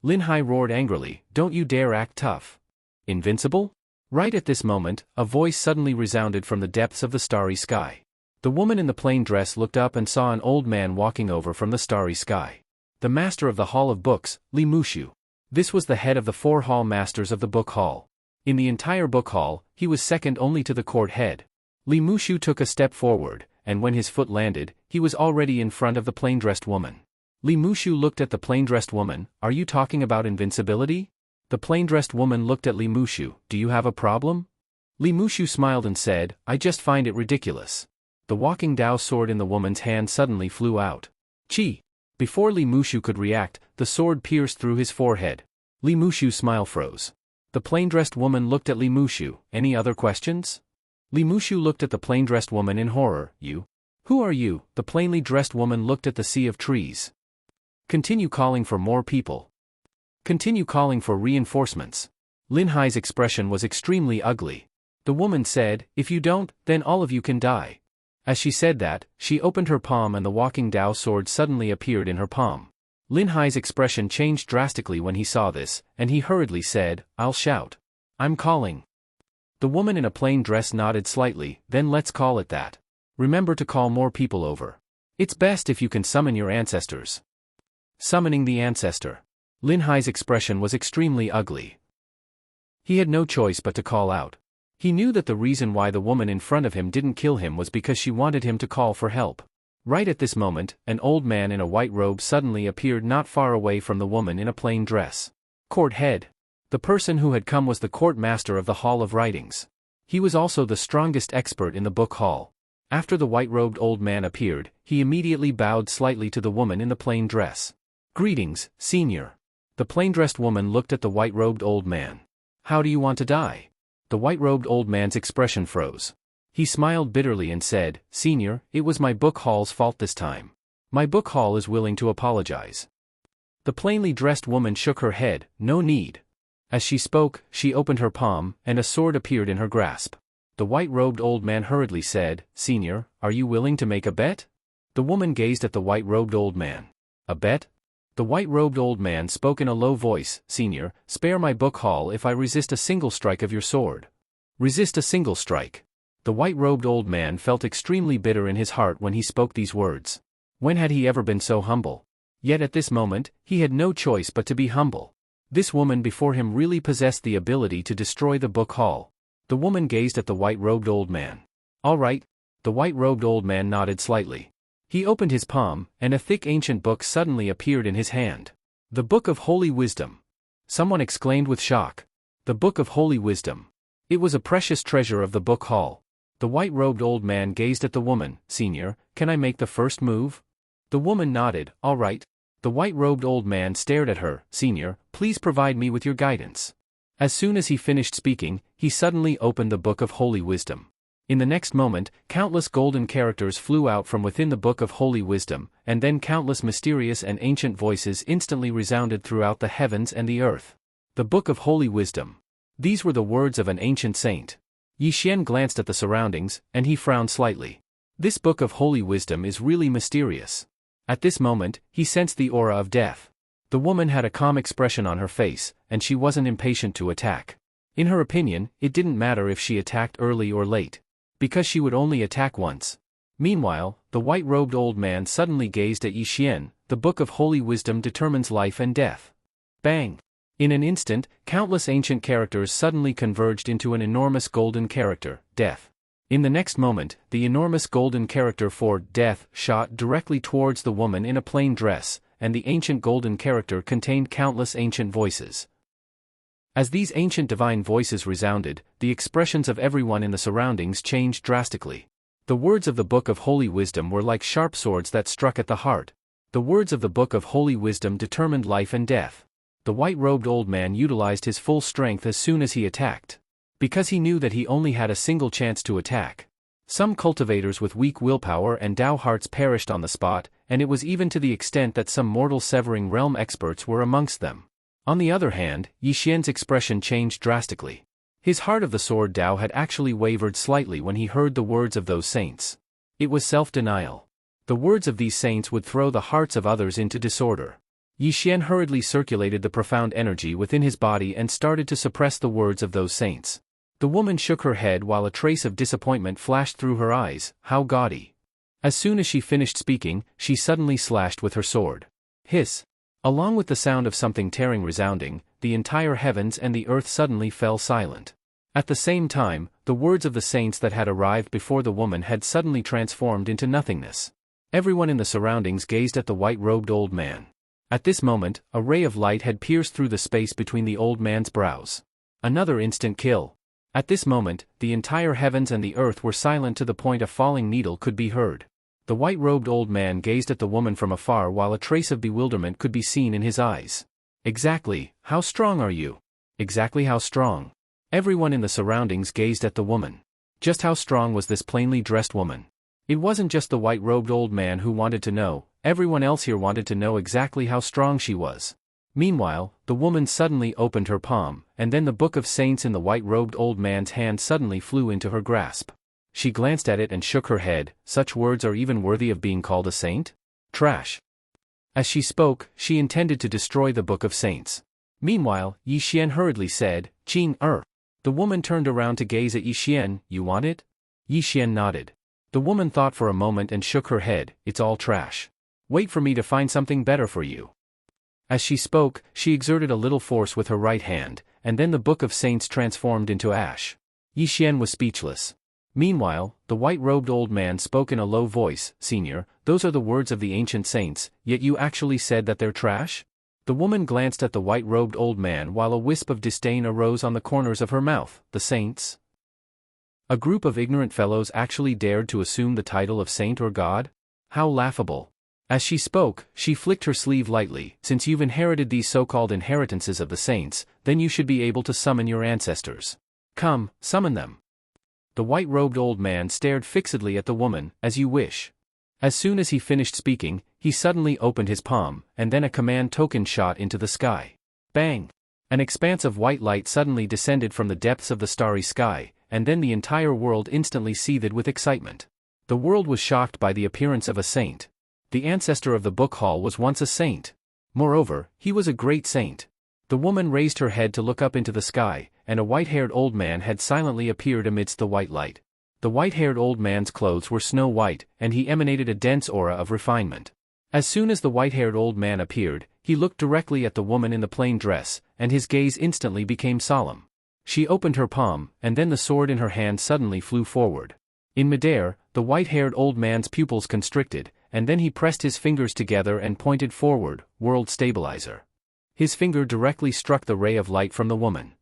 Lin Hai roared angrily, don't you dare act tough. Invincible? Right at this moment, a voice suddenly resounded from the depths of the starry sky. The woman in the plain dress looked up and saw an old man walking over from the starry sky. The master of the Hall of Books, Li Mushu. This was the head of the 4 hall masters of the book hall. In the entire book hall, he was second only to the court head. Li Mushu took a step forward, and when his foot landed, he was already in front of the plain-dressed woman. Li Mushu looked at the plain-dressed woman. Are you talking about invincibility? The plain-dressed woman looked at Li Mushu. Do you have a problem? Li Mushu smiled and said, I just find it ridiculous. The walking Dao sword in the woman's hand suddenly flew out. Chi! Before Li Mushu could react, the sword pierced through his forehead. Li Mushu's smile froze. The plain-dressed woman looked at Li Mushu. Any other questions? Li Mushu looked at the plain-dressed woman in horror. You? Who are you? The plainly dressed woman looked at the sea of trees. Continue calling for more people. Continue calling for reinforcements. Lin Hai's expression was extremely ugly. The woman said, if you don't, then all of you can die. As she said that, she opened her palm and the walking Dao sword suddenly appeared in her palm. Lin Hai's expression changed drastically when he saw this, and he hurriedly said, I'll shout. I'm calling. The woman in a plain dress nodded slightly, then let's call it that. Remember to call more people over. It's best if you can summon your ancestors. Summoning the ancestor. Lin Hai's expression was extremely ugly. He had no choice but to call out. He knew that the reason why the woman in front of him didn't kill him was because she wanted him to call for help. Right at this moment, an old man in a white robe suddenly appeared not far away from the woman in a plain dress. Court head. The person who had come was the court master of the Hall of Writings. He was also the strongest expert in the book hall. After the white-robed old man appeared, he immediately bowed slightly to the woman in the plain dress. Greetings, senior. The plain-dressed woman looked at the white-robed old man. How do you want to die? The white-robed old man's expression froze. He smiled bitterly and said, Senior, it was my book hall's fault this time. My book hall is willing to apologize. The plainly dressed woman shook her head, no need. As she spoke, she opened her palm, and a sword appeared in her grasp. The white-robed old man hurriedly said, Senior, are you willing to make a bet? The woman gazed at the white-robed old man. A bet? The white-robed old man spoke in a low voice, Senior, spare my book hall if I resist a single strike of your sword. Resist a single strike. The white-robed old man felt extremely bitter in his heart when he spoke these words. When had he ever been so humble? Yet at this moment, he had no choice but to be humble. This woman before him really possessed the ability to destroy the book hall. The woman gazed at the white-robed old man. All right. The white-robed old man nodded slightly. He opened his palm, and a thick ancient book suddenly appeared in his hand. The Book of Holy Wisdom. Someone exclaimed with shock. The Book of Holy Wisdom. It was a precious treasure of the book hall. The white-robed old man gazed at the woman. Senior, can I make the first move? The woman nodded. All right. The white-robed old man stared at her. Senior, please provide me with your guidance. As soon as he finished speaking, he suddenly opened the Book of Holy Wisdom. In the next moment, countless golden characters flew out from within the Book of Holy Wisdom, and then countless mysterious and ancient voices instantly resounded throughout the heavens and the earth. The Book of Holy Wisdom. These were the words of an ancient saint. Yi Xian glanced at the surroundings, and he frowned slightly. This Book of Holy Wisdom is really mysterious. At this moment, he sensed the aura of death. The woman had a calm expression on her face, and she wasn't impatient to attack. In her opinion, it didn't matter if she attacked early or late, because she would only attack once. Meanwhile, the white-robed old man suddenly gazed at Yi Xian. The Book of Holy Wisdom determines life and death. Bang! In an instant, countless ancient characters suddenly converged into an enormous golden character, death. In the next moment, the enormous golden character for death shot directly towards the woman in a plain dress, and the ancient golden character contained countless ancient voices. As these ancient divine voices resounded, the expressions of everyone in the surroundings changed drastically. The words of the Book of Holy Wisdom were like sharp swords that struck at the heart. The words of the Book of Holy Wisdom determined life and death. The white-robed old man utilized his full strength as soon as he attacked. Because he knew that he only had a single chance to attack. Some cultivators with weak willpower and Dao hearts perished on the spot, and it was even to the extent that some mortal severing realm experts were amongst them. On the other hand, Yi Xian's expression changed drastically. His heart of the sword Dao had actually wavered slightly when he heard the words of those saints. It was self-denial. The words of these saints would throw the hearts of others into disorder. Yi Xian hurriedly circulated the profound energy within his body and started to suppress the words of those saints. The woman shook her head while a trace of disappointment flashed through her eyes. How gaudy. As soon as she finished speaking, she suddenly slashed with her sword. Hiss. Along with the sound of something tearing resounding, the entire heavens and the earth suddenly fell silent. At the same time, the words of the saints that had arrived before the woman had suddenly transformed into nothingness. Everyone in the surroundings gazed at the white-robed old man. At this moment, a ray of light had pierced through the space between the old man's brows. Another instant kill. At this moment, the entire heavens and the earth were silent to the point a falling needle could be heard. The white-robed old man gazed at the woman from afar while a trace of bewilderment could be seen in his eyes. Exactly, how strong are you? Exactly how strong? Everyone in the surroundings gazed at the woman. Just how strong was this plainly dressed woman? It wasn't just the white-robed old man who wanted to know, everyone else here wanted to know exactly how strong she was. Meanwhile, the woman suddenly opened her palm, and then the Book of Saints in the white-robed old man's hand suddenly flew into her grasp. She glanced at it and shook her head. Such words are even worthy of being called a saint? Trash. As she spoke, she intended to destroy the Book of Saints. Meanwhile, Yi Xian hurriedly said, Qing. The woman turned around to gaze at Yi Xian. You want it? Yi Xian nodded. The woman thought for a moment and shook her head. It's all trash. Wait for me to find something better for you. As she spoke, she exerted a little force with her right hand, and then the Book of Saints transformed into ash. Yi Xian was speechless. Meanwhile, the white-robed old man spoke in a low voice, Senior, those are the words of the ancient saints, yet you actually said that they're trash? The woman glanced at the white-robed old man while a wisp of disdain arose on the corners of her mouth. The saints? A group of ignorant fellows actually dared to assume the title of saint or god? How laughable. As she spoke, she flicked her sleeve lightly. Since you've inherited these so-called inheritances of the saints, then you should be able to summon your ancestors. Come, summon them. The white-robed old man stared fixedly at the woman. As you wish. As soon as he finished speaking, he suddenly opened his palm, and then a command token shot into the sky. Bang! An expanse of white light suddenly descended from the depths of the starry sky, and then the entire world instantly seethed with excitement. The world was shocked by the appearance of a saint. The ancestor of the book hall was once a saint. Moreover, he was a great saint. The woman raised her head to look up into the sky, and a white-haired old man had silently appeared amidst the white light. The white-haired old man's clothes were snow white, and he emanated a dense aura of refinement. As soon as the white-haired old man appeared, he looked directly at the woman in the plain dress, and his gaze instantly became solemn. She opened her palm, and then the sword in her hand suddenly flew forward. In midair, the white-haired old man's pupils constricted, and then he pressed his fingers together and pointed forward, world stabilizer. His finger directly struck the ray of light from the woman.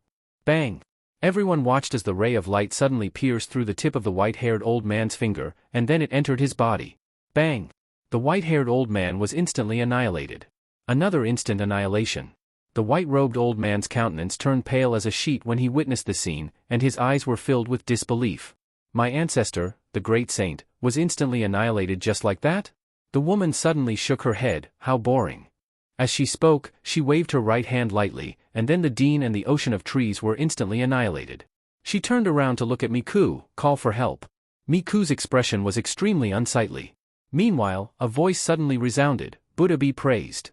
Bang! Everyone watched as the ray of light suddenly pierced through the tip of the white-haired old man's finger, and then it entered his body. Bang! The white-haired old man was instantly annihilated. Another instant annihilation. The white-robed old man's countenance turned pale as a sheet when he witnessed the scene, and his eyes were filled with disbelief. My ancestor, the great saint, was instantly annihilated just like that? The woman suddenly shook her head. How boring. As she spoke, she waved her right hand lightly, and then the Dean and the ocean of trees were instantly annihilated. She turned around to look at Miku, call for help. Miku's expression was extremely unsightly. Meanwhile, a voice suddenly resounded, Buddha be praised.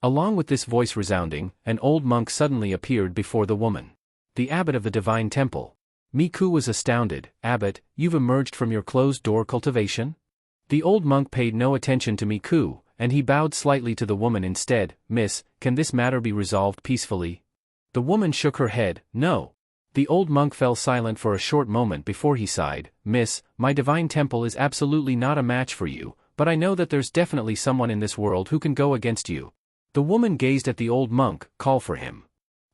Along with this voice resounding, an old monk suddenly appeared before the woman. The abbot of the divine temple. Miku was astounded. Abbot, you've emerged from your closed-door cultivation? The old monk paid no attention to Miku, and he bowed slightly to the woman instead. Miss, can this matter be resolved peacefully? The woman shook her head. No. The old monk fell silent for a short moment before he sighed, "Miss, my divine temple is absolutely not a match for you, but I know that there's definitely someone in this world who can go against you." The woman gazed at the old monk, "Call for him."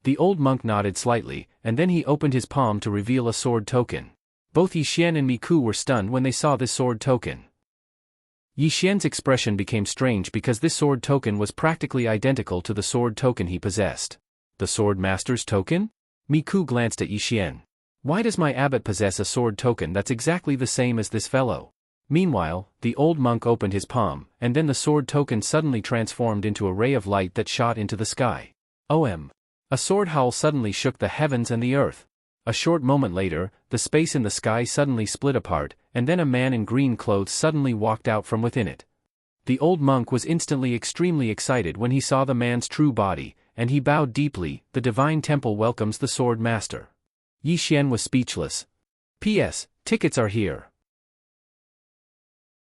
The old monk nodded slightly, and then he opened his palm to reveal a sword token. Both Yixian and Miku were stunned when they saw this sword token. Yixian's expression became strange because this sword token was practically identical to the sword token he possessed. The Swordmaster's token? Miku glanced at Yixian. Why does my abbot possess a sword token that's exactly the same as this fellow? Meanwhile, the old monk opened his palm, and then the sword token suddenly transformed into a ray of light that shot into the sky. OM. A sword howl suddenly shook the heavens and the earth. A short moment later, the space in the sky suddenly split apart, and then a man in green clothes suddenly walked out from within it. The old monk was instantly extremely excited when he saw the man's true body, and he bowed deeply. The divine temple welcomes the Swordmaster. Yixian was speechless. P.S. Tickets are here.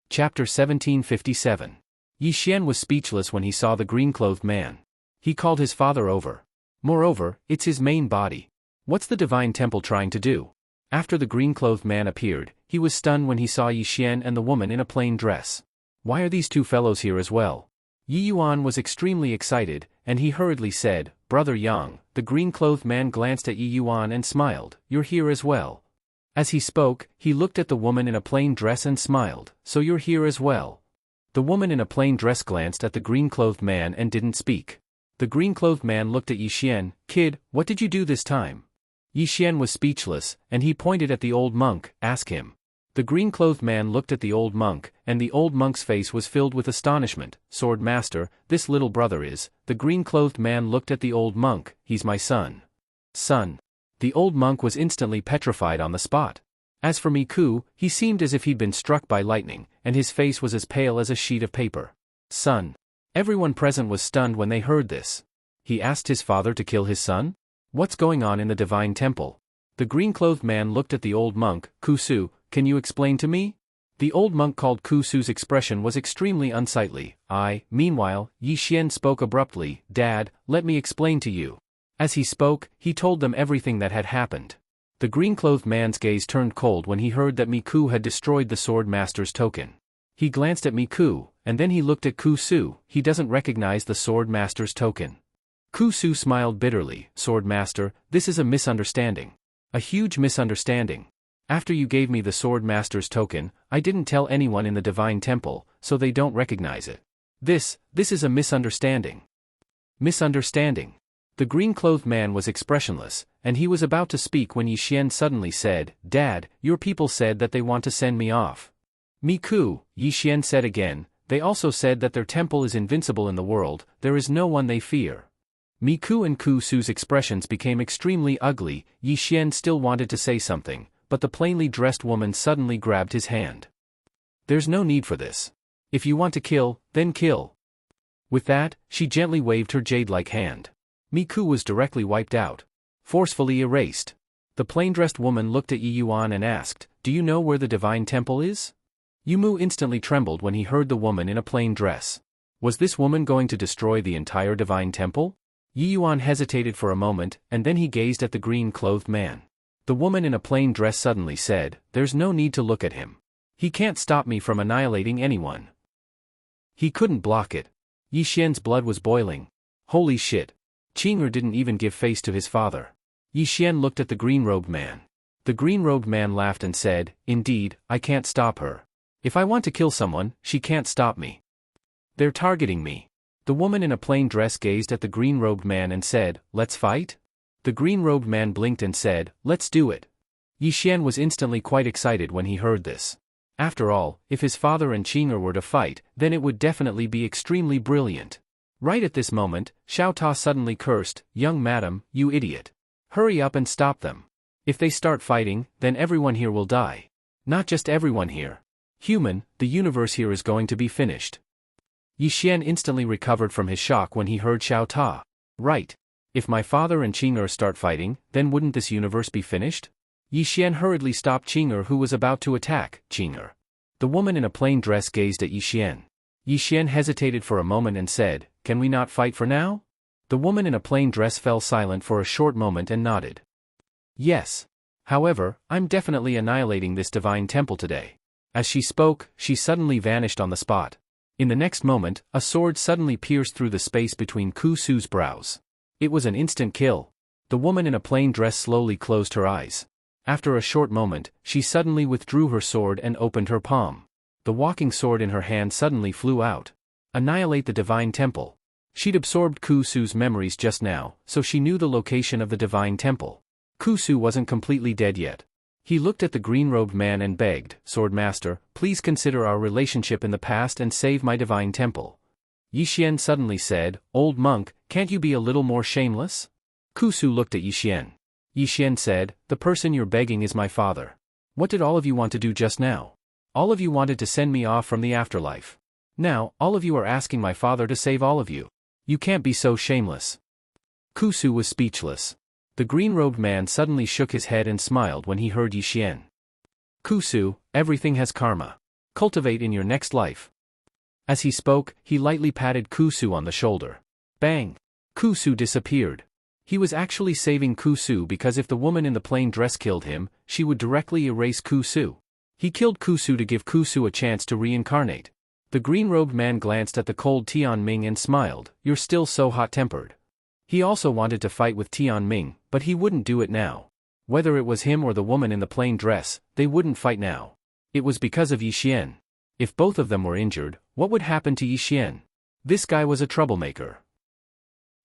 Chapter 1757. Yixian was speechless when he saw the green-clothed man. He called his father over. Moreover, it's his main body. What's the divine temple trying to do? After the green-clothed man appeared, he was stunned when he saw Yixian and the woman in a plain dress. Why are these two fellows here as well? Yi Yuan was extremely excited, and he hurriedly said, "Brother Yang." The green-clothed man glanced at Yi Yuan and smiled, "You're here as well." As he spoke, he looked at the woman in a plain dress and smiled, "So you're here as well." The woman in a plain dress glanced at the green-clothed man and didn't speak. The green-clothed man looked at Yixian. "Kid, what did you do this time?" Yixian was speechless, and he pointed at the old monk, "Ask him." The green-clothed man looked at the old monk, and the old monk's face was filled with astonishment. "Swordmaster, this little brother is..." The green-clothed man looked at the old monk, "He's my son." Son. The old monk was instantly petrified on the spot. As for Miku, he seemed as if he'd been struck by lightning, and his face was as pale as a sheet of paper. Son. Everyone present was stunned when they heard this. He asked his father to kill his son? What's going on in the divine temple? The green-clothed man looked at the old monk. "Kusu, can you explain to me?" The old monk called Kusu's expression was extremely unsightly. Meanwhile, Yixian spoke abruptly, "Dad, let me explain to you." As he spoke, he told them everything that had happened. The green-clothed man's gaze turned cold when he heard that Miku had destroyed the Swordmaster's token. He glanced at Miku, and then he looked at Kusu. He doesn't recognize the Swordmaster's token. Kusu smiled bitterly. "Swordmaster, this is a misunderstanding. A huge misunderstanding. After you gave me the Swordmaster's token, I didn't tell anyone in the Divine Temple, so they don't recognize it. This is a misunderstanding." Misunderstanding. The green-clothed man was expressionless, and he was about to speak when Yixian suddenly said, "Dad, your people said that they want to send me off." "Miku," Yixian said again, "they also said that their temple is invincible in the world, there is no one they fear." Miku and Kusu's expressions became extremely ugly. Yixian still wanted to say something, but the plainly dressed woman suddenly grabbed his hand. "There's no need for this. If you want to kill, then kill." With that, she gently waved her jade-like hand. Miku was directly wiped out. Forcefully erased. The plain-dressed woman looked at Yi Yuan and asked, "Do you know where the Divine Temple is?" Yumu instantly trembled when he heard the woman in a plain dress. Was this woman going to destroy the entire Divine Temple? Yi Yuan hesitated for a moment, and then he gazed at the green-clothed man. The woman in a plain dress suddenly said, "There's no need to look at him. He can't stop me from annihilating anyone." He couldn't block it. Yixian's blood was boiling. Holy shit. Qing'er didn't even give face to his father. Yixian looked at the green-robed man. The green-robed man laughed and said, "Indeed, I can't stop her. If I want to kill someone, she can't stop me. They're targeting me." The woman in a plain dress gazed at the green-robed man and said, "Let's fight?" The green-robed man blinked and said, "Let's do it." Yixian was instantly quite excited when he heard this. After all, if his father and Qing'er were to fight, then it would definitely be extremely brilliant. Right at this moment, Xiao Ta suddenly cursed, "Young madam, you idiot. Hurry up and stop them. If they start fighting, then everyone here will die. Not just everyone here. Human, the universe here is going to be finished." Yixian instantly recovered from his shock when he heard Xiao Ta. Right. If my father and Qing'er start fighting, then wouldn't this universe be finished? Yixian hurriedly stopped Qing'er who was about to attack. "Qing'er." The woman in a plain dress gazed at Yixian. Yixian hesitated for a moment and said, "Can we not fight for now?" The woman in a plain dress fell silent for a short moment and nodded. Yes. However, I'm definitely annihilating this divine temple today. As she spoke, she suddenly vanished on the spot. In the next moment, a sword suddenly pierced through the space between Xueqi's brows. It was an instant kill. The woman in a plain dress slowly closed her eyes. After a short moment, she suddenly withdrew her sword and opened her palm. The walking sword in her hand suddenly flew out. Annihilate the divine temple. She'd absorbed Xueqi's memories just now, so she knew the location of the divine temple. Xueqi wasn't completely dead yet. He looked at the green-robed man and begged, "Swordmaster, please consider our relationship in the past and save my divine temple." Yixian suddenly said, "Old monk, can't you be a little more shameless?" Xueqi looked at Yixian. Yixian said, "The person you're begging is my father. What did all of you want to do just now? All of you wanted to send me off from the afterlife. Now, all of you are asking my father to save all of you. You can't be so shameless." Xueqi was speechless. The green-robed man suddenly shook his head and smiled when he heard Yixian. "Xueqi, everything has karma. Cultivate in your next life." As he spoke, he lightly patted Xueqi on the shoulder. Bang! Xueqi disappeared. He was actually saving Xueqi because if the woman in the plain dress killed him, she would directly erase Xueqi. He killed Xueqi to give Xueqi a chance to reincarnate. The green-robed man glanced at the cold Tianming and smiled, "You're still so hot-tempered." He also wanted to fight with Tianming, but he wouldn't do it now. Whether it was him or the woman in the plain dress, they wouldn't fight now. It was because of Yixian. If both of them were injured, what would happen to Yixian? This guy was a troublemaker.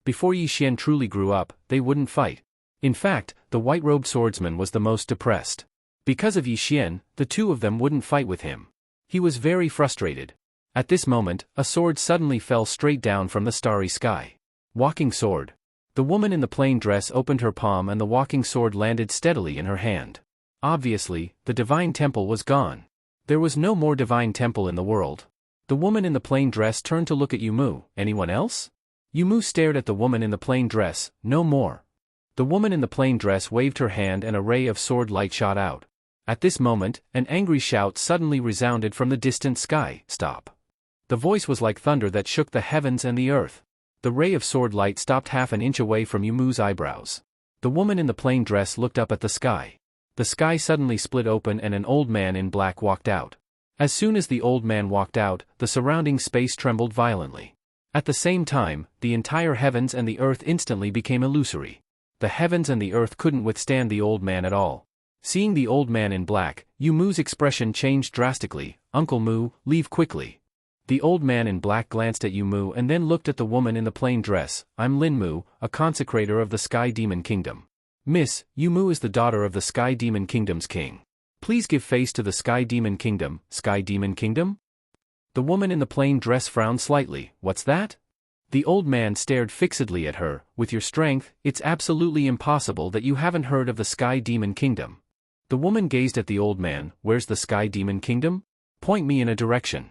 Before Yixian truly grew up, they wouldn't fight. In fact, the white-robed swordsman was the most depressed. Because of Yixian, the two of them wouldn't fight with him. He was very frustrated. At this moment, a sword suddenly fell straight down from the starry sky. Walking sword. The woman in the plain dress opened her palm and the walking sword landed steadily in her hand. Obviously, the divine temple was gone. There was no more divine temple in the world. The woman in the plain dress turned to look at Yumu. Anyone else? Yumu stared at the woman in the plain dress. No more. The woman in the plain dress waved her hand and a ray of sword light shot out. At this moment, an angry shout suddenly resounded from the distant sky. "Stop." The voice was like thunder that shook the heavens and the earth. The ray of sword light stopped half an inch away from Yumu's eyebrows. The woman in the plain dress looked up at the sky. The sky suddenly split open and an old man in black walked out. As soon as the old man walked out, the surrounding space trembled violently. At the same time, the entire heavens and the earth instantly became illusory. The heavens and the earth couldn't withstand the old man at all. Seeing the old man in black, Yumu's expression changed drastically. "Uncle Mu, leave quickly." The old man in black glanced at Yumu and then looked at the woman in the plain dress. "I'm Lin Mu, a consecrator of the Sky Demon Kingdom. Miss, Yumu is the daughter of the Sky Demon Kingdom's king. Please give face to the Sky Demon Kingdom." "Sky Demon Kingdom?" The woman in the plain dress frowned slightly. "What's that?" The old man stared fixedly at her. "With your strength, it's absolutely impossible that you haven't heard of the Sky Demon Kingdom." The woman gazed at the old man. "Where's the Sky Demon Kingdom? Point me in a direction."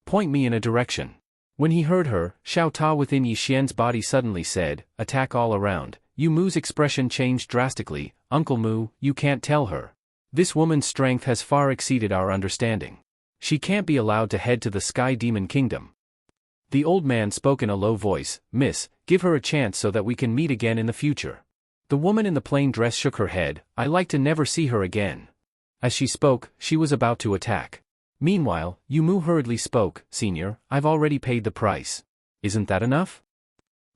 "Point me in a direction." When he heard her, Xiao Ta within Yixian's body suddenly said, "Attack all around." Yu Mu's expression changed drastically. "Uncle Mu, you can't tell her. This woman's strength has far exceeded our understanding. She can't be allowed to head to the Sky Demon Kingdom." The old man spoke in a low voice. "Miss, give her a chance so that we can meet again in the future." The woman in the plain dress shook her head. "I like to never see her again." As she spoke, she was about to attack. Meanwhile, Yumu hurriedly spoke. "Senior, I've already paid the price. Isn't that enough?"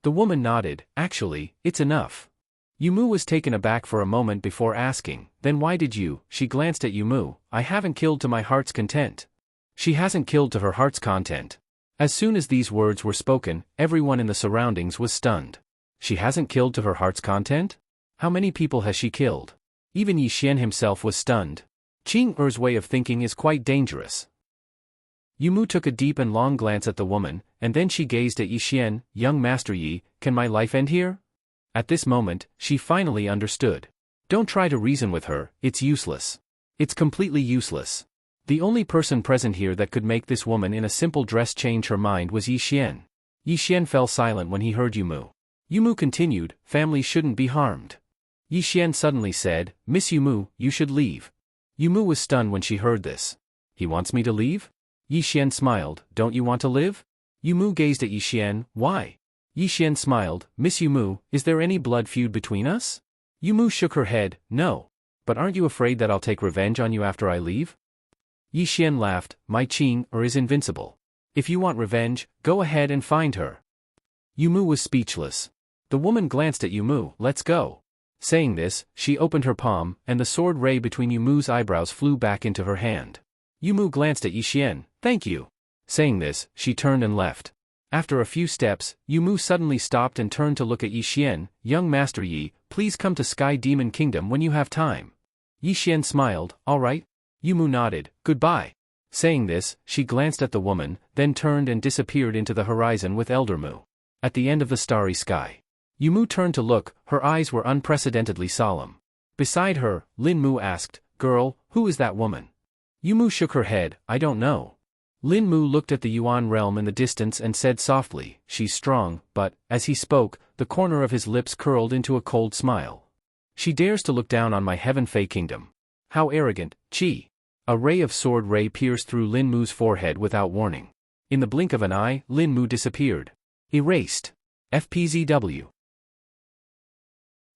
The woman nodded. "Actually, it's enough." Yumu was taken aback for a moment before asking, "Then why did you?" She glanced at Yumu. "I haven't killed to my heart's content." She hasn't killed to her heart's content. As soon as these words were spoken, everyone in the surroundings was stunned. She hasn't killed to her heart's content? How many people has she killed? Even Yixian himself was stunned. Qing Er's way of thinking is quite dangerous. Yumu took a deep and long glance at the woman, and then she gazed at Yixian. "Young Master Yi, can my life end here?" At this moment, she finally understood. Don't try to reason with her, it's useless. It's completely useless. The only person present here that could make this woman in a simple dress change her mind was Yixian. Yixian fell silent when he heard Yumu. Yumu continued, "Families shouldn't be harmed." Yixian suddenly said, "Miss Yumu, you should leave." Yumu was stunned when she heard this. "He wants me to leave?" Yixian smiled. "Don't you want to live?" Yumu gazed at Yixian. "Why?" Yixian smiled. "Miss Yumu, is there any blood feud between us?" Yumu shook her head, no. But aren't you afraid that I'll take revenge on you after I leave? Yi Xian laughed, my Qing is invincible. If you want revenge, go ahead and find her. Yumu was speechless. The woman glanced at Yumu, let's go. Saying this, she opened her palm, and the sword ray between Yumu's eyebrows flew back into her hand. Yumu glanced at Yi Xian, thank you. Saying this, she turned and left. After a few steps, Yumu suddenly stopped and turned to look at Yi Xian, young Master Yi, please come to Sky Demon Kingdom when you have time. Yi Xian smiled, all right. Yumu nodded, goodbye. Saying this, she glanced at the woman, then turned and disappeared into the horizon with Elder Mu. At the end of the starry sky, Yumu turned to look, her eyes were unprecedentedly solemn. Beside her, Lin Mu asked, girl, who is that woman? Yumu shook her head, I don't know. Lin Mu looked at the Yuan realm in the distance and said softly, she's strong, but, as he spoke, the corner of his lips curled into a cold smile. She dares to look down on my Heaven Fei kingdom. How arrogant, Qi. A ray of sword ray pierced through Lin Mu's forehead without warning. In the blink of an eye, Lin Mu disappeared. Erased. FPZW.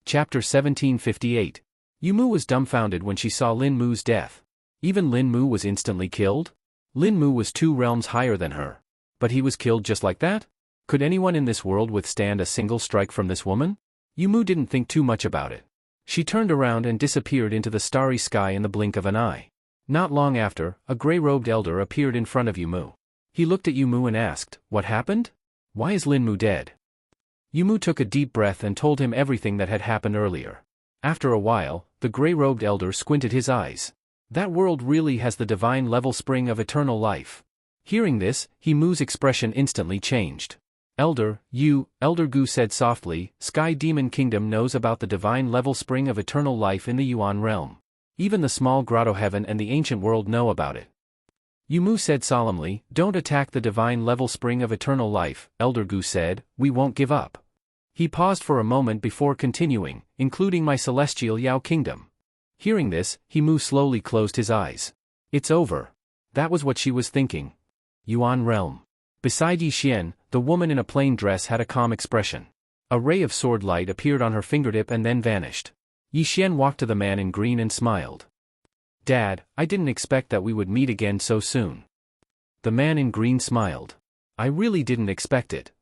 Chapter 1758. Yumu was dumbfounded when she saw Lin Mu's death. Even Lin Mu was instantly killed? Lin Mu was 2 realms higher than her. But he was killed just like that? Could anyone in this world withstand a single strike from this woman? Yumu didn't think too much about it. She turned around and disappeared into the starry sky in the blink of an eye. Not long after, a gray-robed elder appeared in front of Yumu. He looked at Yumu and asked, what happened? Why is Lin Mu dead? Yumu took a deep breath and told him everything that had happened earlier. After a while, the gray-robed elder squinted his eyes. That world really has the divine level spring of eternal life. Hearing this, Yumu's expression instantly changed. Elder Gu said softly, Sky Demon Kingdom knows about the divine level spring of eternal life in the Yuan realm. Even the small grotto heaven and the ancient world know about it. Yumu said solemnly, don't attack the divine level spring of eternal life, Elder Gu said, we won't give up. He paused for a moment before continuing, including my celestial Yao Kingdom. Hearing this, Yumu slowly closed his eyes. It's over. That was what she was thinking. Yuan realm. Beside Yi Xian, the woman in a plain dress had a calm expression. A ray of sword light appeared on her fingertip and then vanished. Yi Xian walked to the man in green and smiled. Dad, I didn't expect that we would meet again so soon. The man in green smiled. I really didn't expect it.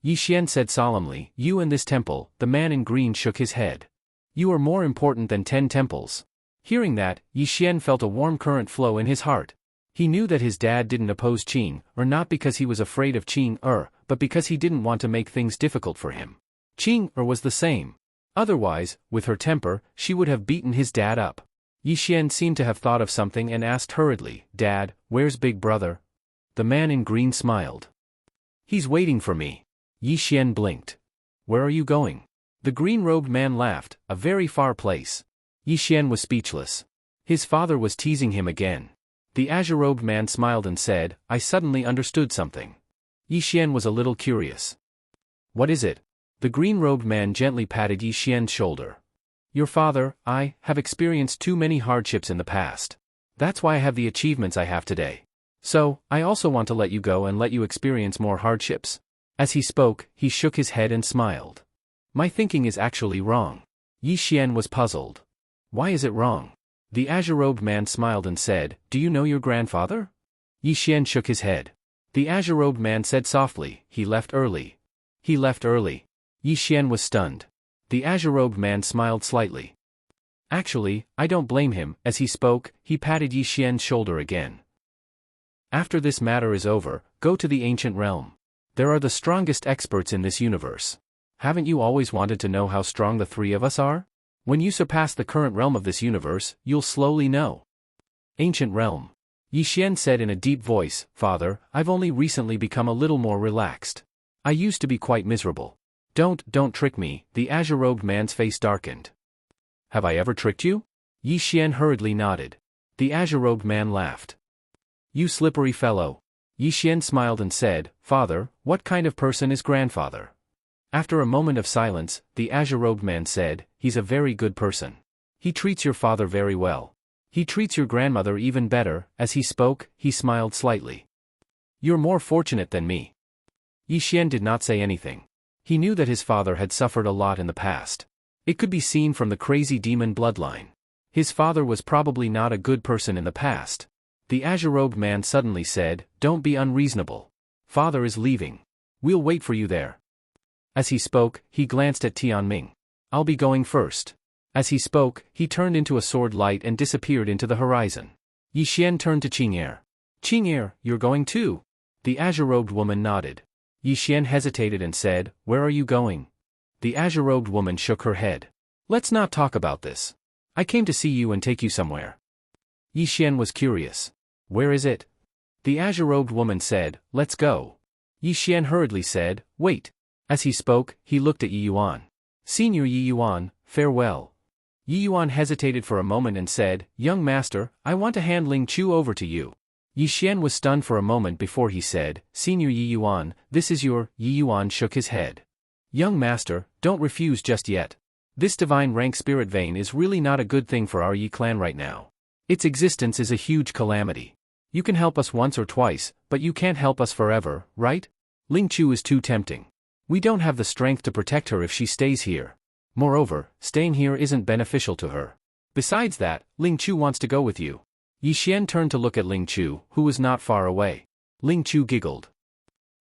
Yi Xian said solemnly, you and this temple. The man in green shook his head. You are more important than 10 temples. Hearing that, Yi Xian felt a warm current flow in his heart. He knew that his dad didn't oppose Qing, not because he was afraid of Qing, but because he didn't want to make things difficult for him. Qing was the same. Otherwise, with her temper, she would have beaten his dad up. Yi Xian seemed to have thought of something and asked hurriedly, Dad, where's big brother? The man in green smiled. He's waiting for me. Yi Xian blinked. Where are you going? The green-robed man laughed, a very far place. Yi Xian was speechless. His father was teasing him again. The azure-robed man smiled and said, I suddenly understood something. Yi Xian was a little curious. What is it? The green-robed man gently patted Yi Xian's shoulder. Your father, I, have experienced too many hardships in the past. That's why I have the achievements I have today. So, I also want to let you go and let you experience more hardships. As he spoke, he shook his head and smiled. My thinking is actually wrong. Yi Xian was puzzled. Why is it wrong? The azure-robed man smiled and said, do you know your grandfather? Yi Xian shook his head. The azure-robed man said softly, he left early. He left early. Yi Xian was stunned. The azure-robed man smiled slightly. Actually, I don't blame him. As he spoke, he patted Yi Xian's shoulder again. After this matter is over, go to the ancient realm. There are the strongest experts in this universe. Haven't you always wanted to know how strong the 3 of us are? When you surpass the current realm of this universe, you'll slowly know. Ancient realm. Yi Xian said in a deep voice, Father, I've only recently become a little more relaxed. I used to be quite miserable. Don't trick me. The azure-robed man's face darkened. Have I ever tricked you? Yi Xian hurriedly nodded. The azure-robed man laughed. You slippery fellow. Yi Xian smiled and said, Father, what kind of person is grandfather? After a moment of silence, the azure-robed man said, he's a very good person. He treats your father very well. He treats your grandmother even better. As he spoke, he smiled slightly. You're more fortunate than me. Yi Xian did not say anything. He knew that his father had suffered a lot in the past. It could be seen from the crazy demon bloodline. His father was probably not a good person in the past. The azure-robed man suddenly said, "Don't be unreasonable. Father is leaving. We'll wait for you there." As he spoke, he glanced at Tianming. "I'll be going first." As he spoke, he turned into a sword light and disappeared into the horizon. Yi Xian turned to Qing'er. "Qing'er, you're going too?" The azure-robed woman nodded. Yi Xian hesitated and said, "Where are you going?" The azure-robed woman shook her head. "Let's not talk about this. I came to see you and take you somewhere." Yi Xian was curious. "Where is it?" The azure-robed woman said, "Let's go." Yi Xian hurriedly said, "Wait." As he spoke, he looked at Yi Yuan. "Senior Yi Yuan, farewell." Yi Yuan hesitated for a moment and said, "Young master, I want to hand Ling Chu over to you." Yi Xian was stunned for a moment before he said, "Senior Yi Yuan, this is your—" Yi Yuan shook his head. "Young master, don't refuse just yet. This divine rank spirit vein is really not a good thing for our Yi clan right now. Its existence is a huge calamity. You can help us once or twice, but you can't help us forever, right? Ling Chu is too tempting. We don't have the strength to protect her if she stays here. Moreover, staying here isn't beneficial to her. Besides that, Ling Chu wants to go with you." Yi Xian turned to look at Ling Chu, who was not far away. Ling Chu giggled.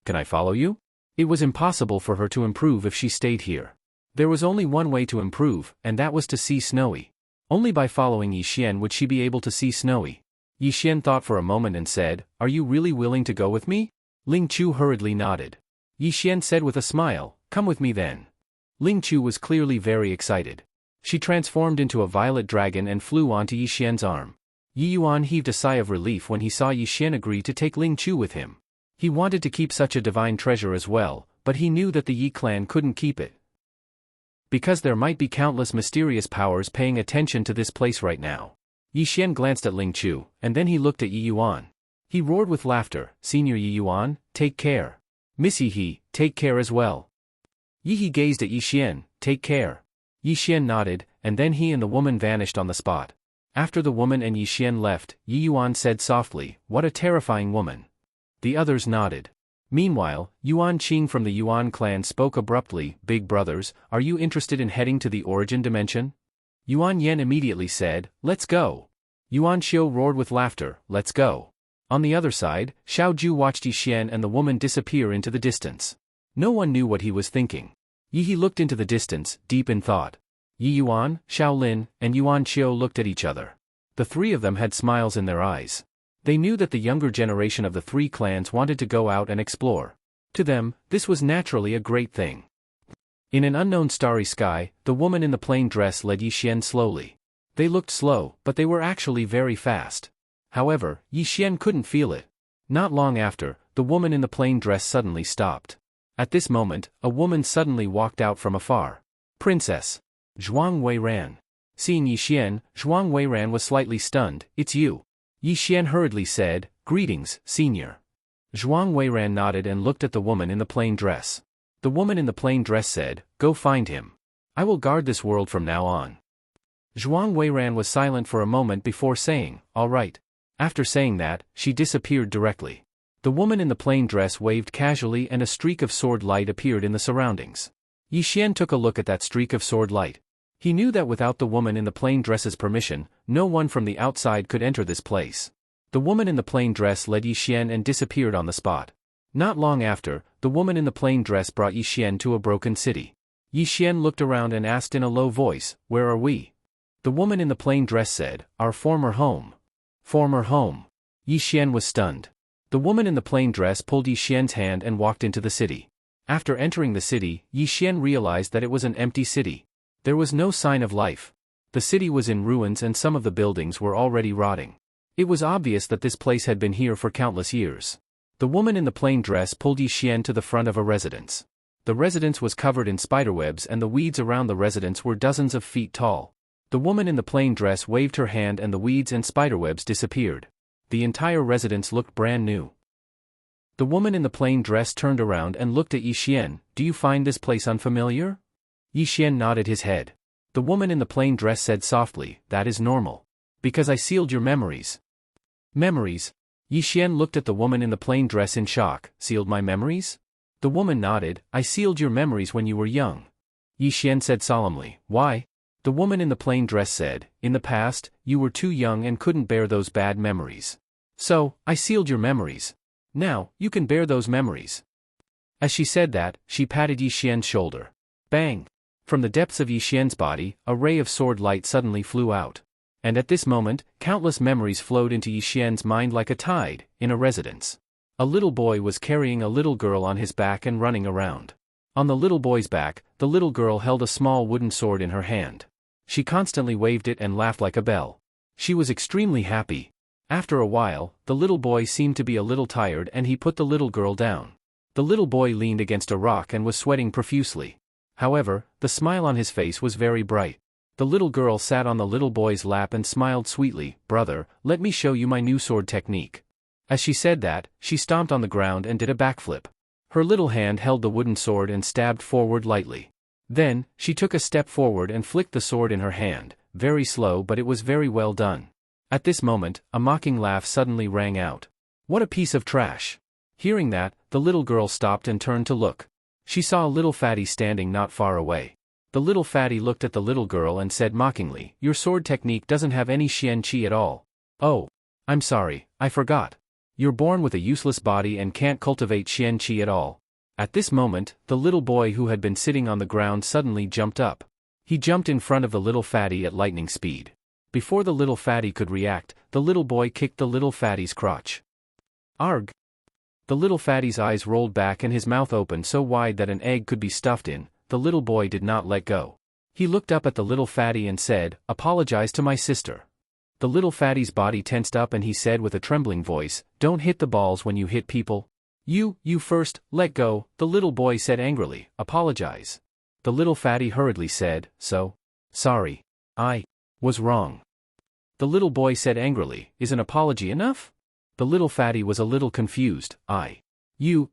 "Can I follow you?" It was impossible for her to improve if she stayed here. There was only one way to improve, and that was to see Snowy. Only by following Yi Xian would she be able to see Snowy. Yi Xian thought for a moment and said, "Are you really willing to go with me?" Ling Chu hurriedly nodded. Yi Xian said with a smile, "Come with me then." Ling Chu was clearly very excited. She transformed into a violet dragon and flew onto Yi Xian's arm. Yi Yuan heaved a sigh of relief when he saw Yi Xian agree to take Ling Chu with him. He wanted to keep such a divine treasure as well, but he knew that the Yi clan couldn't keep it, because there might be countless mysterious powers paying attention to this place right now. Yi Xian glanced at Ling Chu, and then he looked at Yi Yuan. He roared with laughter, "Senior Yi Yuan, take care. Miss Yi He, take care as well." Yi He gazed at Yi Xian, "Take care." Yi Xian nodded, and then he and the woman vanished on the spot. After the woman and Yi Xian left, Yi Yuan said softly, "What a terrifying woman." The others nodded. Meanwhile, Yuan Qing from the Yuan clan spoke abruptly, "Big brothers, are you interested in heading to the origin dimension?" Yuan Yen immediately said, "Let's go." Yuan Xiu roared with laughter, "Let's go." On the other side, Xiao Ju watched Yi Xian and the woman disappear into the distance. No one knew what he was thinking. Yi He looked into the distance, deep in thought. Yi Yuan, Xiao Lin, and Yuan Xiu looked at each other. The three of them had smiles in their eyes. They knew that the younger generation of the three clans wanted to go out and explore. To them, this was naturally a great thing. In an unknown starry sky, the woman in the plain dress led Yi Xian slowly. They looked slow, but they were actually very fast. However, Yi Xian couldn't feel it. Not long after, the woman in the plain dress suddenly stopped. At this moment, a woman suddenly walked out from afar. "Princess." Zhuang Wei ran. Seeing Yi Xian, Zhuang Wei ran was slightly stunned. "It's you." Yi Xian hurriedly said, "Greetings, senior." Zhuang Wei ran nodded and looked at the woman in the plain dress. The woman in the plain dress said, "Go find him. I will guard this world from now on." Zhuang Wei ran was silent for a moment before saying, "All right." After saying that, she disappeared directly. The woman in the plain dress waved casually and a streak of sword light appeared in the surroundings. Yi Xian took a look at that streak of sword light. He knew that without the woman in the plain dress's permission, no one from the outside could enter this place. The woman in the plain dress led Yi Xian and disappeared on the spot. Not long after, the woman in the plain dress brought Yi Xian to a broken city. Yi Xian looked around and asked in a low voice, "Where are we?" The woman in the plain dress said, "Our former home." Former home. Yi Xian was stunned. The woman in the plain dress pulled Yi Xian's hand and walked into the city. After entering the city, Yi Xian realized that it was an empty city. There was no sign of life. The city was in ruins and some of the buildings were already rotting. It was obvious that this place had been here for countless years. The woman in the plain dress pulled Yi Xian to the front of a residence. The residence was covered in spiderwebs and the weeds around the residence were dozens of feet tall. The woman in the plain dress waved her hand and the weeds and spiderwebs disappeared. The entire residence looked brand new. The woman in the plain dress turned around and looked at Yi Xian. "Do you find this place unfamiliar?" Yi Xian nodded his head. The woman in the plain dress said softly, "That is normal. Because I sealed your memories." Memories? Yi Xian looked at the woman in the plain dress in shock. "Sealed my memories?" The woman nodded. "I sealed your memories when you were young. Yi Xian said solemnly. Why? The woman in the plain dress said, in the past, you were too young and couldn't bear those bad memories. So, I sealed your memories. Now, you can bear those memories. As she said that, she patted Yi Xian's shoulder. Bang! From the depths of Yi Xian's body, a ray of sword light suddenly flew out. And at this moment, countless memories flowed into Yi Xian's mind like a tide, in a residence. A little boy was carrying a little girl on his back and running around. On the little boy's back, the little girl held a small wooden sword in her hand. She constantly waved it and laughed like a bell. She was extremely happy. After a while, the little boy seemed to be a little tired and he put the little girl down. The little boy leaned against a rock and was sweating profusely. However, the smile on his face was very bright. The little girl sat on the little boy's lap and smiled sweetly. Brother, let me show you my new sword technique. As she said that, she stomped on the ground and did a backflip. Her little hand held the wooden sword and stabbed forward lightly. Then, she took a step forward and flicked the sword in her hand, very slow but it was very well done. At this moment, a mocking laugh suddenly rang out. What a piece of trash! Hearing that, the little girl stopped and turned to look. She saw a little fatty standing not far away. The little fatty looked at the little girl and said mockingly, Your sword technique doesn't have any Xian Qi at all. Oh. I'm sorry, I forgot. You're born with a useless body and can't cultivate Xian Qi at all. At this moment, the little boy who had been sitting on the ground suddenly jumped up. He jumped in front of the little fatty at lightning speed. Before the little fatty could react, the little boy kicked the little fatty's crotch. Arg! The little fatty's eyes rolled back and his mouth opened so wide that an egg could be stuffed in. The little boy did not let go. He looked up at the little fatty and said, Apologize to my sister. The little fatty's body tensed up and he said with a trembling voice, Don't hit the balls when you hit people. You first, let go, the little boy said angrily, Apologize. The little fatty hurriedly said, Sorry. I was wrong. The little boy said angrily, Is an apology enough? The little fatty was a little confused.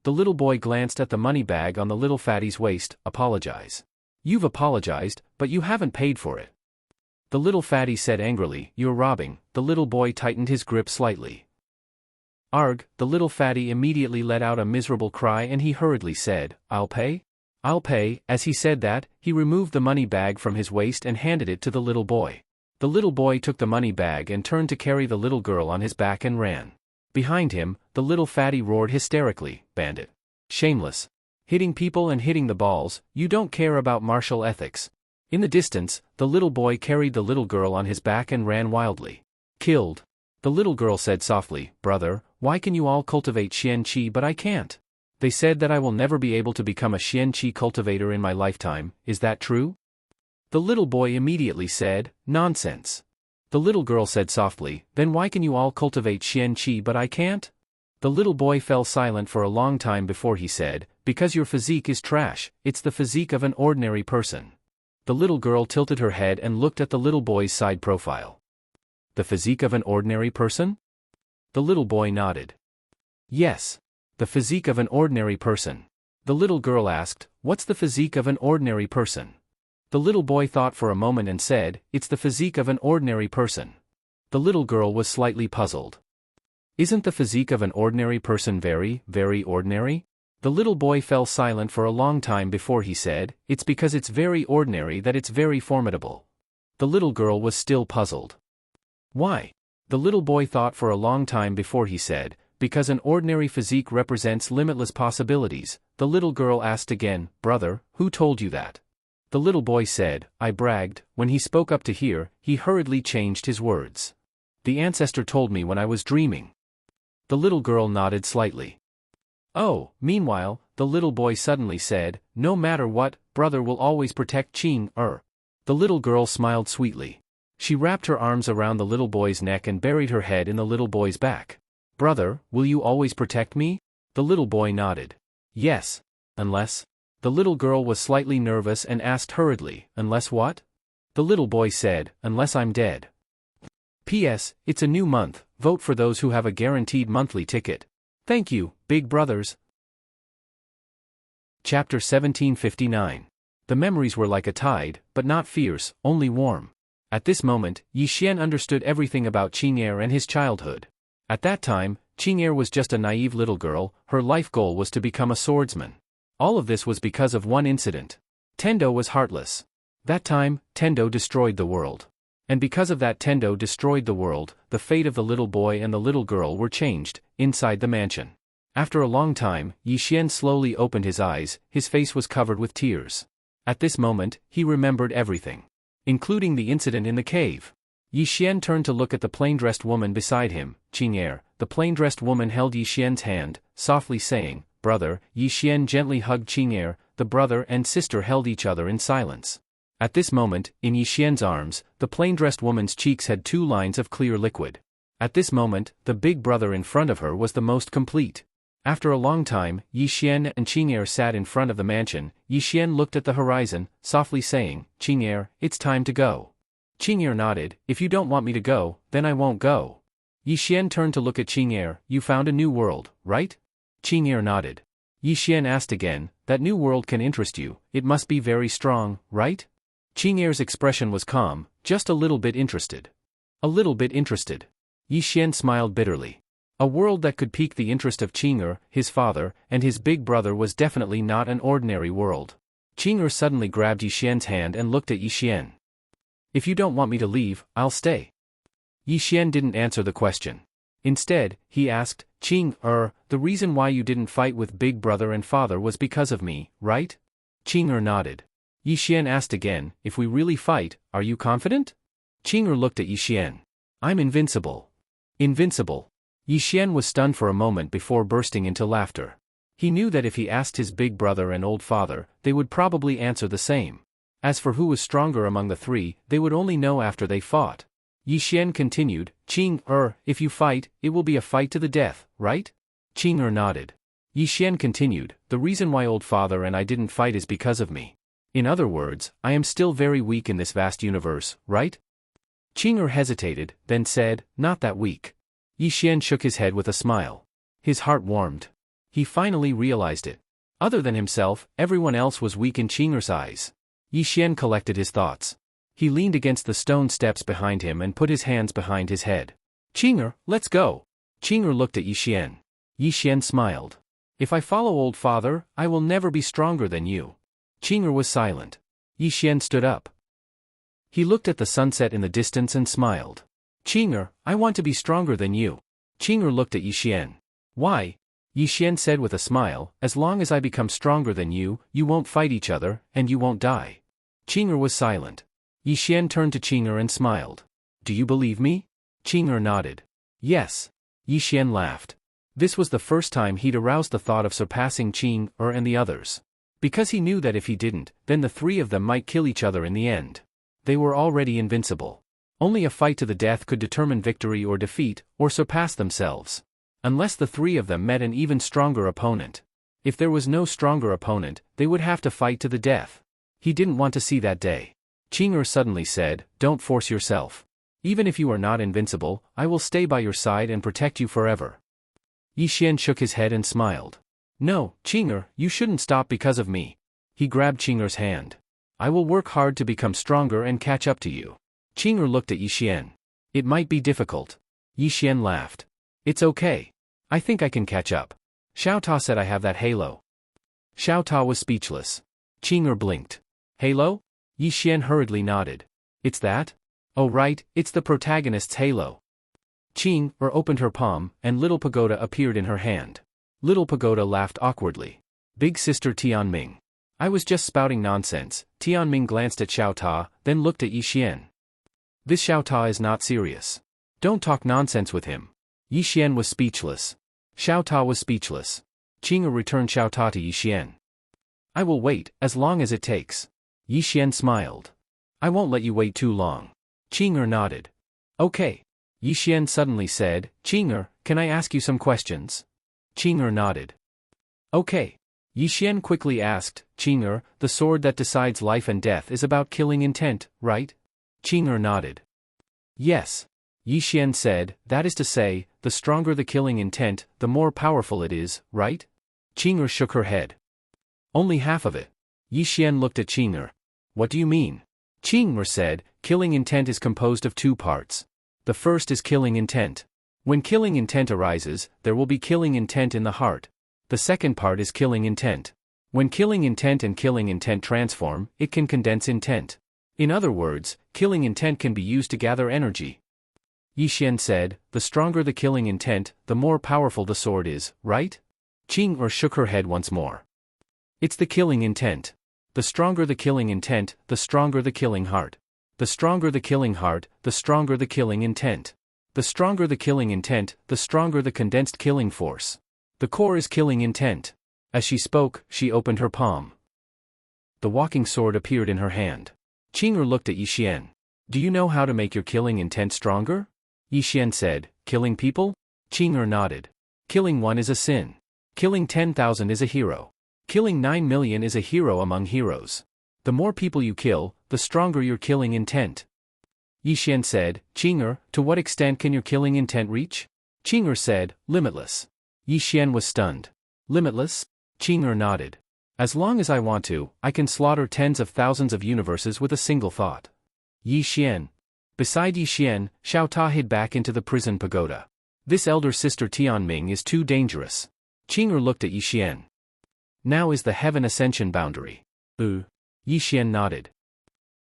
The little boy glanced at the money bag on the little fatty's waist. Apologize. You've apologized, but you haven't paid for it. The little fatty said angrily, You're robbing. The little boy tightened his grip slightly. Arg! The little fatty immediately let out a miserable cry and he hurriedly said, I'll pay? I'll pay. As he said that, he removed the money bag from his waist and handed it to the little boy. The little boy took the money bag and turned to carry the little girl on his back and ran. Behind him, the little fatty roared hysterically, Bandit. Shameless. Hitting people and hitting the balls, you don't care about martial ethics. In the distance, the little boy carried the little girl on his back and ran wildly. Killed. The little girl said softly, Brother, why can you all cultivate Xian Qi but I can't? They said that I will never be able to become a Xian Qi cultivator in my lifetime, is that true? The little boy immediately said, Nonsense. The little girl said softly, Then why can you all cultivate Xian Qi but I can't? The little boy fell silent for a long time before he said, Because your physique is trash, it's the physique of an ordinary person. The little girl tilted her head and looked at the little boy's side profile. The physique of an ordinary person? The little boy nodded. Yes. The physique of an ordinary person. The little girl asked, What's the physique of an ordinary person? The little boy thought for a moment and said, It's the physique of an ordinary person. The little girl was slightly puzzled. Isn't the physique of an ordinary person very, very ordinary? The little boy fell silent for a long time before he said, It's because it's very ordinary that it's very formidable. The little girl was still puzzled. Why? The little boy thought for a long time before he said, Because an ordinary physique represents limitless possibilities. The little girl asked again, Brother, who told you that? The little boy said, I bragged. When he spoke up to hear, he hurriedly changed his words. The ancestor told me when I was dreaming. The little girl nodded slightly. Oh, meanwhile, the little boy suddenly said, No matter what, brother will always protect Qing. The little girl smiled sweetly. She wrapped her arms around the little boy's neck and buried her head in the little boy's back. Brother, will you always protect me? The little boy nodded. Yes. Unless? The little girl was slightly nervous and asked hurriedly, Unless what? The little boy said, Unless I'm dead. P.S. It's a new month, vote for those who have a guaranteed monthly ticket. Thank you, big brothers. Chapter 1759. The memories were like a tide, but not fierce, only warm. At this moment, Yi Xian understood everything about Qing'er and his childhood. At that time, Qing'er was just a naive little girl, her life goal was to become a swordsman. All of this was because of one incident. Tendo was heartless. That time, Tendo destroyed the world. And because of that Tendo destroyed the world, the fate of the little boy and the little girl were changed, inside the mansion. After a long time, Yi Xian slowly opened his eyes, his face was covered with tears. At this moment, he remembered everything. Including the incident in the cave. Yi Xian turned to look at the plain-dressed woman beside him, Qing'er. The plain-dressed woman held Yi Xian's hand, softly saying, "Brother." Yi Xian gently hugged Qing'er, the brother and sister held each other in silence. At this moment, in Yi Xian's arms, the plain-dressed woman's cheeks had 2 lines of clear liquid. At this moment, the big brother in front of her was the most complete. After a long time, Yi Xian and Qing'er sat in front of the mansion. Yi Xian looked at the horizon, softly saying, "Qing'er, it's time to go." Qing'er nodded. "If you don't want me to go, then I won't go." Yi Xian turned to look at Qing'er. "You found a new world, right?" Qing'er nodded. Yi Xian asked again, "That new world can interest you, it must be very strong, right?" Qing'er's expression was calm, just a little bit interested. A little bit interested. Yi Xian smiled bitterly. A world that could pique the interest of Qing'er, his father, and his big brother was definitely not an ordinary world. Qing'er suddenly grabbed Yi Xian's hand and looked at Yi Xian. "If you don't want me to leave, I'll stay." Yi Xian didn't answer the question. Instead, he asked, "Qing'er, the reason why you didn't fight with big brother and father was because of me, right?" Qing'er nodded. Yi Xian asked again, "If we really fight, are you confident?" Qing'er looked at Yi Xian. "I'm invincible." Invincible. Yi Xian was stunned for a moment before bursting into laughter. He knew that if he asked his big brother and old father, they would probably answer the same. As for who was stronger among the 3, they would only know after they fought. Yi Xian continued, "Qing'er, if you fight, it will be a fight to the death, right?" Qing'er nodded. Yi Xian continued, "The reason why old father and I didn't fight is because of me. In other words, I am still very weak in this vast universe, right?" Qing'er hesitated, then said, "Not that weak." Yi Xian shook his head with a smile. His heart warmed. He finally realized it. Other than himself, everyone else was weak in Qing'er's eyes. Yi Xian collected his thoughts. He leaned against the stone steps behind him and put his hands behind his head. "Qing'er, let's go." Qing'er looked at Yi Xian. Yi Xian smiled. "If I follow old father, I will never be stronger than you." Qing'er was silent. Yi Xian stood up. He looked at the sunset in the distance and smiled. "Qing'er, I want to be stronger than you." Qing'er looked at Yi Xian. "Why?" Yi Xian said with a smile, "As long as I become stronger than you, you won't fight each other, and you won't die." Qing'er was silent. Yi Xian turned to Qing'er and smiled. "Do you believe me?" Qing'er nodded. "Yes." Yi Xian laughed. This was the first time he'd aroused the thought of surpassing Qing'er and the others. Because he knew that if he didn't, then the 3 of them might kill each other in the end. They were already invincible. Only a fight to the death could determine victory or defeat, or surpass themselves. Unless the 3 of them met an even stronger opponent. If there was no stronger opponent, they would have to fight to the death. He didn't want to see that day. Qing'er suddenly said, "Don't force yourself. Even if you are not invincible, I will stay by your side and protect you forever." Yi Xian shook his head and smiled. "No, Qing'er, you shouldn't stop because of me." He grabbed Qing'er's hand. "I will work hard to become stronger and catch up to you." Qing'er looked at Yi Xian. "It might be difficult." Yi Xian laughed. "It's okay. I think I can catch up. Xiao Ta said I have that halo." Xiao Ta was speechless. Qing'er blinked. "Halo?" Yi Xian hurriedly nodded. "It's that?" "Oh right, it's the protagonist's halo." Qing'er opened her palm, and Little Pagoda appeared in her hand. Little Pagoda laughed awkwardly. "Big sister Tianming. I was just spouting nonsense." Tianming glanced at Xiao Ta, then looked at Yi Xian. "This Xiao Ta is not serious. Don't talk nonsense with him." Yi Xian was speechless. Xiao Ta was speechless. Qing'er returned Xiao Ta to Yi Xian. "I will wait, as long as it takes." Yi Xian smiled. "I won't let you wait too long." Qing'er nodded. "Okay." Yi Xian suddenly said, "Qing'er, can I ask you some questions?" Qing'er nodded. "Okay." Yi Xian quickly asked, "Qing'er, the sword that decides life and death is about killing intent, right?" Qing'er nodded. "Yes." Yi Xian said, "That is to say, the stronger the killing intent, the more powerful it is, right?" Qing'er shook her head. "Only half of it." Yi Xian looked at Qing'er. "What do you mean?" Qing'er said, "Killing intent is composed of 2 parts. The first is killing intent. When killing intent arises, there will be killing intent in the heart. The second part is killing intent. When killing intent and killing intent transform, it can condense intent. In other words, killing intent can be used to gather energy. Yi Xian said, the stronger the killing intent, the more powerful the sword is, right? Qing'er shook her head once more. It's the killing intent. The stronger the killing intent, the stronger the killing heart. The stronger the killing heart, the stronger the killing intent. The stronger the killing intent, the stronger the condensed killing force. The core is killing intent. As she spoke, she opened her palm. The walking sword appeared in her hand. Qing'er looked at Yi Xian. Do you know how to make your killing intent stronger? Yi Xian said, killing people? Qing'er nodded. Killing one is a sin. Killing 10,000 is a hero. Killing 9 million is a hero among heroes. The more people you kill, the stronger your killing intent. Yi Xian said, Qing'er, to what extent can your killing intent reach? Qing'er said, limitless. Yi Xian was stunned. Limitless? Qing'er nodded. As long as I want to, I can slaughter tens of thousands of universes with a single thought. Yi Xian. Beside Yi Xian, Xiao Ta hid back into the prison pagoda. This elder sister Tianming is too dangerous. Qing'er looked at Yi Xian. Now is the heaven ascension boundary. Yi Xian nodded.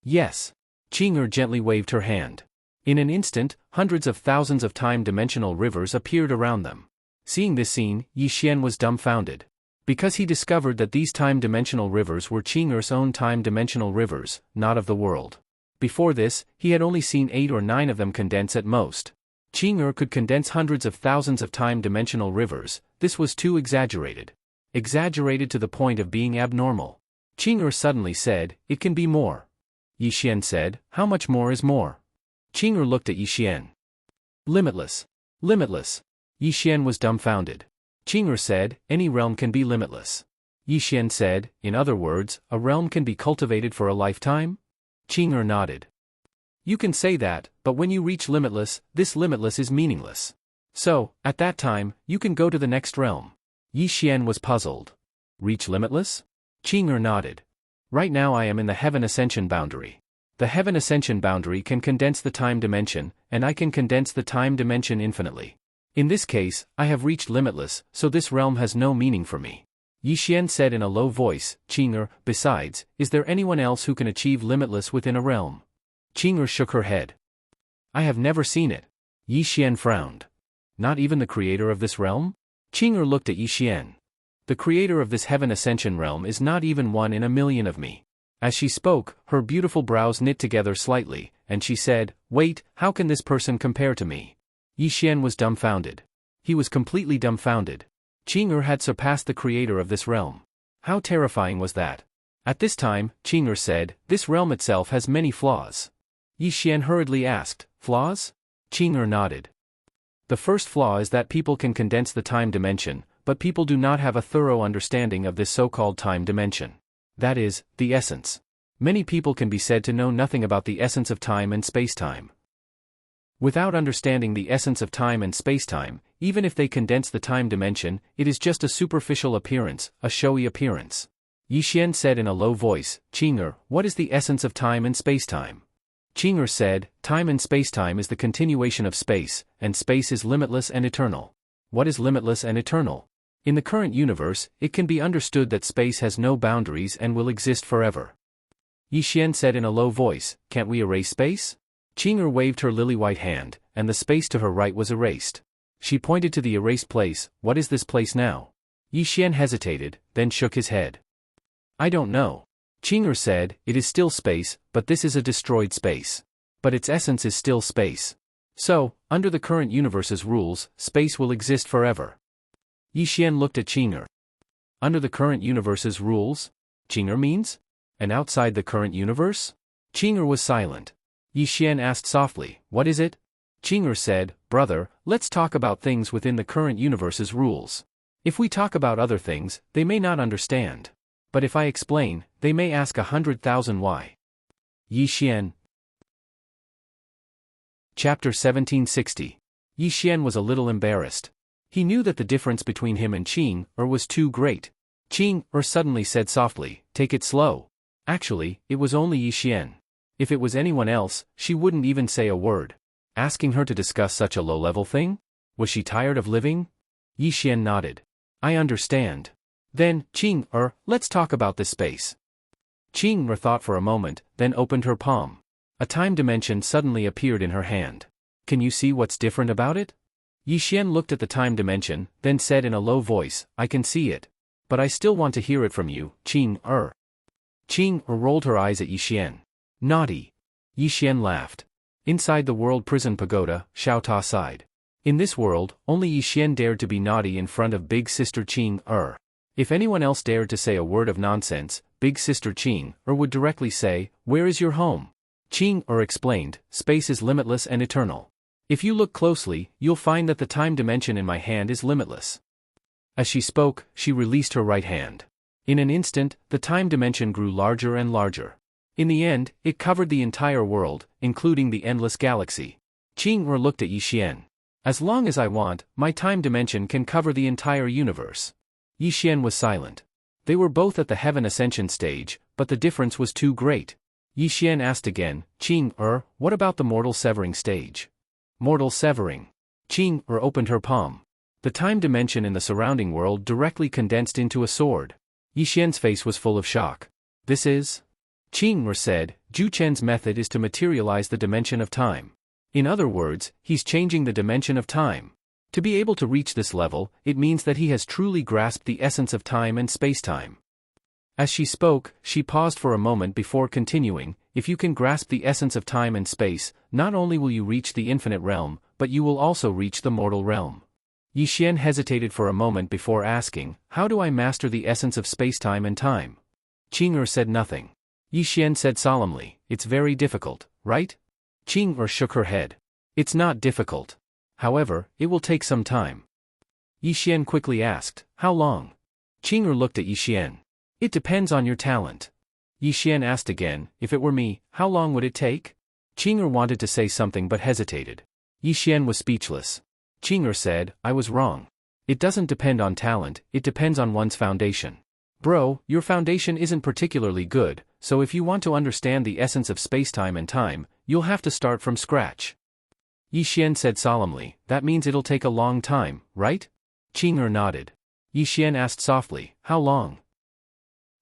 Yes. Qing'er gently waved her hand. In an instant, hundreds of thousands of time-dimensional rivers appeared around them. Seeing this scene, Yi Xian was dumbfounded. Because he discovered that these time-dimensional rivers were Qing'er's own time-dimensional rivers, not of the world. Before this, he had only seen 8 or 9 of them condense at most. Qing'er could condense hundreds of thousands of time-dimensional rivers. This was too exaggerated. Exaggerated to the point of being abnormal. Qing'er suddenly said, it can be more. Yi Xian said, how much more is more? Qing'er looked at Yi Xian. Limitless. Limitless. Yi Xian was dumbfounded. Qing'er said, any realm can be limitless. Yi Xian said, in other words, a realm can be cultivated for a lifetime? Qing'er nodded. You can say that, but when you reach limitless, this limitless is meaningless. So, at that time, you can go to the next realm. Yi Xian was puzzled. Reach limitless? Qing'er nodded. Right now I am in the heaven ascension boundary. The heaven ascension boundary can condense the time dimension, and I can condense the time dimension infinitely. In this case, I have reached limitless, so this realm has no meaning for me. Yi Xian said in a low voice, Qing'er, besides, is there anyone else who can achieve limitless within a realm? Qing'er shook her head. I have never seen it. Yi Xian frowned. Not even the creator of this realm? Qing'er looked at Yi Xian. The creator of this heaven ascension realm is not even 1 in a million of me. As she spoke, her beautiful brows knit together slightly, and she said, wait, how can this person compare to me? Yi Xian was dumbfounded. He was completely dumbfounded. Qing'er had surpassed the creator of this realm. How terrifying was that? At this time, Qing'er said, this realm itself has many flaws. Yi Xian hurriedly asked, flaws? Qing'er nodded. The first flaw is that people can condense the time dimension, but people do not have a thorough understanding of this so-called time dimension. That is, the essence. Many people can be said to know nothing about the essence of time and space-time. Without understanding the essence of time and space-time, even if they condense the time dimension, it is just a superficial appearance, a showy appearance. Yi Xian said in a low voice, Qing'er, what is the essence of time and space-time? Qing'er said, time and space-time is the continuation of space, and space is limitless and eternal. What is limitless and eternal? In the current universe, it can be understood that space has no boundaries and will exist forever. Yi Xian said in a low voice, can't we erase space? Qing'er waved her lily-white hand, and the space to her right was erased. She pointed to the erased place. What is this place now? Yi Xian hesitated, then shook his head. I don't know. Qing'er said, it is still space, but this is a destroyed space. But its essence is still space. So, under the current universe's rules, space will exist forever. Yi Xian looked at Qing'er. Under the current universe's rules? Qing'er means? And outside the current universe? Qing'er was silent. Yi Xian asked softly, what is it? Qing'er said, brother, let's talk about things within the current universe's rules. If we talk about other things, they may not understand. But if I explain, they may ask 100,000 why. Yi Xian. Chapter 1760. Yi Xian was a little embarrassed. He knew that the difference between him and Qing'er was too great. Qing'er suddenly said softly, take it slow. Actually, it was only Yi Xian. If it was anyone else, she wouldn't even say a word. Asking her to discuss such a low-level thing? Was she tired of living? Yi Xian nodded. I understand. Then, Qing, let's talk about this space. Qing thought for a moment, then opened her palm. A time dimension suddenly appeared in her hand. Can you see what's different about it? Yixian looked at the time dimension, then said in a low voice, I can see it. But I still want to hear it from you, Qing. Qing rolled her eyes at Yixian. Naughty. Yixian laughed. Inside the world prison pagoda, Xiaota sighed. In this world, only Yixian dared to be naughty in front of big sister Qing. If anyone else dared to say a word of nonsense, big sister Qing would directly say, Where is your home? Qing explained, space is limitless and eternal. If you look closely, you'll find that the time dimension in my hand is limitless. As she spoke, she released her right hand. In an instant, the time dimension grew larger and larger. In the end, it covered the entire world, including the endless galaxy. Qing looked at Yixian. As long as I want, my time dimension can cover the entire universe. Yixian was silent. They were both at the heaven ascension stage, but the difference was too great. Yixian asked again, Qing, what about the mortal severing stage? Mortal severing. Qing opened her palm. The time dimension in the surrounding world directly condensed into a sword. Yixian's face was full of shock. This is? Qing said, Zhu Chen's method is to materialize the dimension of time. In other words, he's changing the dimension of time. To be able to reach this level, it means that he has truly grasped the essence of time and space-time. As she spoke, she paused for a moment before continuing, if you can grasp the essence of time and space, not only will you reach the infinite realm, but you will also reach the mortal realm. Yixian hesitated for a moment before asking, how do I master the essence of space-time and time? Qing said nothing. Yixian said solemnly, it's very difficult, right? Qing shook her head. It's not difficult. However, it will take some time. Yixian quickly asked, how long? Qing looked at Yixian. It depends on your talent. Yixian asked again, if it were me, how long would it take? Qing wanted to say something but hesitated. Yixian was speechless. Qing said, I was wrong. It doesn't depend on talent, it depends on one's foundation. Bro, your foundation isn't particularly good, so if you want to understand the essence of spacetime and time, you'll have to start from scratch. Yixian said solemnly, that means it'll take a long time, right? Qing nodded. Yixian asked softly, how long?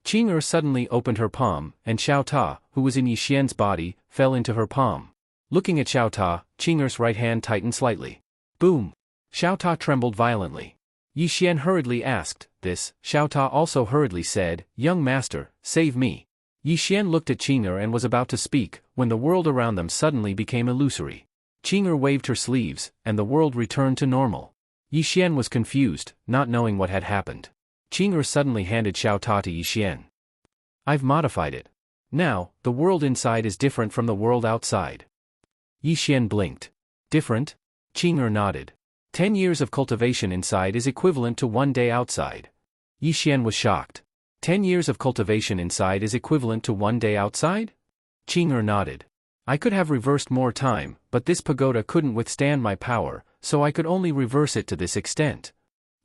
Qing suddenly opened her palm, and Xiaota, who was in Yixian's body, fell into her palm. Looking at Xiaota, Qing's right hand tightened slightly. Boom! Xiaota trembled violently. Yixian hurriedly asked, this, Xiaota also hurriedly said, young master, save me. Yixian looked at Qing and was about to speak, when the world around them suddenly became illusory. Qing waved her sleeves, and the world returned to normal. Yixian was confused, not knowing what had happened. Qing suddenly handed Xiaota to Yixian. I've modified it. Now, the world inside is different from the world outside. Yixian blinked. Different? Qing nodded. 10 years of cultivation inside is equivalent to 1 day outside. Yixian was shocked. 10 years of cultivation inside is equivalent to 1 day outside? Qing nodded. I could have reversed more time, but this pagoda couldn't withstand my power, so I could only reverse it to this extent.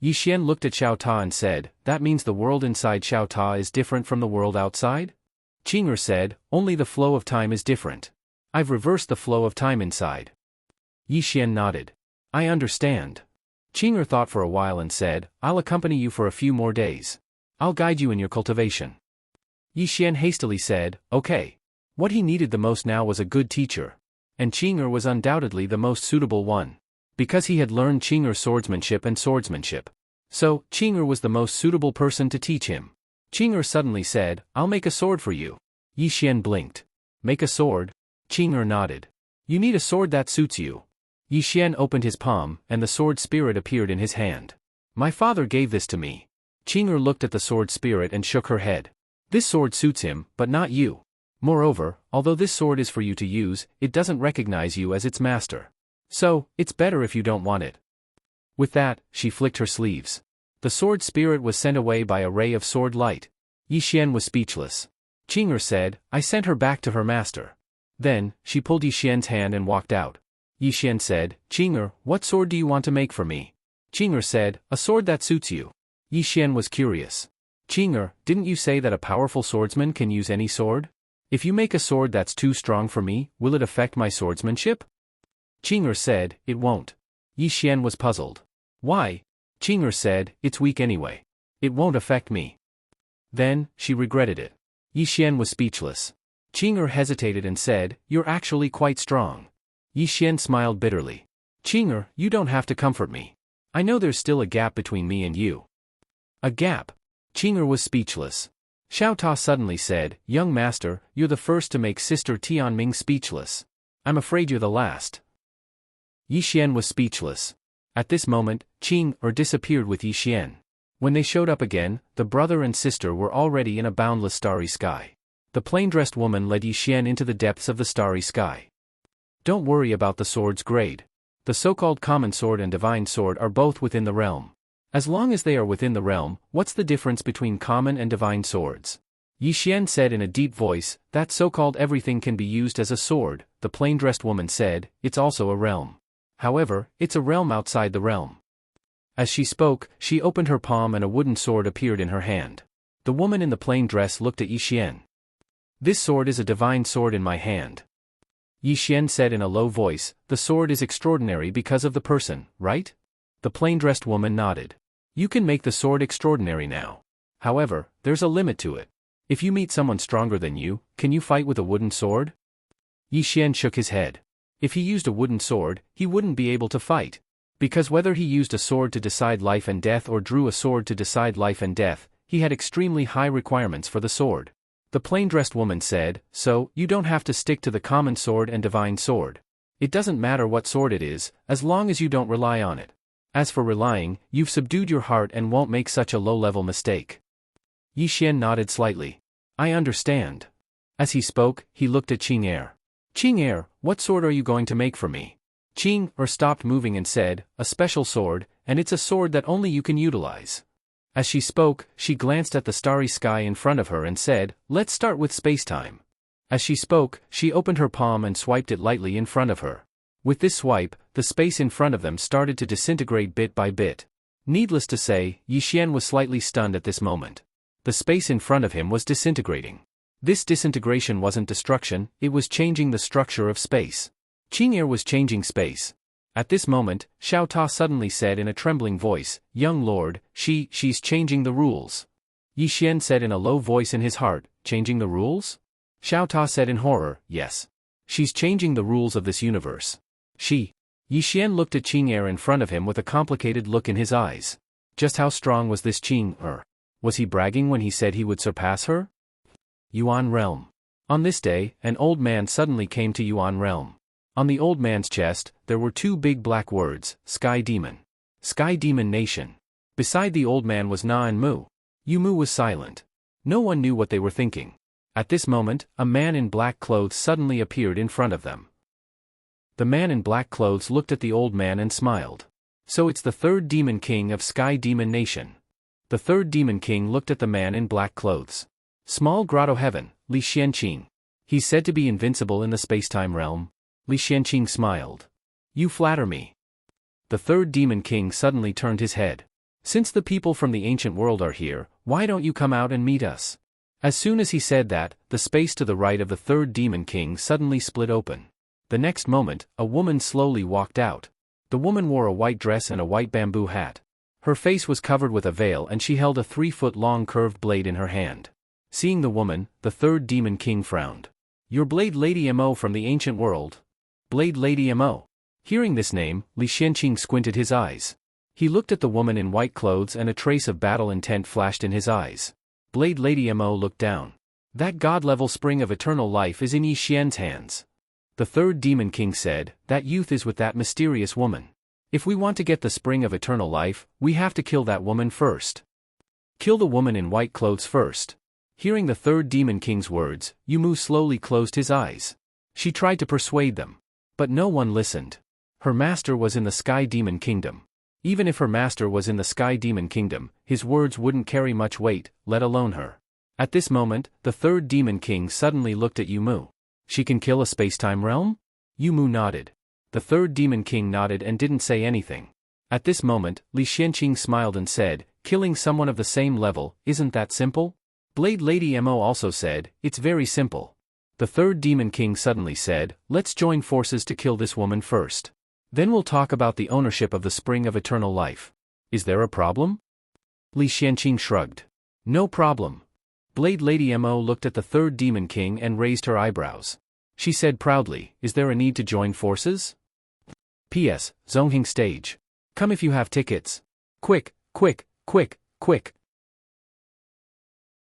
Yixian looked at Xiaota and said, that means the world inside Xiaota is different from the world outside? Qing said, only the flow of time is different. I've reversed the flow of time inside. Yixian nodded. I understand. Qing thought for a while and said, I'll accompany you for a few more days. I'll guide you in your cultivation. Yixian hastily said, okay. What he needed the most now was a good teacher. And Qing was undoubtedly the most suitable one. Because he had learned Qing swordsmanship and swordsmanship. So, Qing was the most suitable person to teach him. Qing suddenly said, I'll make a sword for you. Yixian blinked. Make a sword? Qing nodded. You need a sword that suits you. Yixian opened his palm, and the sword spirit appeared in his hand. My father gave this to me. Qing looked at the sword spirit and shook her head. This sword suits him, but not you. Moreover, although this sword is for you to use, it doesn't recognize you as its master. So, it's better if you don't want it. With that, she flicked her sleeves. The sword spirit was sent away by a ray of sword light. Yixian was speechless. Qing said, I sent her back to her master. Then, she pulled Yixian's hand and walked out. Yixian said, Qing, what sword do you want to make for me? Qing said, a sword that suits you. Yixian was curious. Qing, didn't you say that a powerful swordsman can use any sword? If you make a sword that's too strong for me, will it affect my swordsmanship? Qing said, it won't. Yixian was puzzled. Why? Qing said, it's weak anyway. It won't affect me. Then, she regretted it. Yi Xian was speechless. Qing'er hesitated and said, "You're actually quite strong." Yi Xian smiled bitterly. "Qing'er, you don't have to comfort me. I know there's still a gap between me and you." "A gap?" Qing'er was speechless. Xiao Ta suddenly said, "Young master, you're the first to make Sister Tianming speechless. I'm afraid you're the last." Yi Xian was speechless. At this moment, Qing'er disappeared with Yi Xian. When they showed up again, the brother and sister were already in a boundless starry sky. The plain-dressed woman led Yi Xian into the depths of the starry sky. "Don't worry about the sword's grade. The so-called common sword and divine sword are both within the realm. As long as they are within the realm, what's the difference between common and divine swords?" Yi Xian said in a deep voice, "That so-called everything can be used as a sword." The plain-dressed woman said, "It's also a realm. However, it's a realm outside the realm." As she spoke, she opened her palm and a wooden sword appeared in her hand. The woman in the plain dress looked at Yi Xian. "This sword is a divine sword in my hand." Yi Xian said in a low voice, "The sword is extraordinary because of the person, right?" The plain-dressed woman nodded. "You can make the sword extraordinary now. However, there's a limit to it. If you meet someone stronger than you, can you fight with a wooden sword?" Yi Xian shook his head. If he used a wooden sword, he wouldn't be able to fight. Because whether he used a sword to decide life and death or drew a sword to decide life and death, he had extremely high requirements for the sword. The plain-dressed woman said, "So, you don't have to stick to the common sword and divine sword. It doesn't matter what sword it is, as long as you don't rely on it. As for relying, you've subdued your heart and won't make such a low-level mistake." Yi Xian nodded slightly. "I understand." As he spoke, he looked at Qing'er. "Qing'er, what sword are you going to make for me?" Qing'er stopped moving and said, "A special sword, and it's a sword that only you can utilize." As she spoke, she glanced at the starry sky in front of her and said, "Let's start with spacetime." As she spoke, she opened her palm and swiped it lightly in front of her. With this swipe, the space in front of them started to disintegrate bit by bit. Needless to say, Yi Xian was slightly stunned at this moment. The space in front of him was disintegrating. This disintegration wasn't destruction, it was changing the structure of space. Qing'er was changing space. At this moment, Xiao Ta suddenly said in a trembling voice, "Young lord, she's changing the rules." Yi Xian said in a low voice in his heart, "Changing the rules?" Xiao Ta said in horror, "Yes. She's changing the rules of this universe." Yi Xian looked at Qing'er in front of him with a complicated look in his eyes. Just how strong was this Qing'er? Was he bragging when he said he would surpass her? Yuan Realm. On this day, an old man suddenly came to Yuan Realm. On the old man's chest, there were two big black words, Sky Demon. Sky Demon Nation. Beside the old man was Na and Mu. Mu was silent. No one knew what they were thinking. At this moment, a man in black clothes suddenly appeared in front of them. The man in black clothes looked at the old man and smiled. "So it's the third demon king of Sky Demon Nation." The third demon king looked at the man in black clothes. "Small grotto heaven, Li Xianqing. He's said to be invincible in the spacetime realm." Li Xianqing smiled. "You flatter me." The third demon king suddenly turned his head. "Since the people from the ancient world are here, why don't you come out and meet us?" As soon as he said that, the space to the right of the third demon king suddenly split open. The next moment, a woman slowly walked out. The woman wore a white dress and a white bamboo hat. Her face was covered with a veil and she held a 3-foot-long curved blade in her hand. Seeing the woman, the third demon king frowned. "You're Blade Lady Mo from the ancient world?" Blade Lady Mo. Hearing this name, Li Xianqing squinted his eyes. He looked at the woman in white clothes and a trace of battle intent flashed in his eyes. Blade Lady Mo looked down. "That god-level spring of eternal life is in Yi Xian's hands." The third demon king said, "That youth is with that mysterious woman. If we want to get the spring of eternal life, we have to kill that woman first. Kill the woman in white clothes first." Hearing the third demon king's words, Mu slowly closed his eyes. She tried to persuade them. But no one listened. Her master was in the Sky Demon Kingdom. Even if her master was in the Sky Demon Kingdom, his words wouldn't carry much weight, let alone her. At this moment, the third demon king suddenly looked at Mu. "She can kill a spacetime realm?" Mu nodded. The third demon king nodded and didn't say anything. At this moment, Li Xianqing smiled and said, "Killing someone of the same level, isn't that simple?" Blade Lady Mo also said, "It's very simple." The third demon king suddenly said, "Let's join forces to kill this woman first. Then we'll talk about the ownership of the spring of eternal life. Is there a problem?" Li Xianqing shrugged. No problem. Blade Lady Mo looked at the third Demon King and raised her eyebrows. She said proudly, is there a need to join forces? P.S. Zongheng stage. Come if you have tickets. Quick, quick, quick, quick.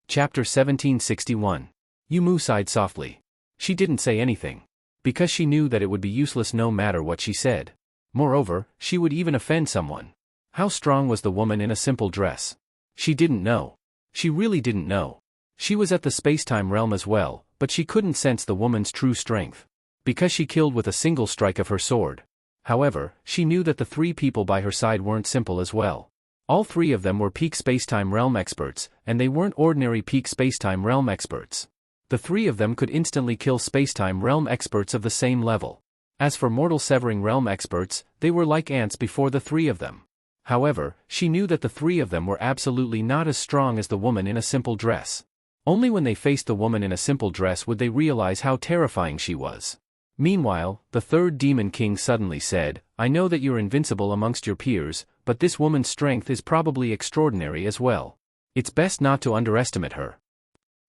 Chapter 1761. Yu Mu sighed softly. She didn't say anything. Because she knew that it would be useless no matter what she said. Moreover, she would even offend someone. How strong was the woman in a simple dress? She didn't know. She really didn't know. She was at the space-time realm as well, but she couldn't sense the woman's true strength. Because she killed with a single strike of her sword. However, she knew that the three people by her side weren't simple as well. All three of them were peak space-time realm experts, and they weren't ordinary peak space-time realm experts. The three of them could instantly kill space-time realm experts of the same level. As for mortal severing realm experts, they were like ants before the three of them. However, she knew that the three of them were absolutely not as strong as the woman in a simple dress. Only when they faced the woman in a simple dress would they realize how terrifying she was. Meanwhile, the third Demon King suddenly said, I know that you're invincible amongst your peers, but this woman's strength is probably extraordinary as well. It's best not to underestimate her.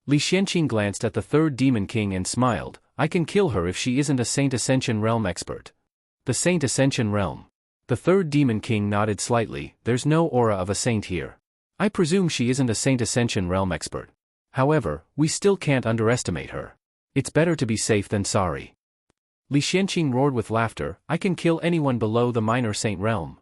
Li Xianqing glanced at the third Demon King and smiled, I can kill her if she isn't a Saint Ascension Realm expert. The Saint Ascension Realm. The third Demon King nodded slightly, there's no aura of a saint here. I presume she isn't a Saint Ascension Realm expert. However, we still can't underestimate her. It's better to be safe than sorry. Li Xianqing roared with laughter, I can kill anyone below the minor saint realm.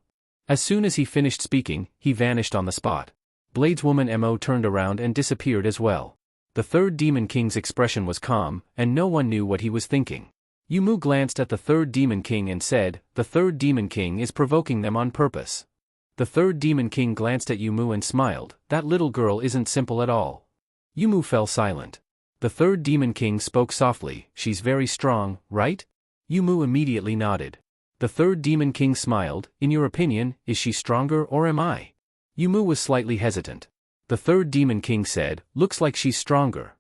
As soon as he finished speaking, he vanished on the spot. Bladeswoman Mo turned around and disappeared as well. The third Demon King's expression was calm, and no one knew what he was thinking. Yu Mu glanced at the third Demon King and said, the third Demon King is provoking them on purpose. The third Demon King glanced at Yu Mu and smiled, that little girl isn't simple at all. Yu Mu fell silent. The third Demon King spoke softly, she's very strong, right? Yu Mu immediately nodded. The third Demon King smiled, in your opinion, is she stronger or am I? Yu Mu was slightly hesitant. The third Demon King said, looks like she's stronger.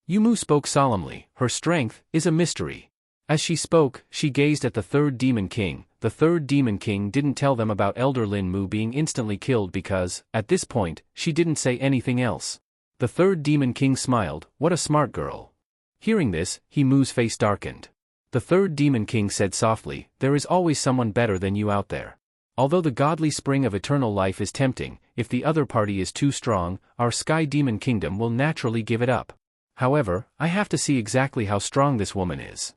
Yu Mu spoke solemnly, her strength is a mystery. As she spoke, she gazed at the third Demon King. The third Demon King didn't tell them about Elder Lin Mu being instantly killed because, at this point, she didn't say anything else. The third Demon King smiled, what a smart girl. Hearing this, He Mu's face darkened. The third Demon King said softly, there is always someone better than you out there. Although the godly spring of eternal life is tempting, if the other party is too strong, our Sky Demon Kingdom will naturally give it up. However, I have to see exactly how strong this woman is.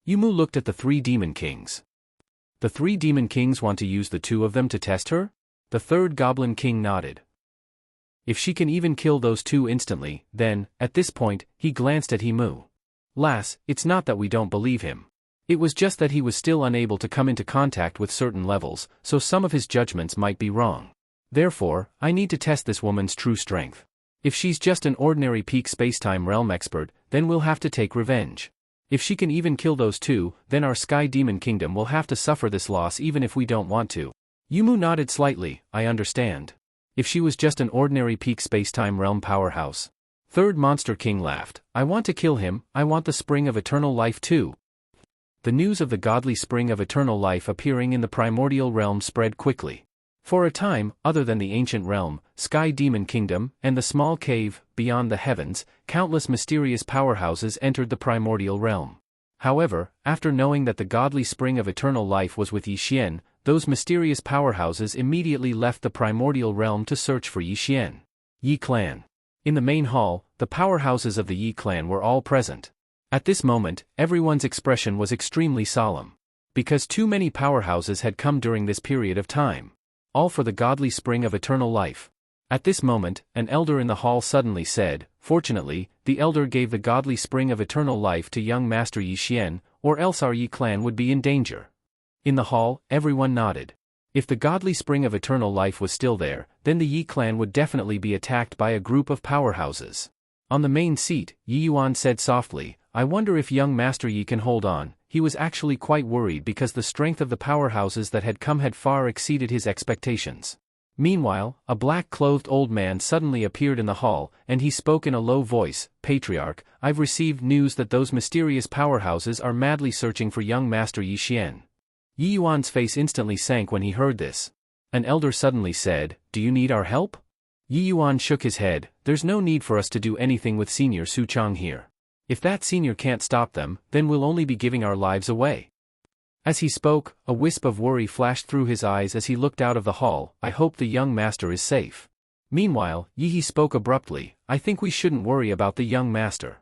Yu Mu looked at the three Demon Kings. The three Demon Kings want to use the two of them to test her? The third Goblin King nodded. If she can even kill those two instantly, then, at this point, he glanced at He Mu. Lass, it's not that we don't believe him. It was just that he was still unable to come into contact with certain levels, so some of his judgments might be wrong. Therefore, I need to test this woman's true strength. If she's just an ordinary peak spacetime realm expert, then we'll have to take revenge. If she can even kill those two, then our Sky Demon Kingdom will have to suffer this loss even if we don't want to. Yu Mu nodded slightly, I understand. If she was just an ordinary peak spacetime realm powerhouse. Third Monster King laughed, I want to kill him, I want the spring of eternal life too. The news of the godly spring of eternal life appearing in the primordial realm spread quickly. For a time, other than the ancient realm, Sky Demon Kingdom, and the small cave, beyond the heavens, countless mysterious powerhouses entered the primordial realm. However, after knowing that the godly spring of eternal life was with Yi Xian, those mysterious powerhouses immediately left the primordial realm to search for Yi Xian. Yi Clan. In the main hall, the powerhouses of the Yi Clan were all present. At this moment, everyone's expression was extremely solemn. Because too many powerhouses had come during this period of time. All for the godly spring of eternal life. At this moment, an elder in the hall suddenly said, fortunately, the elder gave the godly spring of eternal life to young Master Yi Xian, or else our Yi Clan would be in danger. In the hall, everyone nodded. If the godly spring of eternal life was still there, then the Yi Clan would definitely be attacked by a group of powerhouses. On the main seat, Yi Yuan said softly, I wonder if young Master Yi can hold on. He was actually quite worried because the strength of the powerhouses that had come had far exceeded his expectations. Meanwhile, a black-clothed old man suddenly appeared in the hall, and he spoke in a low voice, Patriarch, I've received news that those mysterious powerhouses are madly searching for young Master Yi Xian. Yi Yuan's face instantly sank when he heard this. An elder suddenly said, do you need our help? Yi Yuan shook his head. There's no need for us to do anything with Senior Su Chang here. If that senior can't stop them, then we'll only be giving our lives away. As he spoke, a wisp of worry flashed through his eyes as he looked out of the hall. I hope the young master is safe. Meanwhile, Yi He spoke abruptly. I think we shouldn't worry about the young master.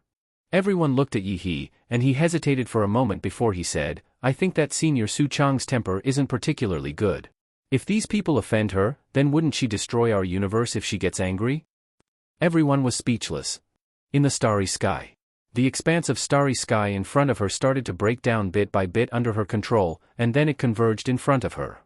Everyone looked at Yi He, and he hesitated for a moment before he said, I think that Senior Su Chang's temper isn't particularly good. If these people offend her, then wouldn't she destroy our universe if she gets angry? Everyone was speechless. In the starry sky. The expanse of starry sky in front of her started to break down bit by bit under her control, and then it converged in front of her.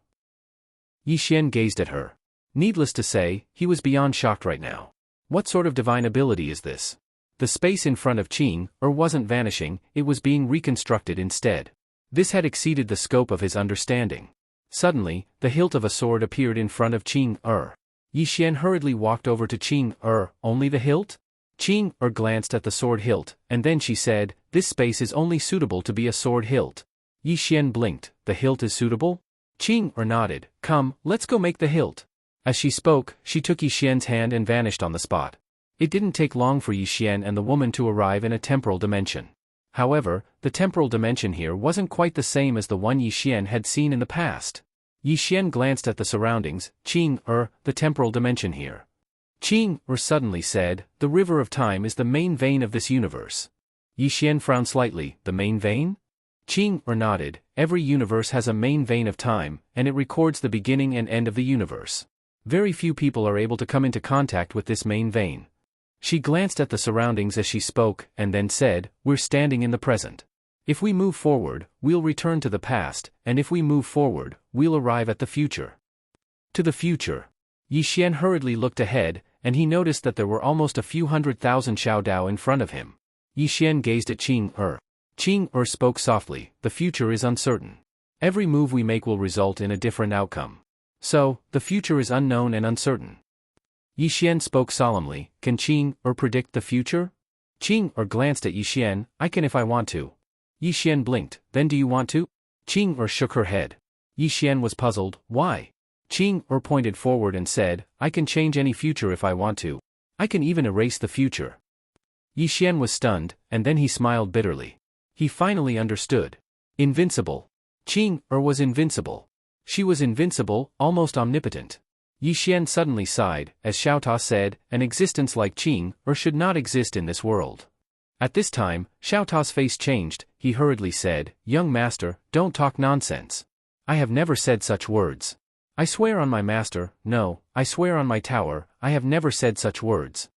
Yi Xian gazed at her. Needless to say, he was beyond shocked right now. What sort of divine ability is this? The space in front of Qing wasn't vanishing, it was being reconstructed instead. This had exceeded the scope of his understanding. Suddenly, the hilt of a sword appeared in front of Qing. Yi Xian hurriedly walked over to Qing. Only the hilt? Qing glanced at the sword hilt, and then she said, this space is only suitable to be a sword hilt. Yi Xian blinked, the hilt is suitable? Qing nodded, come, let's go make the hilt. As she spoke, she took Yi Xian's hand and vanished on the spot. It didn't take long for Yi Xian and the woman to arrive in a temporal dimension. However, the temporal dimension here wasn't quite the same as the one Yi Xian had seen in the past. Yi Xian glanced at the surroundings. Qing, the temporal dimension here. Qing suddenly said, the river of time is the main vein of this universe. Yi Xian frowned slightly, the main vein? Qing nodded, every universe has a main vein of time, and it records the beginning and end of the universe. Very few people are able to come into contact with this main vein. She glanced at the surroundings as she spoke, and then said, we're standing in the present. If we move forward, we'll return to the past, and if we move forward, we'll arrive at the future. To the future. Yi Xian hurriedly looked ahead, and he noticed that there were almost a few 100,000 Xiao Dao in front of him. Yi Xian gazed at Qing. Qing spoke softly, the future is uncertain. Every move we make will result in a different outcome. So, the future is unknown and uncertain. Yi Xian spoke solemnly, can Qing predict the future? Qing glanced at Yi Xian, I can if I want to. Yi Xian blinked, then do you want to? Qing shook her head. Yi Xian was puzzled, why? Qing pointed forward and said, I can change any future if I want to. I can even erase the future. Yi Xian was stunned, and then he smiled bitterly. He finally understood. Invincible. Qing was invincible. She was invincible, almost omnipotent. Yi Xian suddenly sighed, as Xiao Ta said, an existence like Qing should not exist in this world. At this time, Xiao Ta's face changed. He hurriedly said, young master, don't talk nonsense. I have never said such words. I swear on my master, no, I swear on my tower, I have never said such words.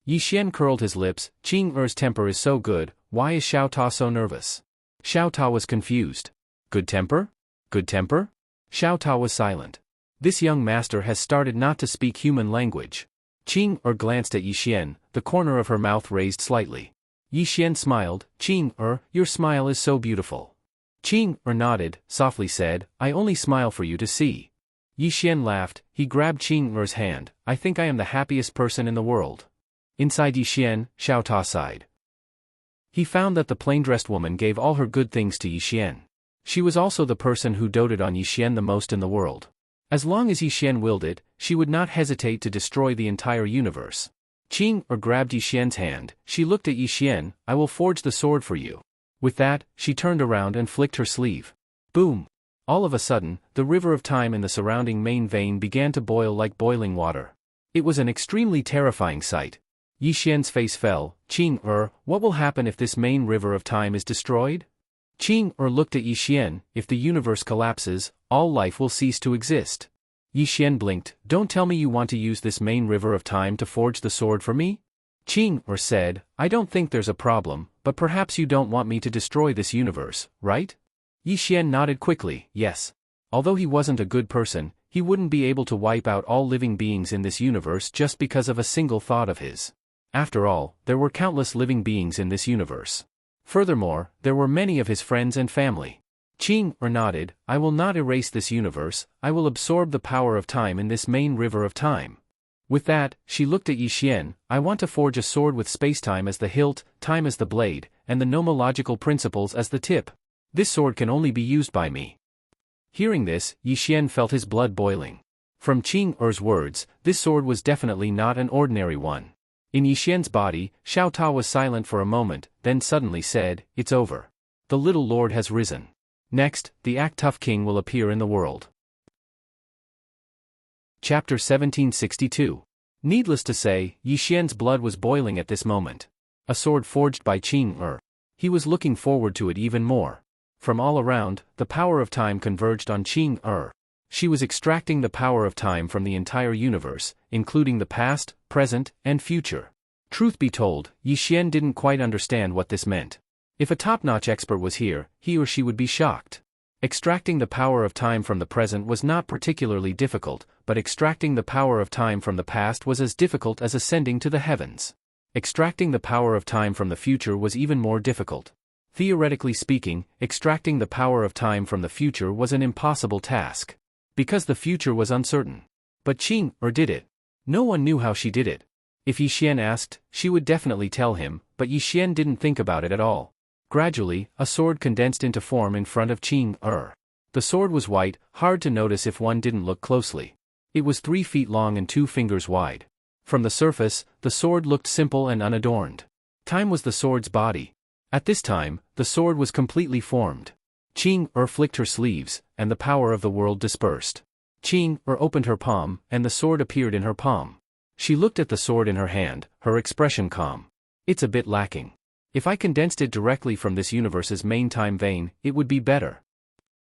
Yi Xian curled his lips. Qing temper is so good, why is Xiao Ta so nervous? Xiao Ta was confused. Good temper? Good temper? Xiao Ta was silent. This young master has started not to speak human language. Qing glanced at Yi Xian, the corner of her mouth raised slightly. Yi Xian smiled. Qing your smile is so beautiful. Qing nodded, softly said, I only smile for you to see. Yi Xian laughed, he grabbed Qing's hand, I think I am the happiest person in the world. Inside Yi Xian, Xiao Ta sighed. He found that the plain-dressed woman gave all her good things to Yi Xian. She was also the person who doted on Yi Xian the most in the world. As long as Yi Xian willed it, she would not hesitate to destroy the entire universe. Qing grabbed Yi Xian's hand, she looked at Yi Xian, I will forge the sword for you. With that, she turned around and flicked her sleeve. Boom! All of a sudden, the river of time in the surrounding main vein began to boil like boiling water. It was an extremely terrifying sight. Yi Xian's face fell. Qing what will happen if this main river of time is destroyed? Qing looked at Yi Xian, if the universe collapses, all life will cease to exist. Yi Xian blinked, don't tell me you want to use this main river of time to forge the sword for me? Qing said, I don't think there's a problem, but perhaps you don't want me to destroy this universe, right? Yi Xian nodded quickly, yes. Although he wasn't a good person, he wouldn't be able to wipe out all living beings in this universe just because of a single thought of his. After all, there were countless living beings in this universe. Furthermore, there were many of his friends and family. Qing nodded, I will not erase this universe, I will absorb the power of time in this main river of time. With that, she looked at Yi Xian, I want to forge a sword with spacetime as the hilt, time as the blade, and the nomological principles as the tip. This sword can only be used by me. Hearing this, Yi Xian felt his blood boiling. From Qing Er's words, this sword was definitely not an ordinary one. In Yixian's body, Xiao Ta was silent for a moment, then suddenly said, "It's over. The little lord has risen. Next, the Act Tough King will appear in the world." Chapter 1762. Needless to say, Yixian's blood was boiling at this moment. A sword forged by Qing Er. He was looking forward to it even more. From all around, the power of time converged on Qing Er. She was extracting the power of time from the entire universe, including the past, present, and future. Truth be told, Yixian didn't quite understand what this meant. If a top-notch expert was here, he or she would be shocked. Extracting the power of time from the present was not particularly difficult, but extracting the power of time from the past was as difficult as ascending to the heavens. Extracting the power of time from the future was even more difficult. Theoretically speaking, extracting the power of time from the future was an impossible task. Because the future was uncertain. But Qing Er did it. No one knew how she did it. If Yixian asked, she would definitely tell him, but Yixian didn't think about it at all. Gradually, a sword condensed into form in front of Qing Er. The sword was white, hard to notice if one didn't look closely. It was 3 feet long and 2 fingers wide. From the surface, the sword looked simple and unadorned. Time was the sword's body. At this time, the sword was completely formed. Qing Er flicked her sleeves, and the power of the world dispersed. Qing Er opened her palm, and the sword appeared in her palm. She looked at the sword in her hand, her expression calm. "It's a bit lacking. If I condensed it directly from this universe's main time vein, it would be better."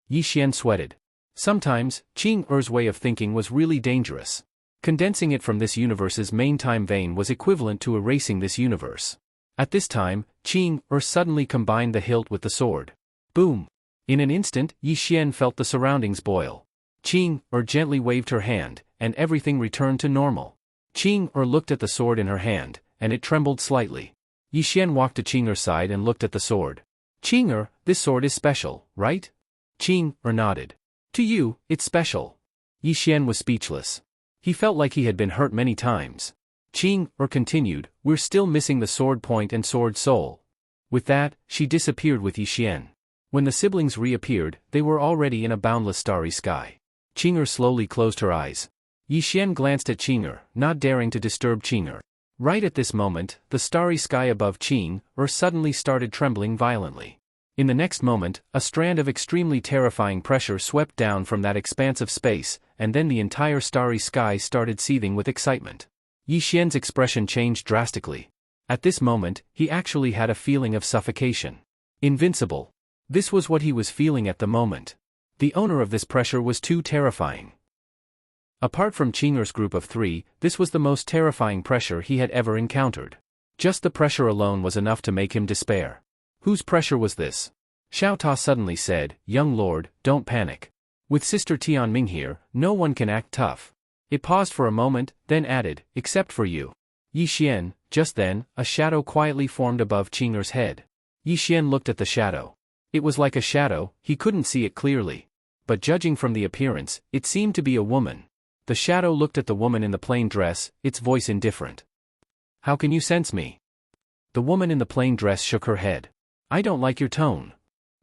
Yixian sweated. Sometimes, Qing Er's way of thinking was really dangerous. Condensing it from this universe's main time vein was equivalent to erasing this universe. At this time, Qing Er suddenly combined the hilt with the sword. Boom! In an instant, Yixian felt the surroundings boil. Qing Er gently waved her hand, and everything returned to normal. Qing Er looked at the sword in her hand, and it trembled slightly. Yixian walked to Qing Er's side and looked at the sword. "Qing Er, this sword is special, right?" Qing Er nodded. "To you, it's special." Yixian was speechless. He felt like he had been hurt many times. Qing Er continued, "We're still missing the sword point and sword soul." With that, she disappeared with Yixian. When the siblings reappeared, they were already in a boundless starry sky. Qing Er slowly closed her eyes. Yixian glanced at Qing Er, not daring to disturb Qing Er. Right at this moment, the starry sky above Qing Er suddenly started trembling violently. In the next moment, a strand of extremely terrifying pressure swept down from that expanse of space, and then the entire starry sky started seething with excitement. Yixian's expression changed drastically. At this moment, he actually had a feeling of suffocation. Invincible. This was what he was feeling at the moment. The owner of this pressure was too terrifying. Apart from Qing Er's group of 3, this was the most terrifying pressure he had ever encountered. Just the pressure alone was enough to make him despair. Whose pressure was this? Xiao Ta suddenly said, "Young lord, don't panic. With Sister Tianming here, no one can act tough." It paused for a moment, then added, "Except for you." Yixian. Just then, a shadow quietly formed above Qing Er's head. Yixian looked at the shadow. It was like a shadow, he couldn't see it clearly. But judging from the appearance, it seemed to be a woman. The shadow looked at the woman in the plain dress, its voice indifferent. "How can you sense me?" The woman in the plain dress shook her head. "I don't like your tone."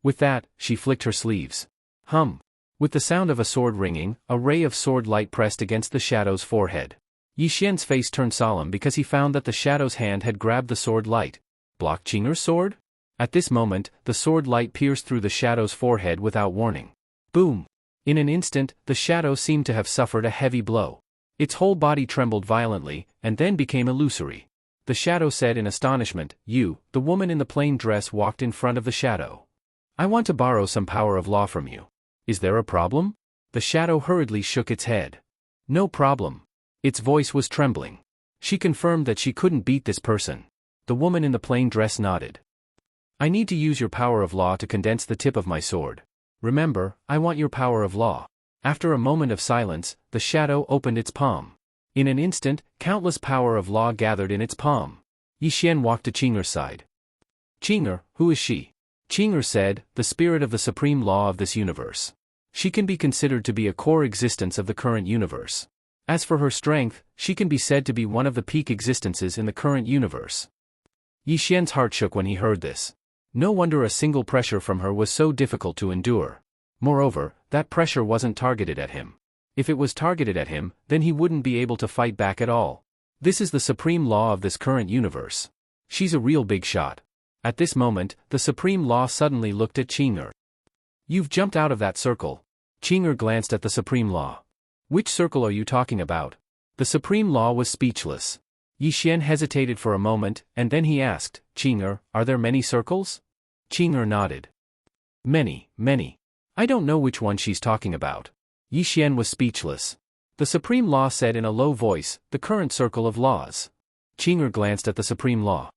With that, she flicked her sleeves. Hum. With the sound of a sword ringing, a ray of sword light pressed against the shadow's forehead. Yixian's face turned solemn because he found that the shadow's hand had grabbed the sword light. Block Qing Er's sword? At this moment, the sword light pierced through the shadow's forehead without warning. Boom! In an instant, the shadow seemed to have suffered a heavy blow. Its whole body trembled violently, and then became illusory. The shadow said in astonishment, "You." The woman in the plain dress walked in front of the shadow. "I want to borrow some power of law from you. Is there a problem?" The shadow hurriedly shook its head. "No problem." Its voice was trembling. She confirmed that she couldn't beat this person. The woman in the plain dress nodded. "I need to use your power of law to condense the tip of my sword. Remember, I want your power of law." After a moment of silence, the shadow opened its palm. In an instant, countless power of law gathered in its palm. Yixian walked to Qing Er's side. "Qing Er, who is she?" Qing Er said, "The spirit of the supreme law of this universe. She can be considered to be a core existence of the current universe. As for her strength, she can be said to be one of the peak existences in the current universe." Yixian's heart shook when he heard this. No wonder a single pressure from her was so difficult to endure. Moreover, that pressure wasn't targeted at him. If it was targeted at him, then he wouldn't be able to fight back at all. This is the supreme law of this current universe. She's a real big shot. At this moment, the supreme law suddenly looked at Xueqi. You've jumped out of that circle. Xueqi glanced at the supreme law. Which circle are you talking about? The supreme law was speechless. Yixian hesitated for a moment, and then he asked, Xueqi, are there many circles? Xueqi nodded. Many, many. I don't know which one she's talking about. Yixian was speechless. The supreme law said in a low voice, the current circle of laws. Xueqi glanced at the supreme law.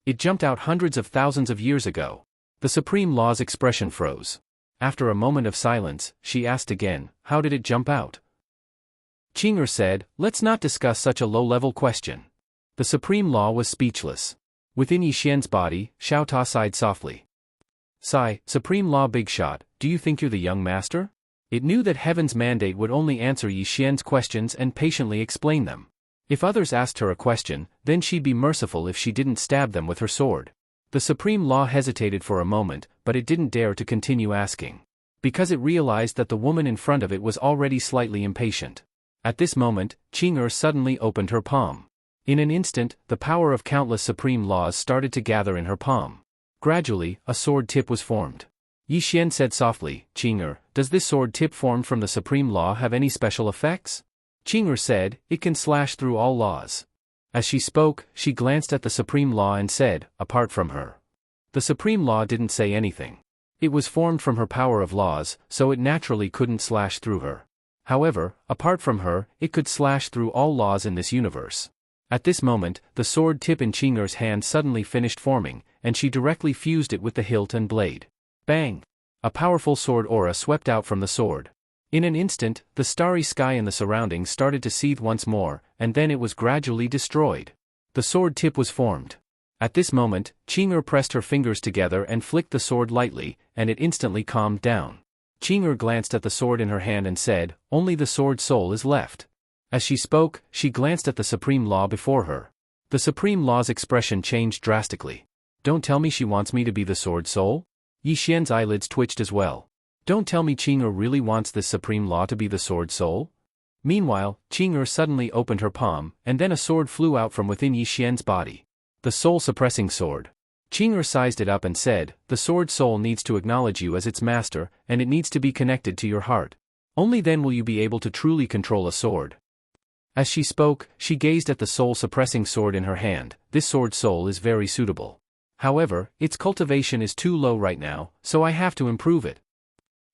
It jumped out hundreds of thousands of years ago. The supreme law's expression froze. After a moment of silence, she asked again, how did it jump out? Xueqi said, let's not discuss such a low-level question. The supreme law was speechless. Within Yixian's body, Xiaota sighed softly. Sigh, supreme law big shot, do you think you're the young master? It knew that heaven's mandate would only answer Yixian's questions and patiently explain them. If others asked her a question, then she'd be merciful if she didn't stab them with her sword. The supreme law hesitated for a moment, but it didn't dare to continue asking. Because it realized that the woman in front of it was already slightly impatient. At this moment, Xueqi suddenly opened her palm. In an instant, the power of countless supreme laws started to gather in her palm. Gradually, a sword tip was formed. Yixian said softly, Xueqi, does this sword tip formed from the supreme law have any special effects? Xueqi said, it can slash through all laws. As she spoke, she glanced at the supreme law and said, apart from her. The supreme law didn't say anything. It was formed from her power of laws, so it naturally couldn't slash through her. However, apart from her, it could slash through all laws in this universe. At this moment, the sword tip in Xueqi's hand suddenly finished forming, and she directly fused it with the hilt and blade. Bang! A powerful sword aura swept out from the sword. In an instant, the starry sky and the surroundings started to seethe once more, and then it was gradually destroyed. The sword tip was formed. At this moment, Xueqi pressed her fingers together and flicked the sword lightly, and it instantly calmed down. Xueqi glanced at the sword in her hand and said, only the sword soul is left. As she spoke, she glanced at the supreme law before her. The supreme law's expression changed drastically. Don't tell me she wants me to be the sword soul? Yixian's eyelids twitched as well. Don't tell me Xueqi really wants this supreme law to be the sword soul? Meanwhile, Xueqi suddenly opened her palm, and then a sword flew out from within Yixian's body. The soul-suppressing sword. Xueqi sized it up and said, the sword soul needs to acknowledge you as its master, and it needs to be connected to your heart. Only then will you be able to truly control a sword. As she spoke, she gazed at the soul-suppressing sword in her hand. This sword soul is very suitable. However, its cultivation is too low right now, so I have to improve it.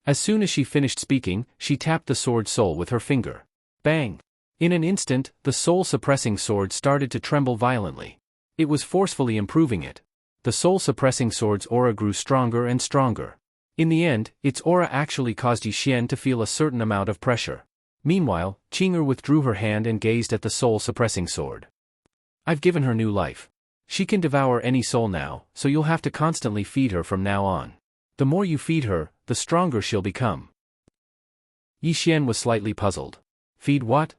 As soon as she finished speaking, she tapped the sword soul with her finger. Bang! In an instant, the soul-suppressing sword started to tremble violently. It was forcefully improving it. The soul-suppressing sword's aura grew stronger and stronger. In the end, its aura actually caused Yixian to feel a certain amount of pressure. Meanwhile, Xueqi withdrew her hand and gazed at the soul-suppressing sword. I've given her new life. She can devour any soul now, so you'll have to constantly feed her from now on. The more you feed her, the stronger she'll become. Yixian was slightly puzzled. Feed what?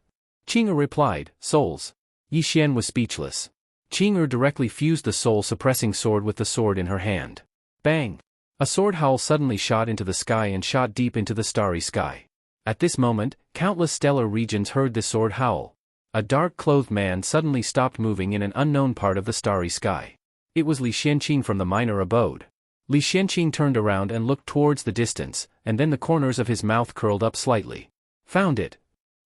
Xueqi replied, souls. Yixian was speechless. Xueqi directly fused the soul-suppressing sword with the sword in her hand. Bang! A sword howl suddenly shot into the sky and shot deep into the starry sky. At this moment, countless stellar regions heard this sword howl. A dark-clothed man suddenly stopped moving in an unknown part of the starry sky. It was Li Xianqing from the minor abode. Li Xianqing turned around and looked towards the distance, and then the corners of his mouth curled up slightly. Found it.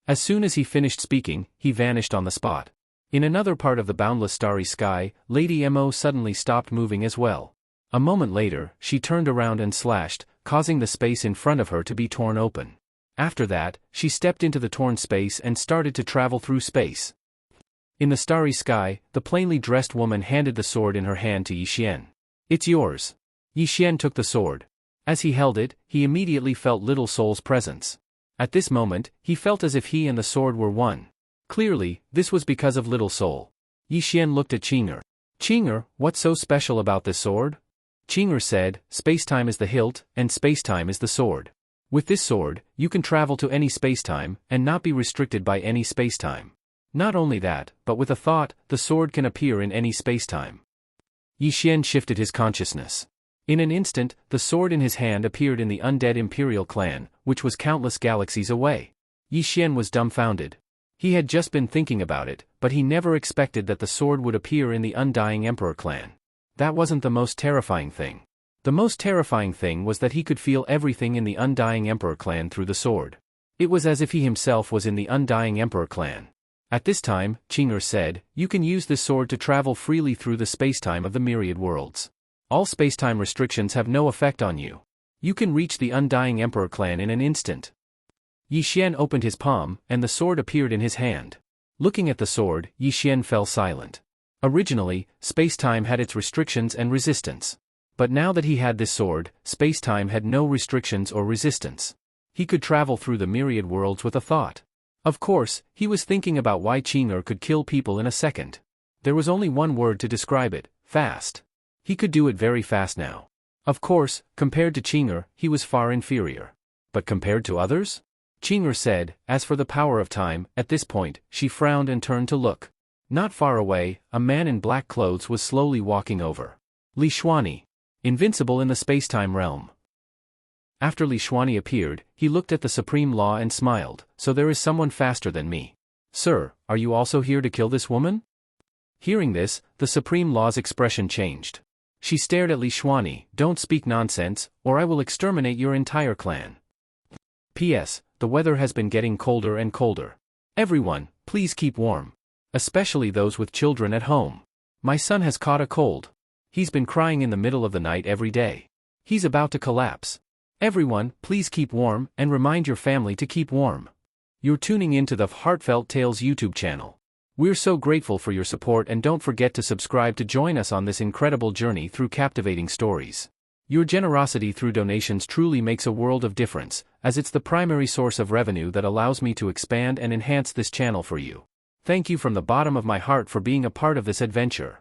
As soon as he finished speaking, he vanished on the spot. In another part of the boundless starry sky, Lady Mo suddenly stopped moving as well. A moment later, she turned around and slashed, causing the space in front of her to be torn open. After that, she stepped into the torn space and started to travel through space. In the starry sky, the plainly dressed woman handed the sword in her hand to Yixian. It's yours. Yixian took the sword. As he held it, he immediately felt Little Soul's presence. At this moment, he felt as if he and the sword were one. Clearly, this was because of Little Soul. Yixian looked at Xueqi. Xueqi, what's so special about this sword? Xueqi said, spacetime is the hilt, and spacetime is the sword. With this sword, you can travel to any spacetime, and not be restricted by any spacetime. Not only that, but with a thought, the sword can appear in any spacetime. Yixian shifted his consciousness. In an instant, the sword in his hand appeared in the undead Imperial clan, which was countless galaxies away. Yi Xian was dumbfounded. He had just been thinking about it, but he never expected that the sword would appear in the Undying Emperor clan. That wasn't the most terrifying thing. The most terrifying thing was that he could feel everything in the Undying Emperor clan through the sword. It was as if he himself was in the Undying Emperor clan. At this time, Xueqi said, "You can use this sword to travel freely through the spacetime of the myriad worlds. All spacetime restrictions have no effect on you. You can reach the Undying Emperor clan in an instant." Yi Xian opened his palm, and the sword appeared in his hand. Looking at the sword, Yi Xian fell silent. Originally, spacetime had its restrictions and resistance. But now that he had this sword, spacetime had no restrictions or resistance. He could travel through the myriad worlds with a thought. Of course, he was thinking about why Xueqi could kill people in a second. There was only one word to describe it: fast. He could do it very fast now. Of course, compared to Xueqi, he was far inferior. But compared to others? Xueqi said, "As for the power of time," at this point, she frowned and turned to look. Not far away, a man in black clothes was slowly walking over. Li Xuani. Invincible in the spacetime realm. After Li Xuani appeared, he looked at the Supreme Law and smiled, "So there is someone faster than me. Sir, are you also here to kill this woman?" Hearing this, the Supreme Law's expression changed. She stared at Li Xuani, "Don't speak nonsense, or I will exterminate your entire clan." P.S. The weather has been getting colder and colder. Everyone, please keep warm. Especially those with children at home. My son has caught a cold. He's been crying in the middle of the night every day. He's about to collapse. Everyone, please keep warm, and remind your family to keep warm. You're tuning into the Heartfelt Tales YouTube channel. We're so grateful for your support, and don't forget to subscribe to join us on this incredible journey through captivating stories. Your generosity through donations truly makes a world of difference, as it's the primary source of revenue that allows me to expand and enhance this channel for you. Thank you from the bottom of my heart for being a part of this adventure.